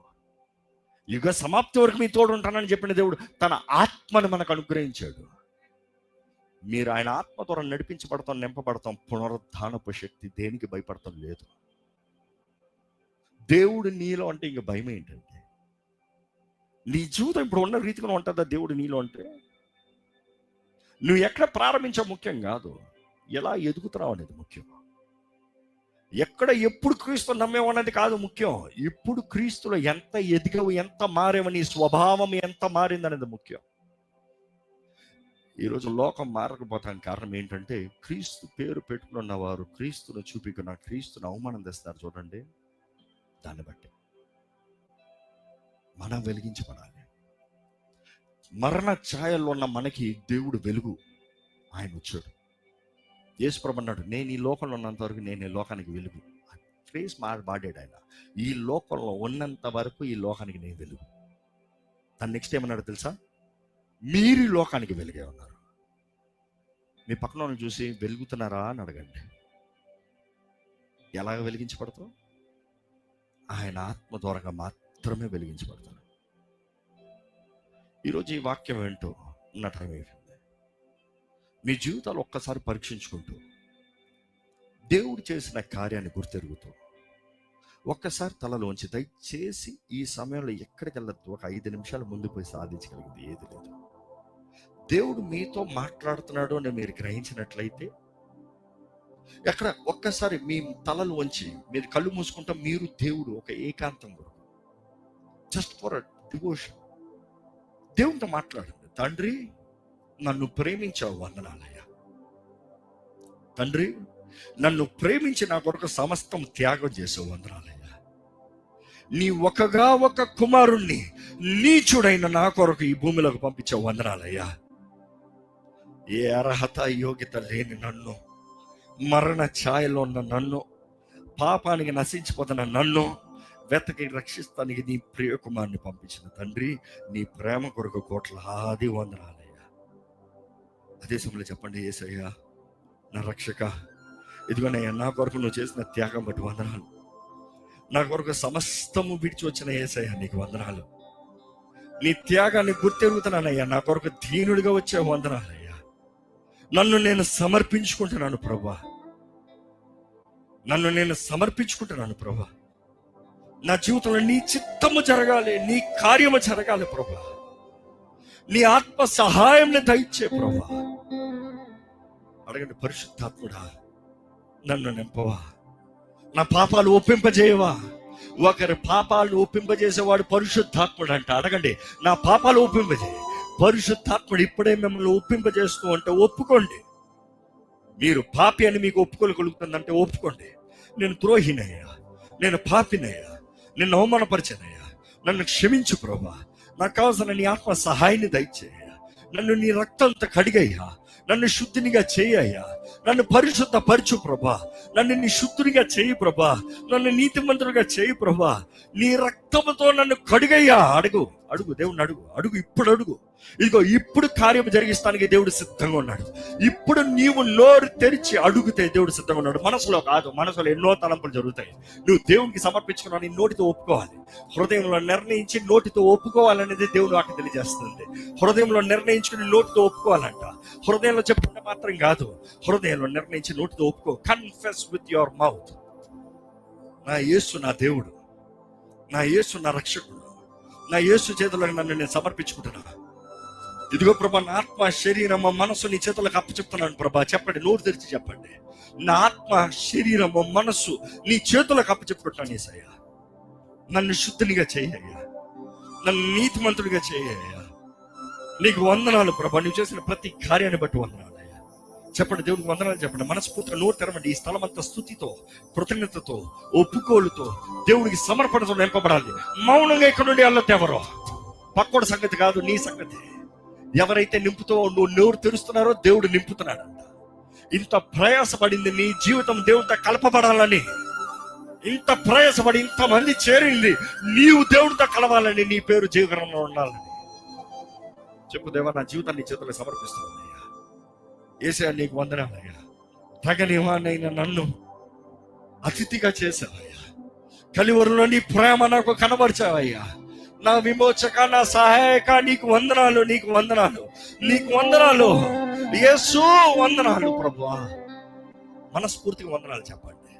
యుగ సమాప్తి వరకు మీ తోడు ఉంటానని చెప్పిన దేవుడు తన ఆత్మను మనకు అనుగ్రహించాడు. మీరు ఆయన ఆత్మ ద్వారా నడిపించబడతాం, నింపబడతాం. పునరుద్ధానపు శక్తి దేనికి భయపడతాం లేదు. దేవుడు నీలో అంటే ఇంక భయం ఏంటంటే? నీ జీవితం ఇప్పుడు ఉన్న రీతిగా ఉంటుందా దేవుడు నీలో అంటే? నువ్వు ఎక్కడ ప్రారంభించావు ముఖ్యం కాదు, ఎలా ఎదుగుతున్నావు అనేది ముఖ్యం. ఎక్కడ ఎప్పుడు క్రీస్తు నమ్మేవు అన్నది కాదు ముఖ్యం. ఇప్పుడు క్రీస్తులో ఎంత ఎదిగవు, ఎంత మారేవు, నీ స్వభావం ఎంత మారిందనేది ముఖ్యం. ఈరోజు లోకం మారకపోతానికి కారణం ఏంటంటే, క్రీస్తు పేరు పెట్టుకున్న వారు క్రీస్తును చూపికున్న క్రీస్తును అవమానం తెస్తారు. చూడండి, దాన్ని బట్టి మనం వెలిగించబడాలి. మరణ ఛాయల్లో ఉన్న మనకి దేవుడు వెలుగు, ఆయన వచ్చాడు. యేసుప్రభు అన్నాడు, నేను ఈ లోకంలో ఉన్నంత వరకు నేను ఈ లోకానికి వెలుగు. ఫేస్ మాట్లాడాడు ఆయన, ఈ లోకంలో ఉన్నంత వరకు ఈ లోకానికి నేను వెలుగు. దాని నెక్స్ట్ ఏమన్నాడు తెలుసా? మీరు లోకానికి వెలుగే ఉన్నారు. మీ పక్కన వాళ్ళని చూసి వెలుగుతున్నారా అని అడగండి. ఎలాగ వెలిగించబడతావు? ఆయన ఆత్మ ద్వారంగా మాత్రమే వెలిగించబడతాడు. ఈరోజు ఈ వాక్యం ఏంటో ఉన్న టైం అయిపోయింది. మీ జీవితాలు ఒక్కసారి పరీక్షించుకుంటూ దేవుడు చేసిన కార్యాన్ని గుర్తెరుగుతూ ఒక్కసారి తలలోంచి, దయచేసి ఈ సమయంలో ఎక్కడికి వెళ్ళద్దు, ఒక 5 నిమిషాలు ముందు పోయి సాధించగలిగింది ఏది లేదు. దేవుడు మీతో మాట్లాడుతున్నాడు అని మీరు గ్రహించినట్లయితే ఎక్కడ ఒక్కసారి మీ తలలు వంచి మీరు కళ్ళు మూసుకుంటాం. మీరు దేవుడు ఒక ఏకాంతం కొరకు, జస్ట్ ఫర్ డివోషన్ దేవునితో మాట్లాడండి. తండ్రి, నన్ను ప్రేమించావు, వందనాలయ్యా. తండ్రి, నన్ను ప్రేమించి నా కొరకు సమస్తం త్యాగం చేసావు, వందనాలయ్యా. నీ ఒకగా ఒక కుమారుణ్ణి నీచుడైన నా కొరకు ఈ భూమిలోకి పంపించావు, వందనాలయ్యా. ఏ అర్హత యోగ్యత లేని నన్ను, మరణ ఛాయలో ఉన్న నన్ను, పాపానికి నశించిపోతున్న నన్ను వెతకి రక్షిస్తానికి నీ ప్రియ కుమారుని పంపించిన తండ్రి, నీ ప్రేమ కొరకు కోట్లాది వందనాలయ్యా. అదే సమయంలో చెప్పండి, యేసయ్యా నా రక్షక, ఇదిగోనయ్యా నా కొరకు నువ్వు చేసిన త్యాగం బట్టి వందనాలు. నా కొరకు సమస్తము విడిచి వచ్చిన యేసయ్యా నీకు వందనాలు. నీ త్యాగాన్ని గుర్తెరుగుతున్నానయ్యా. నా కొరకు దీనుడిగా వచ్చే వందనాలయ్యా. నన్ను నేను సమర్పించుకుంటున్నాను ప్రభా, నన్ను నేను సమర్పించుకుంటున్నాను ప్రభా. నా జీవితంలో నీ చిత్తము జరగాలి, నీ కార్యము జరగాలి ప్రభా. నీ ఆత్మ సహాయం దయచే ప్రభా. అడగండి, పరిశుద్ధాత్ముడా నన్ను నింపవా, నా పాపాలు ఒప్పింపజేయవా. ఒకరి పాపాలను ఒప్పింపజేసేవాడు పరిశుద్ధాత్ముడు అంట. అడగండి, నా పాపాలు ఒప్పింపజేయ. పరిశుద్ధాత్ముడు ఇప్పుడే మిమ్మల్ని ఒప్పింపజేస్తూ అంటే ఒప్పుకోండి. మీరు పాపి అని మీకు ఒప్పుకోగలుగుతుందంటే ఒప్పుకోండి. నేను ద్రోహినయ్యా, నేను పాపినయ్యా, నిన్ను అవమానపరిచానయ్యా, నన్ను క్షమించు ప్రభా. నాకు కావాల్సిన నీ ఆత్మ సహాయాన్ని దయచేయ. నన్ను నీ రక్తంతో కడిగయ్యా, నన్ను శుద్ధినిగా చేయయ్యా, నన్ను పరిశుద్ధ పరచు ప్రభా. నన్ను నీ శుద్ధునిగా చేయి ప్రభా, నన్ను నీతిమంతుడిగా చేయి ప్రభా. నీ రక్తముతో నన్ను కడిగయ్యా. అడుగు అడుగు దేవుణ్ణి అడుగు, అడుగు ఇప్పుడు అడుగు. ఇదిగో ఇప్పుడు కార్యం జరిగిస్తానికి దేవుడు సిద్ధంగా ఉన్నాడు. ఇప్పుడు నీవు నోరు తెరిచి అడుగుతే దేవుడు సిద్ధంగా ఉన్నాడు. మనసులో కాదు, మనసులో ఎన్నో తలంపులు జరుగుతాయి. నువ్వు దేవునికి సమర్పించుకున్నావు, నీ నోటితో ఒప్పుకోవాలి. హృదయంలో నిర్ణయించి నోటితో ఒప్పుకోవాలనేది దేవుడు వాటిని తెలియజేస్తుంది. హృదయంలో నిర్ణయించుకుని నోటితో ఒప్పుకోవాలంట. హృదయంలో చెప్పుకుంటే మాత్రం కాదు, హృదయంలో నిర్ణయించి నోటితో ఒప్పుకో. కన్ఫెస్ విత్ యువర్ మౌత్, నా యేసు నా దేవుడు, నా యేసు నా రక్షకుడు, నా యేసు చేతులకు నన్ను నేను సమర్పించుకుంటున్నా. ఇదిగో ప్రభా, నా ఆత్మ శరీరము మనసు నీ చేతులకు అప్పచెప్తున్నాను ప్రభా. చెప్పండి, నోరు తెరిచి చెప్పండి. నా ఆత్మ శరీరము మనస్సు నీ చేతులకు అప్పచెప్పుకుంటున్నాను యేసయ్యా. నన్ను శుద్ధినిగా చేయ్యా, నన్ను నీతిమంతుడిగా చేయ్యా. నీకు వందనాలు ప్రభా, నువ్వు చేసిన ప్రతి కార్యాన్ని బట్టి వందనాలు అయ్యా. చెప్పండి, దేవుడికి వందనాలు చెప్పండి. మనస్ఫూర్తిగా నోరు తెరవండి. ఈ స్థలం అంతా స్తుతితో, కృతజ్ఞతతో, ఒప్పుకోలుతో, దేవుడికి సమర్పణతో నింపబడాలి. మౌనంగా ఇక్కడ నుండి అల్లతే ఎవరో పక్కోడి సంగతి కాదు, నీ సంగతి. ఎవరైతే నింపుతో నువ్వు నోరు తెరుస్తున్నారో దేవుడు నింపుతున్నాడంట. ఇంత ప్రయాసపడింది నీ జీవితం దేవుడితో కలపబడాలని, ఇంత ప్రయాసపడి ఇంతమంది చేరింది నీవు దేవుడితో కలవాలని, నీ పేరు జీవకరంలో ఉండాలని. చెప్పు, దేవా నా జీవితాన్ని నీ చేతుల్లో సమర్పిస్తున్నానయ్యా. యేసయ్యా నీకు వందనాలయ్యా. తగనివానైనా నన్ను అతిథిగా చేశావయ్యా. కలివరులో నీ ప్రేమ నాకు కనబరిచావయ్యా. నా విమోచక, నా సహాయక, నీకు వందనాలు, నీకు వందనాలు, నీకు వందనాలు యేసు, వందనాలు ప్రభువా. మనస్ఫూర్తిగా వందనాలు చెప్పండి.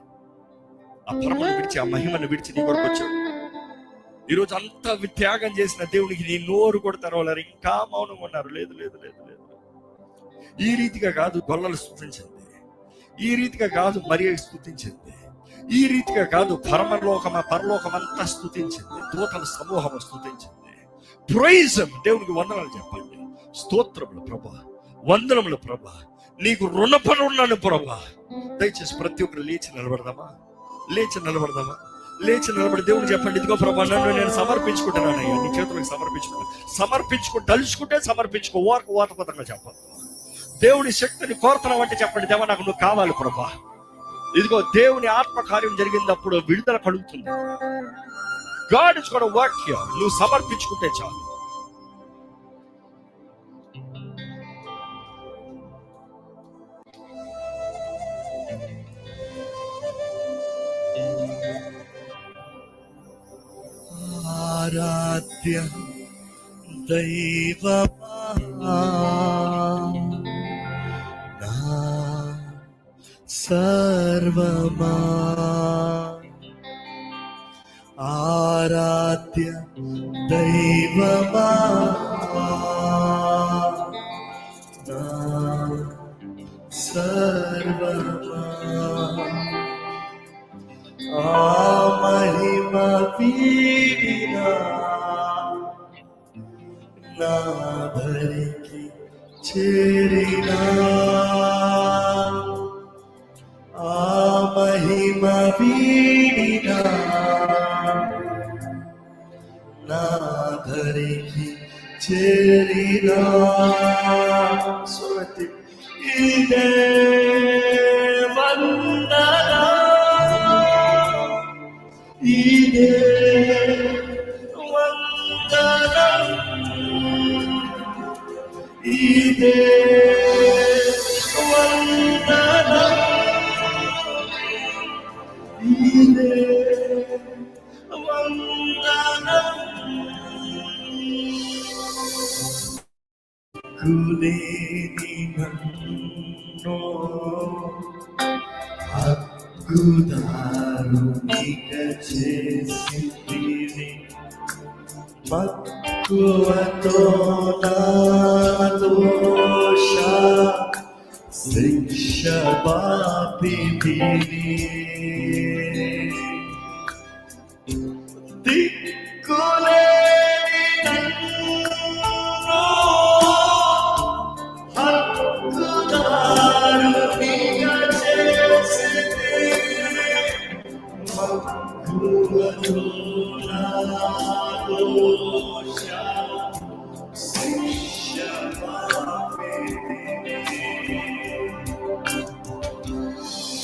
ఆ పరమను విడిచి, ఆ మహిమను విడిచి నీ కొరకు వచ్చాడు. ఈరోజు అంతా త్యాగం చేసిన దేవునికి నీ నోరు కూడా తెరవలేరు, ఇంకా మౌనంగా ఉన్నారు. లేదు లేదు లేదు లేదు. ఈ రీతిగా కాదు గొల్లలు స్తుతించింది, ఈ రీతిగా కాదు మరియ స్తుతించింది, ఈ రీతిగా కాదు పరలోకం అంతా స్తుతించింది, దూతల సమూహం స్తుతించింది. ప్రైజ్ దేవునికి వందనాలు చెప్పండి. స్తోత్రములు ప్రభా, వందనములు ప్రభా, నీకు రుణపడి ఉన్నాను ప్రభా. దయచేసి ప్రతి ఒక్కరు లేచి నిలబడదామా, లేచి నిలబడదామా, లేచి నిలబడి దేవుడు చెప్పండి, ఇదిగో ప్రభా నన్ను నేను సమర్పించుకుంటున్నానయ్యా, నీ చేతులకు సమర్పించుకుంటా. తలుచుకుంటే సమర్పించుకో, ఓటపదంగా చెప్పాలి. దేవుని శక్తిని కోరుతున్నావంటే చెప్పండి, దేవా నాకు నువ్వు కావాలి ప్రభా. ఇదిగో దేవుని ఆత్మకార్యం జరిగినప్పుడు విడుదల కలుగుతుంది. God is gonna work here. నువ్వు సమర్పించుకుంటే చాలు. ఆరాధ్య దైవమా సర్వమా, ఆరాధ్య దైవమా సర్వమా, ఆ మహిమ వీడినా నా ధరికి చేరినా, ఆ మహిమ వీడినా నా ధరికి చేరినా. స్వతి ఇదే వందనా, ఇదే వందనం కులేని నన్ను హక్కుదారునిక చేసింది మక్కువతో నా దోష శిక్ష పాపితిని దిక్కులేని నన్ను హక్కుదారునిక చేసింది మక్కువతో నా దోష శిక్ష పాపితిని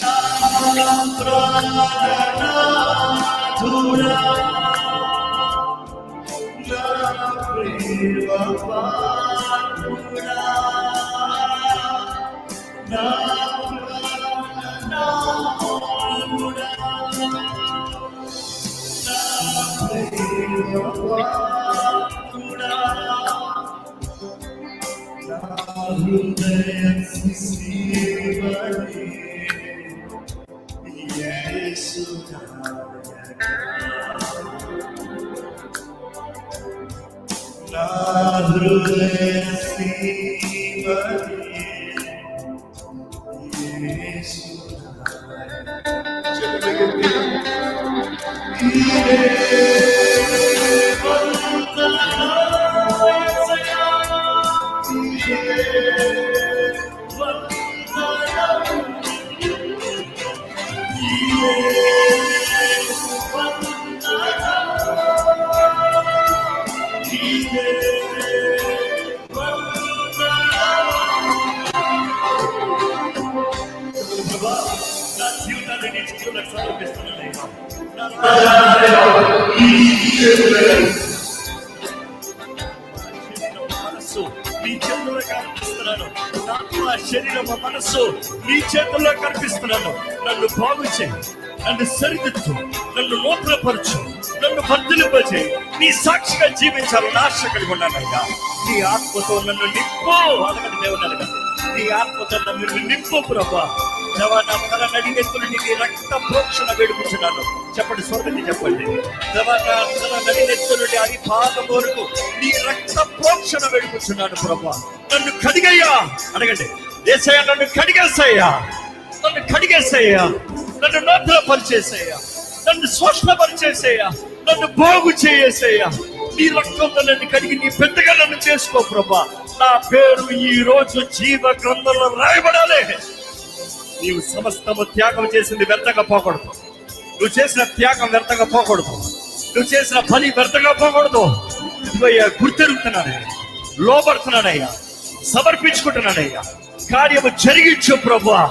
నా ప్రాణనాథుడా నా ప్రేమపాత్రుడా నా ప్రాణనాథుడా నా ప్రేమపాత్రుడా నా హృదయ శిశివనే యేసు నా హృదయ శివనే యేసు నా జీవితాన్ని నీ చేతులకు సమర్పిస్తున్నాను. మనస్సు నీ చేతుల్లో కనిపిస్తున్నాను. నా శరీరం మనస్సు నీ చేతుల్లో కనిపిస్తున్నాను. నన్ను బాగు చేయి, నన్ను సరిదిద్దు, నన్ను నూతనపరచు, నన్ను వర్ధిల్లింపజేయి. నీ సాక్షిగా జీవించాలని ఆశ కలిగి ఉన్నానయ్యా. నీ ఆత్మతో నన్ను నింపు. అడగండి దేవుని అడగండి. నీ ఆత్మతో నన్ను నింపు ప్రభా. దేవా నా తల నడినెత్తులు నీ రక్త ప్రోక్షణ వేడుకుంటున్నాను. చెప్పండి, స్వర్గని చెప్పండి. దేవా నా తల నడినెత్తులు అది పాదం వరకు నీ రక్త ప్రోక్షణ వేడుకుంటున్నాను ప్రభా. నన్ను కడిగయ్యా. అడగండి, యేసయ్యా నన్ను కడిగేసయ్యా, నన్ను కడిగేసయ్యా, నన్ను నూతన పరిచేసయ్యా, నన్ను సూక్ష్మపరిచేసయ్యా, నన్ను బాగు చేయేసయ్యా. నీ రక్తంతో నన్ను కడిగి నీ పెద్దగా నన్ను చేసుకో ప్రభా. నా పేరు ఈ రోజు జీవ గ్రంథంలో రాయబడాలి. నీవు సమస్తము త్యాగం చేసింది వ్యర్థంగా పోకూడదు. నువ్వు చేసిన త్యాగం వ్యర్థంగా పోకూడదు. నువ్వు చేసిన పని వ్యర్థంగా పోకూడదు. ఇదిగోయ్యా గుర్తెరుగుతున్నానయ్యా, లోబడుతున్నానయ్యా, సమర్పించుకుంటున్నానయ్యా. కార్యము జరిగించు ప్రభువా.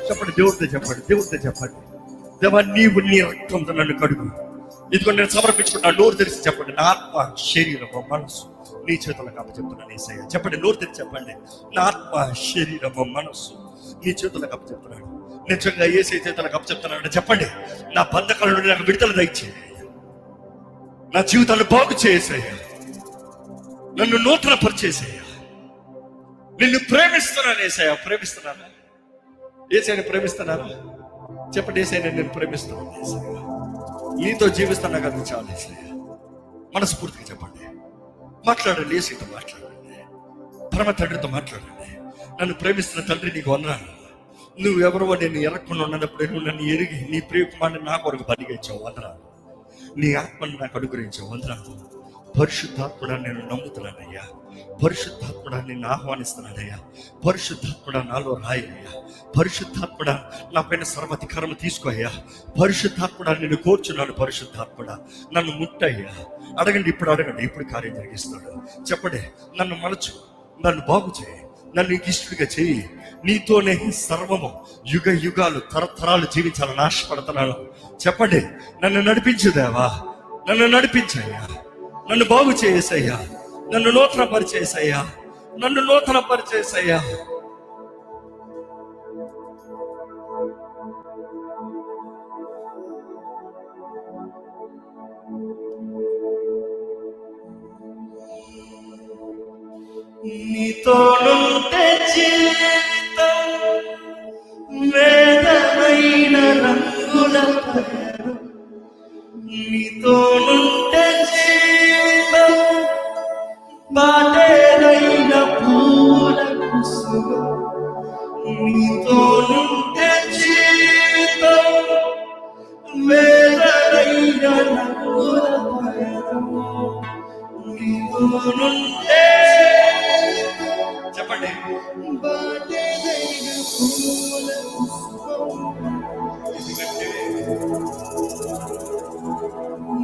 చెప్పండి, దేవుడితో చెప్పండి, దేవుడితో చెప్పండి. దేవా నీవు నీ రక్తంతో నన్ను కడుగు. ఇదిగో నేను సమర్పించుకుంటున్నా. నోరు తెరిచి చెప్పండి. నా ఆత్మ, శరీరము, మనసు నీ చేతులకు అప్పచెప్తున్నాను యేసయ్యా. చెప్పండి, నోరు తెరిచి చెప్పండి. నా ఆత్మ, శరీరము, మనసు నీ చేతులకు అప్పచెప్తున్నాడు. నిజంగా యేసయ్య చేతులకు అప్పచెప్తున్నాడు. చెప్పండి, నా బంధకాల నుండి నాకు విడుదల దయచేయి. నా జీవితాన్ని బాగు చేసేయ్యా, నన్ను నూతన పరిచేసేయ్యా. నిన్ను ప్రేమిస్తున్నాను యేసయ్యా. ప్రేమిస్తున్నాను యేసయ్యని, ప్రేమిస్తున్నాను. చెప్పండి, యేసయ్యని నేను ప్రేమిస్తున్నాను యేసయ్యా. నీతో జీవిస్తున్నా కదా చాలు యేసయ్యా. మనస్ఫూర్తిగా చెప్పండి, మాట్లాడండి. యేసయ్యతో మాట్లాడండి, పరమ తండ్రితో మాట్లాడండి. నన్ను ప్రేమిస్తున్న తండ్రి నీకు వందనాలు. నువ్వు ఎవరో నేను ఎరగకుండా ఉన్నప్పుడు నువ్వు నన్ను ఎరిగి నీ ప్రియకుమారుని నా కొరకు బలిగించావు. వందనాలు. నీ ఆత్మను నాకు అనుగ్రహించావు. వందనాలు. పరిశుద్ధాత్ముడా నేను నమ్ముతున్నానయ్యా. పరిశుద్ధాత్ముడా నిన్ను ఆహ్వానిస్తున్నానయ్యా. పరిశుద్ధాత్ముడా నాలో రాయ్యా. పరిశుద్ధాత్ముడా నా పైన సర్వాధికారం తీసుకోయ్యా. పరిశుద్ధాత్ముడా నిన్ను కోరుచున్నాను. పరిశుద్ధాత్ముడా నన్ను ముట్టయ్యా. అడగండి, ఇప్పుడు అడగండి, ఇప్పుడు కార్యం జరిగిస్తాడు. చెప్పండి, నన్ను మలచు, నన్ను బాగు చేయి, నన్ను ఇష్టుడిగా చేయి. నీతోనే సర్వము యుగ యుగాలు తరతరాలు జీవించాలని ఆశపడుతున్నాను. చెప్పండి, నన్ను నడిపించుదేవా, నన్ను నడిపించయ్యా, నన్ను బాగు చేసేయ్యా, నన్ను నూతన పరిచేసయ్యా, నన్ను నూతన పరిచేసయ్యా. నీతోనుంటే జీవితం వేదమైన రంగుల పయనం. నీతోనుంటే జీవితం బాటేరైన పూల కుసుమం. నీతోనుంటే జీవితం వేదమైన రంగుల పయనం. నీతోనుంటే చెప్పండి బాటేరైన పూల కుసుమం.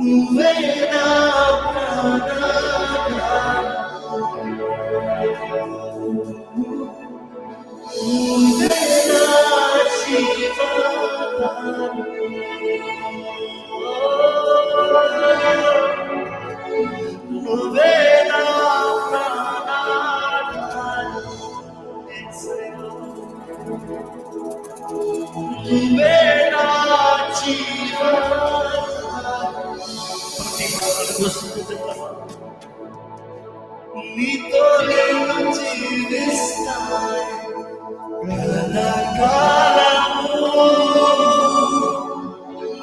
నువ్వే నా ప్రాణాధారం. నువ్వే నా జీవాధారం. నువ్వే నా ప్రాణాధారం. నువ్వే నా జీవాధారం. నీతో నేను జీవిస్తాను కలకాలము.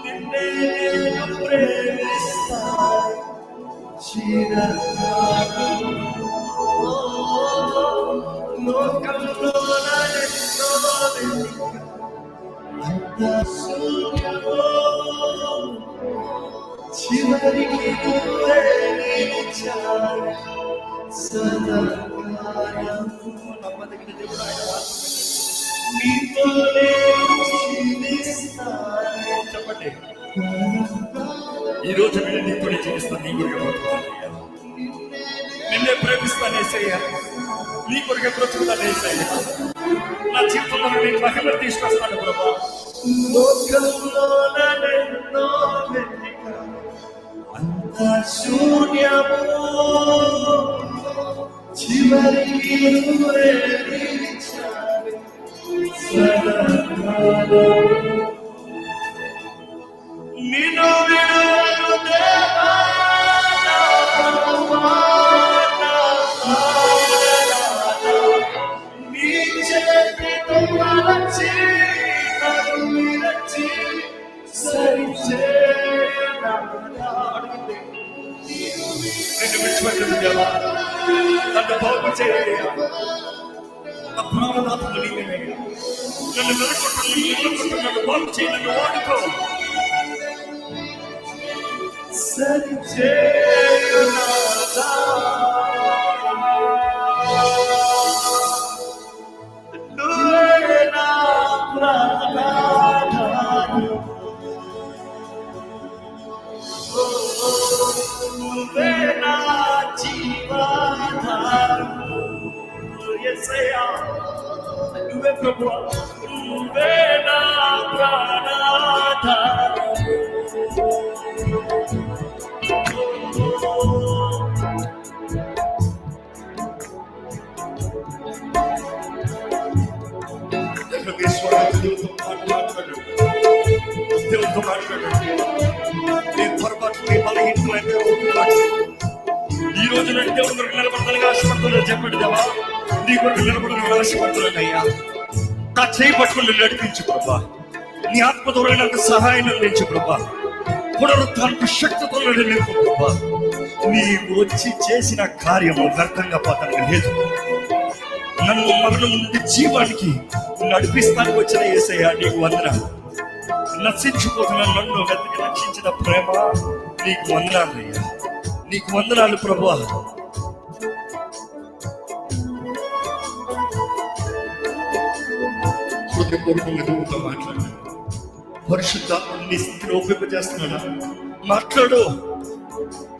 నిన్నే నేను ప్రేమిస్తాను చిరకాలము. లోకంలో నన్నెన్నో అంత శూన్యము. చివరికి నువ్వే నిలిచావు సదాకాలము. నమ్మదగిన దేవుడు ఆయన వాక్యం. నీతో నేను జీవిస్తాను. చెప్పండి ఈ రోజు నేను నీతోనే జీవిస్తాను. నీ కొరకు నిన్నే ప్రేమిస్తాను యేసయ్యా. నీ కొరకు బ్రతుకుతాను యేసయ్యా. నా జీవితంలో నేను మహిమ తీసుకొస్తాను ప్రభా. లోకంలో నన్నెన్నో వెతికాను అంత శూన్యము. చివరికి నువ్వే నిలిచావు సదాకాలము. నిన్ను విడువను దేవా నా ప్రభువా నా ప్రాణనాథా. నీ చేతితో మలచి నన్ను విరచి నిన్ను విడిచిపెట్టదు దేవా. నన్ను బాగు చేయయ్యా. నా ప్రాణనాథుడు నీవే. నన్ను నిలబెట్టు, నన్ను బాగు చేయి, నన్ను వాడుకో. సరిచేయునాథా. నువ్వే నా ప్రాణాధారం. నువ్వే నా జీవాధారం. యేసయ్యా నువ్వే ప్రభువా. నువ్వే నా ప్రాణాధారం. దేవుడితో మాట్లాడండి. నీ పొరపాట్లు, నీ బలహీనతలు ఈ రోజు నేను దేవుడి కొరకు నిలబడతానికి ఆశపడుతున్నాను. చెప్పండి దేవా, నీ కొరకు నిలబడడానికి ఆశపడుతున్నాను అయ్యా. నా చేయి పట్టుకుని నడిపించు ప్రభా. నీ ఆత్మ ద్వారా నాకు సహాయం అందించు ప్రభా. పునరుత్థానపు శక్తితో నింపు ప్రభా. నీవు వచ్చి చేసిన కార్యము వ్యర్థంగా పోతానికి లేదు. నన్ను మరణం నుండి జీవానికి నడిపిస్తానికి వచ్చిన యేసయ్యా నీకు వందనాలు. నశించిపోతున్న నన్ను వెతికి రక్షించిన ప్రేమ నీకు వందనాలు అయ్యా. నీకు వందనాలు ప్రభువా. హృదయపూర్వకంగా దేవుడితో మాట్లాడు. పరిశుద్ధాత్మను నీ స్థితిలో ఒప్పింపజేస్తున్నాడా? మాట్లాడు.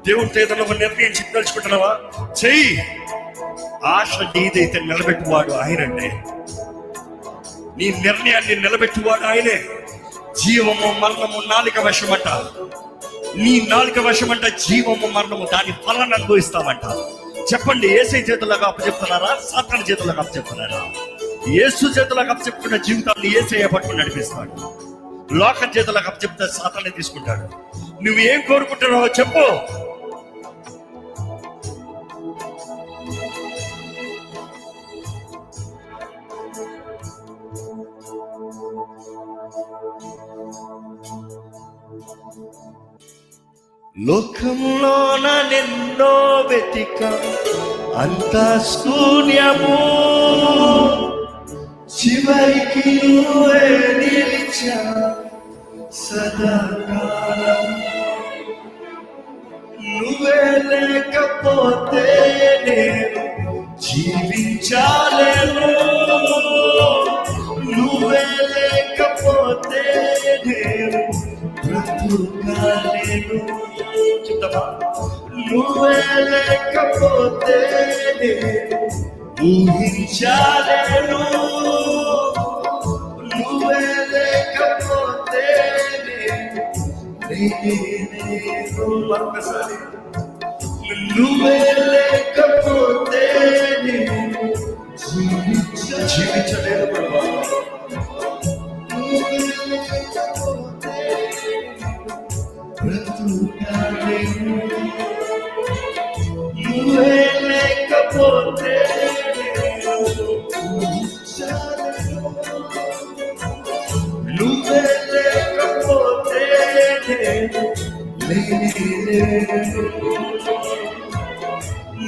దేవుడితో ఏదైనా ఒక నిర్ణయం చెప్పదలుచుకుంటున్నావా? చెయ్యి. ఆశ నీదైతే నిలబెట్టువాడు ఆయనండి. నీ నిర్ణయాన్ని నిలబెట్టువాడు ఆయనే. జీవము మరణము నాలుక వశమంట. నీ నాలుక వశమంట. జీవము మరణము దాని ఫలాన్ని అనుభవిస్తామంట. చెప్పండి, యేసే చేతులకు అప్పచెప్తున్నారా, సాతాను చేతులకు అప్పచెప్తున్నారా? యేసు చేతులకు అప్పచెప్పుకున్న జీవితాన్ని యేసయ్య పట్టుకుని నడిపిస్తాడు. లోకం చేతులకు అప్పచెప్తే సాతానే తీసుకుంటాడు. నువ్వు ఏం కోరుకుంటున్నావో చెప్పు. లోకంలోన నిన్నో వెతిక అంతా శూన్యము, చివరికి నువ్వే నిలిచా సదాకాలం. నువ్వే లేకపోతే నేను జీవించాలేను, నువ్వే లేకపోతే నేను బ్రతుకాలేను. చెప్తావా? నువ్వే లేకపోతే నేను ఊహించాలేను, నువ్వే లేకపోతే నేను ఒక్కసారి నువ్వే లేకపోతే నేను జీవించలేను ప్రభా. నువ్వే లేకపోతే బ్రతుకాలేను, నువ్వే లేకపోతే నువ్వే లేకపోతే లేను.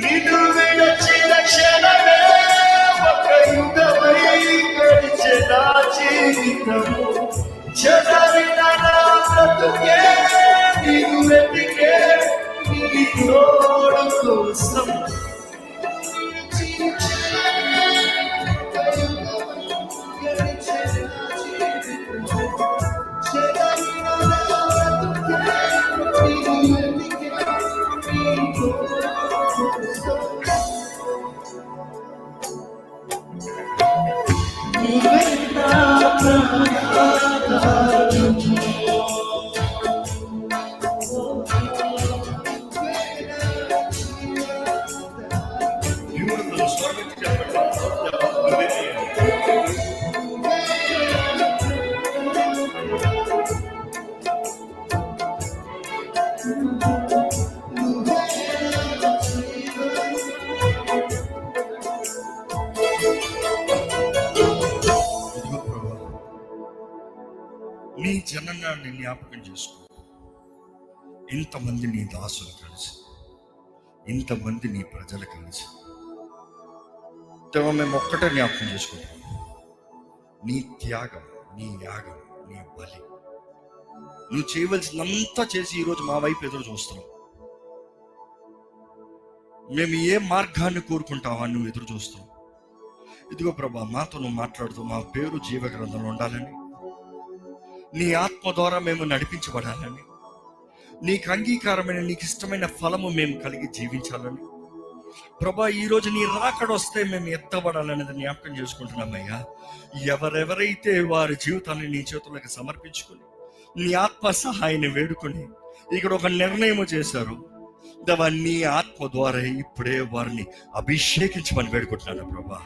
నిన్ను విడచిన క్షణమే ఒక యుగమై గడిచే నా జీవితము. చెదరిన నా బ్రతుకే నీవు వెతికే నీ తోడు కోసం. నీ జననాన్ని జ్ఞాపకం చేసుకో. ఇంతమంది నీ దాసులు కలిసి, ఇంతమంది నీ ప్రజలు కలిసి మేము ఒక్కటే జ్ఞాపకం చేసుకుంటాం. నీ త్యాగం, నీ యాగం, నీ బలి, నువ్వు చేయవలసినంతా చేసి ఈరోజు మా వైపు ఎదురు చూస్తున్నావు. మేము ఏ మార్గాన్ని కోరుకుంటావా నువ్వు ఎదురు చూస్తున్నావు. ఇదిగో ప్రభా, మాతో నువ్వు మాట్లాడుతూ మా పేరు జీవ గ్రంథంలో ఉండాలని, నీ ఆత్మ ద్వారా మేము నడిపించబడాలని, నీకు అంగీకారమైన నీకు ఇష్టమైన ఫలము మేము కలిగి జీవించాలని ప్రభా, ఈరోజు నీ రాకడ వస్తే మేము ఎత్తబడాలనేది జ్ఞాపకం చేసుకుంటున్నామయ్యా. ఎవరెవరైతే వారి జీవితాన్ని నీ చేతులకు సమర్పించుకుని నీ ఆత్మ సహాయాన్ని వేడుకొని ఇక్కడ ఒక నిర్ణయం చేశారు, నీ ఆత్మ ద్వారా ఇప్పుడే వారిని అభిషేకించమని వేడుకుంటున్నాను ప్రభా.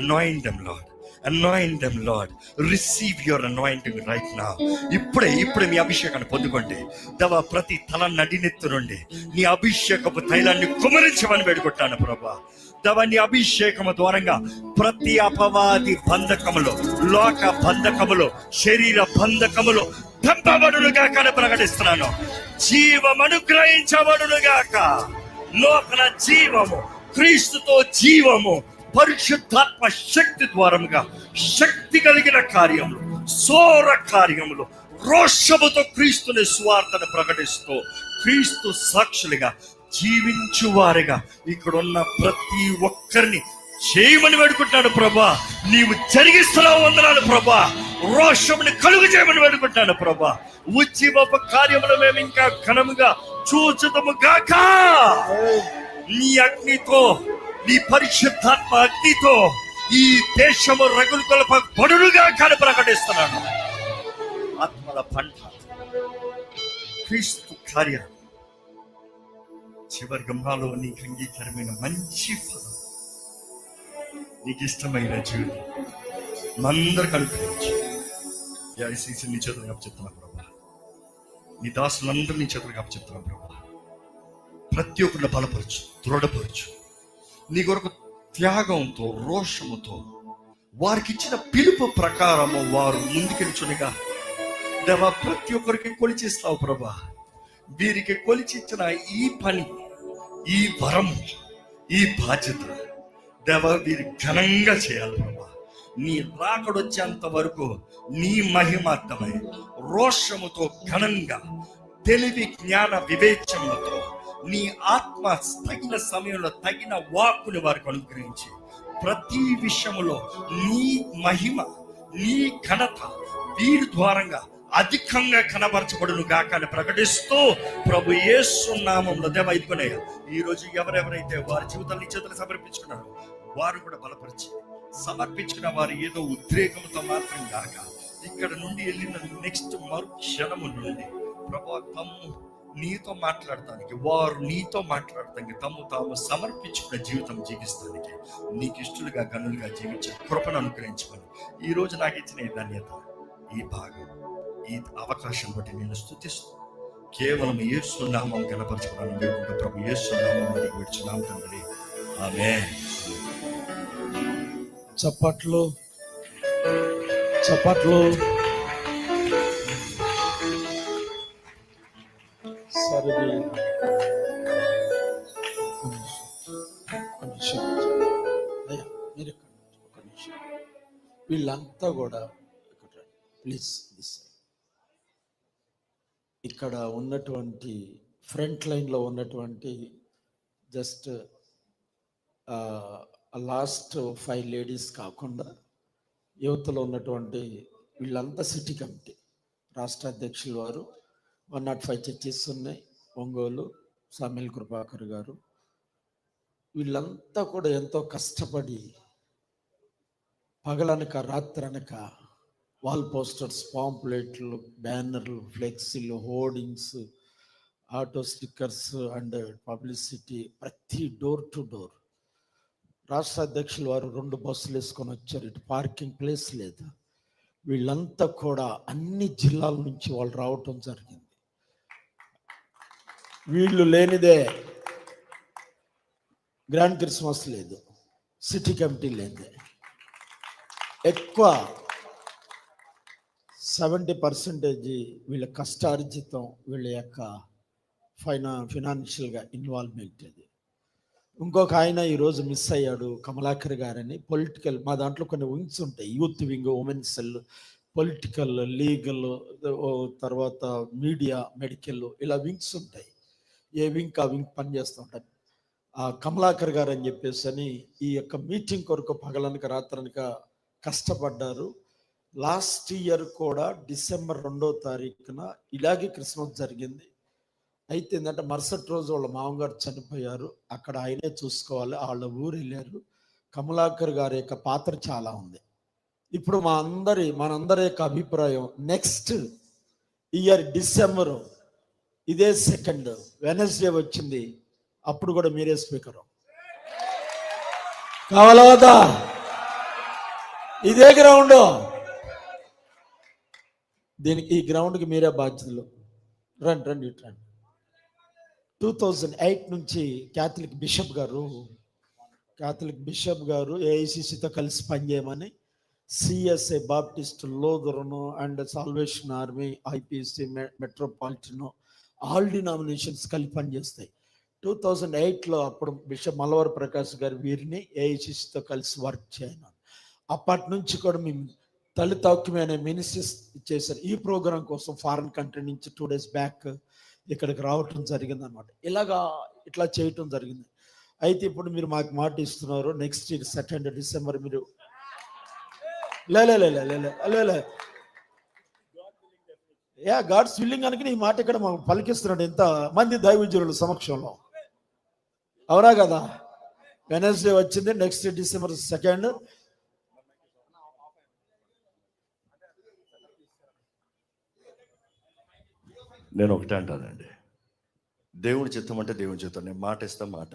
Anoint them, Lord. Anoint them, Lord. Receive your anointing right now. ఇప్పుడే మీ అభిషేకాన్ని పొందుకోండి. ప్రతి తల నడినెత్తు నుండి నీ అభిషేకపు తైలాన్ని కుమరించమని వేడుకుంటాను ప్రభా. నీ అభిషేకము ద్వారంగా ప్రతి అపవాది బంధకములో, లోక బంధకములో, శరీర బంధకములో దంపబడునుగాక ప్రకటిస్తున్నాను. జీవం అనుగ్రహించబడునుగాక. లోకన జీవము, క్రీస్తుతో జీవము, పరిశుద్ధాత్మ శక్తి ద్వారముగా శక్తి కలిగిన కార్యములు, సోర కార్యములు, రోషముతో క్రీస్తుని స్వార్థను ప్రకటిస్తూ క్రీస్తు సాక్షులుగా జీవించువారిగా ఇక్కడ ఉన్న ప్రతి ఒక్కరిని చేయమని వేడుకుంటాను ప్రభా. నీవు జరిగిస్తున్నావు వందనాలు ప్రభా. రోషముని కలుగు చేయమని వేడుకుంటాను ప్రభా. ఉజ్జీవపు కార్యములు మేము ఇంకా ఘనముగా చూచుదము గాక. నీ అగ్నితో, నీ పరిశుద్ధాత్మ అగ్నితో ఈ దేశము రగులు కొలపబడునుగా కానీ ప్రకటిస్తున్నాను. ఆత్మల పంట, క్రీస్తు కార్యం, చివరి గమ్మాలో నీకు అంగీకారమైన మంచి ఫలం, నీకు ఇష్టమైన జీవితం మనందరికి అనుగ్రహించు. ఐసీసీ నీ చేతులకు అప్పచెప్తున్నా ప్రభా. నీ దాసులందరూ నీ చేతులకు అప్పచెప్తున్నా ప్రభా. ప్రతి ఒక్కరిని బలపరచు, దృఢపరచు. నీ కొరకు త్యాగంతో, రోషముతో వారికి ఇచ్చిన పిలుపు ప్రకారము వారు ముందుకెళ్ళుచునిగా దేవా ప్రతి ఒక్కరికి కొలిచిస్తావు ప్రభా. వీరికి కొలిచిచ్చిన ఈ పని, ఈ వరం, ఈ బాధ్యత దేవా వీరి ఘనంగా చేయాలి ప్రభా. నీ రాకడొచ్చేంత వరకు నీ మహిమార్థమై రోషముతో ఘనంగా, తెలివి జ్ఞాన వివేచనలతో నీ ఆత్మ తగిన సమయంలో తగిన వాక్కుని వారికి అనుగ్రహించి ప్రతి విషయములో నీ మహిమ, నీ ఘనత వీరి ద్వారంగా అధికంగా కనబరచబడును గాక అని ప్రకటిస్తూ ప్రభు యేసు నామములో దేవా ఇదిగోనయ్యా, ఈ రోజు ఎవరెవరైతే వారి జీవితాన్ని చేతులు సమర్పించుకున్నారో వారు కూడా బలపరిచి, సమర్పించుకున్న వారు ఏదో ఉద్రేకంతో మాత్రం కాక ఇక్కడ నుండి వెళ్ళిన నెక్స్ట్ మరు క్షణము నుండి ప్రభు తమ్ము నీతో మాట్లాడటానికి, వారు నీతో మాట్లాడటానికి తాము సమర్పించుకున్న జీవితం జీవిస్తానికి నీకు ఇష్టలుగా గనులుగా జీవించే కృపను అనుగ్రహించుకొని ఈ రోజు నాకు ఇచ్చిన ఈ ధన్యత, ఈ భాగం, ఈ అవకాశం బట్టి నేను స్తుతిస్తూ కేవలం యేసు నామం కనపరచుకోవడానికి వేడుకుంటూ ప్రభు యేసు నామం బట్టి విడుచున్నాం తండ్రి. ఆమేన్. చప్పట్లు చప్పట్లు. సరే మీరు ఒక నిమిషం. వీళ్ళంతా కూడా ప్లీజ్ ఇక్కడ ఉన్నటువంటి ఫ్రంట్ లైన్లో ఉన్నటువంటి జస్ట్ లాస్ట్ 5 లేడీస్ కాకుండా యువతలో ఉన్నటువంటి వీళ్ళంతా సిటీ కమిటీ రాష్ట్ర అధ్యక్షులు వారు 105 చర్చెస్ ఉన్నాయి, ఒంగోలు సామ్యుల్ కృపాకర్ గారు, వీళ్ళంతా కూడా ఎంతో కష్టపడి పగలనక రాత్రనక వాల్ పోస్టర్స్, పాంప్లెట్లు, బ్యానర్లు, ఫ్లెక్సీలు, hoardings, auto stickers and publicity, ప్రతి డోర్ టు డోర్. రాష్ట్ర అధ్యక్షులు వారు 2 బస్సులు వేసుకొని వచ్చారు, ఇటు పార్కింగ్ ప్లేస్ లేదు. వీళ్ళంతా కూడా అన్ని జిల్లాల నుంచి వాళ్ళు రావటం జరిగింది. వీళ్ళు లేనిదే గ్రాండ్ క్రిస్మస్ లేదు, సిటీ కమిటీ లేనిదే. ఎక్కువ 70% వీళ్ళ కష్టార్జితం, వీళ్ళ యొక్క ఫైనాన్షియల్గా ఇన్వాల్వ్మెంట్ అది. ఇంకొక ఆయన ఈరోజు మిస్ అయ్యాడు, కమలాకర్ గారని. పొలిటికల్, మా దాంట్లో కొన్ని వింగ్స్ ఉంటాయి, youth wing, women cell, political, legal, తర్వాత మీడియా, మెడికల్, ఇలా వింగ్స్ ఉంటాయి. ఏ వింగ్ ఆ వింగ్ పనిచేస్తూ ఉంటాయి. ఆ కమలాకర్ గారు అని చెప్పేసి అని ఈ యొక్క మీటింగ్ కొరకు పగలనక రాత్రనక కష్టపడ్డారు. లాస్ట్ ఇయర్ కూడా డిసెంబర్ 2వ తారీఖున ఇలాగే క్రిస్మస్ జరిగింది. అయితే ఏంటంటే మరుసటి రోజు వాళ్ళ మామగారు చనిపోయారు, అక్కడ ఆయనే చూసుకోవాలి, వాళ్ళ ఊరు వెళ్ళారు. కమలాకర్ గారి యొక్క పాత్ర చాలా ఉంది. ఇప్పుడు మనందరి యొక్క అభిప్రాయం నెక్స్ట్ ఇయర్ డిసెంబరు ఇదే 2nd వెనస్డే వచ్చింది, అప్పుడు కూడా మీరే స్పీకరు కావాలా వద్దా? ఇదే గ్రౌండ్, దీనికి ఈ గ్రౌండ్కి మీరే బాధ్యతలు. రండి ఇటు రండి. 2008 నుంచి క్యాథలిక్ బిషప్ గారు ఏఐసిసితో కలిసి పనిచేయమని CSI, Baptist, Lutheran and Salvation Army, IPC, metropolitan, all denominations కలిపి పనిచేస్తాయి. 2008లో అప్పుడు బిషప్ మలవర్ ప్రకాష్ గారు వీరిని ఏఐసిసితో కలిసి వర్క్ చేయను. అప్పటి నుంచి కూడా మేము తల్లితౌక్యమైన మినిస్ట్రీస్ చేశారు. ఈ ప్రోగ్రాం కోసం ఫారిన్ కంట్రీ నుంచి 2 days బ్యాక్ ఇక్కడికి రావటం జరిగింది అనమాట. ఇట్లా చేయటం జరిగింది. అయితే ఇప్పుడు మీరు మాకు మాట ఇస్తున్నారు, నెక్స్ట్ 2nd డిసెంబర్ మీరు గాడ్స్ విల్లింగ్ అనుకుని ఈ మాట ఇక్కడ మాకు పలికిస్తున్నాడు ఎంత మంది దైవజనుల సమక్షంలో. అవునా కదా? వెనస్డే వచ్చింది, నెక్స్ట్ డిసెంబర్ 2nd. నేను ఒకటే అంటానండి, దేవుడి చిత్తం అంటే దేవుడి చిత్తం. నేను మాట ఇస్తా మాట,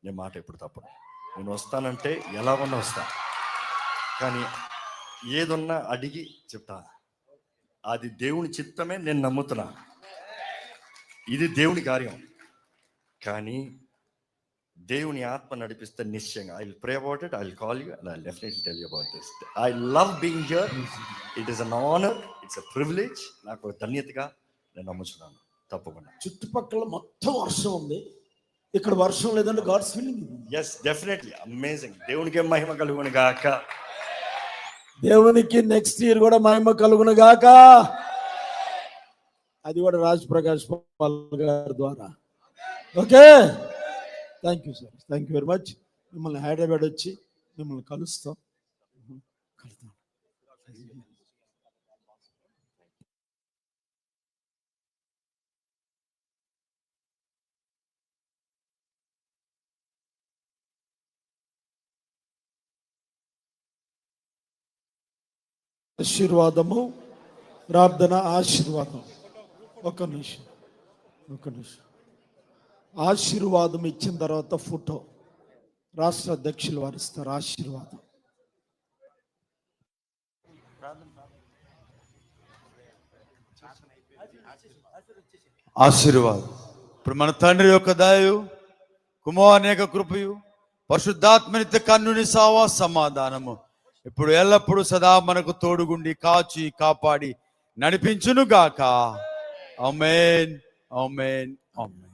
నేను మాట ఎప్పుడు తప్పను. నేను వస్తానంటే ఎలా ఉన్నా వస్తా, కానీ ఏదున్నా అడిగి చెప్తా. అది దేవుని చిత్తమే, నేను నమ్ముతున్నా, ఇది దేవుని కార్యం. కానీ దేవుని ఆత్మ నడిపిస్తే నిశ్చయంగా I will pray about it, I will call you and I will definitely tell you about this. I love being here. It is an honour, it's a privilege, నాకు ఒక ధన్యతగా నేను నమ్ముచున్నాను. తప్పకుండా. చుట్టుపక్కల మొత్తం వర్షం ఉంది, ఇక్కడ వర్షం లేదంటే God's feeling. Yes, definitely amazing. దేవునికే మహిమ కలుగును గాక. దేవునికి నెక్స్ట్ ఇయర్ కూడా మహిమ కలుగును గాక. అది కూడా రాజ్ ప్రకాష్ పాల్ గారి ద్వారా. Okay, thank you sir, thank you very much. మిమ్మల్ని హైదరాబాద్ వచ్చి మిమ్మల్ని కలుస్తాం. ఆశీర్వాదము, ప్రార్థన, ఆశీర్వాదం. ఒక నిమిషం. ఆశీర్వాదం ఇచ్చిన తర్వాత ఫోటో రాష్ట్ర అధ్యక్షులు వారు ఇస్తారు. ఆశీర్వాదం. ఆశీర్వాదం. ఇప్పుడు మన తండ్రి యొక్క దయయు, కుమారుని యొక్క కృపయు, పరిశుద్ధాత్మనిత్య కన్నుని సమాధానము ఇప్పుడు ఎల్లప్పుడూ సదా మనకు తోడుగుండి కాచి కాపాడి నడిపించును గాక. ఆమేన్, ఆమేన్, ఆమేన్.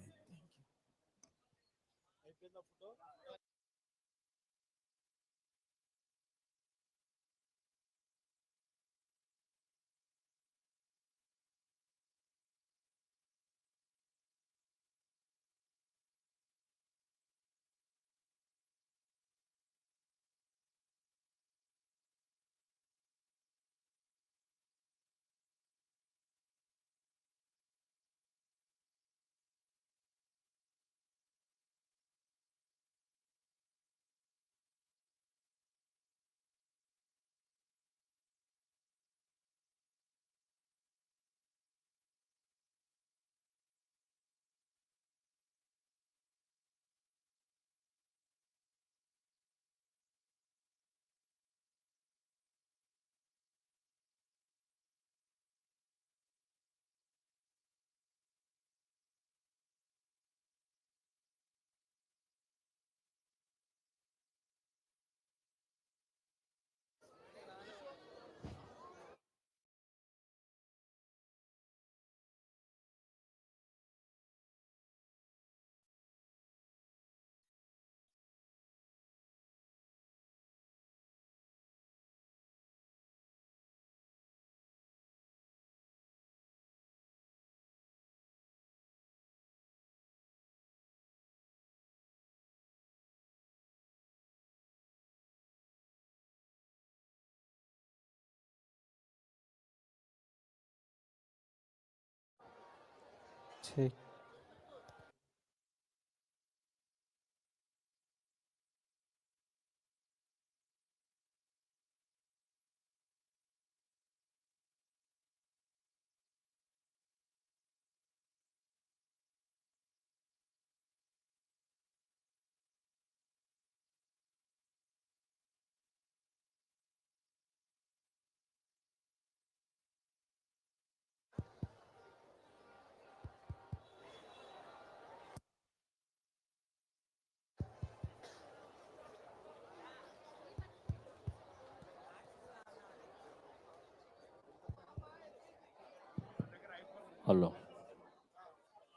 హలో,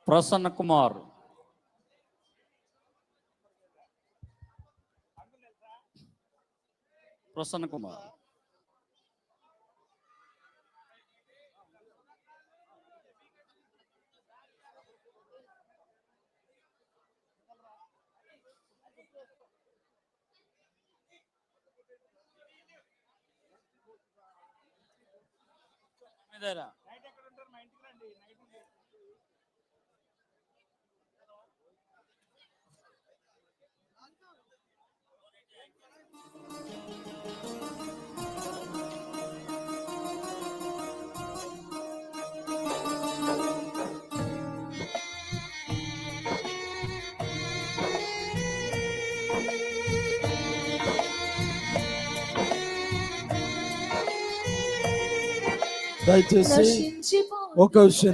ప్రసన్న కుమార్. ప్రసన్న కుమార్. దయచేసి ఒక విషయం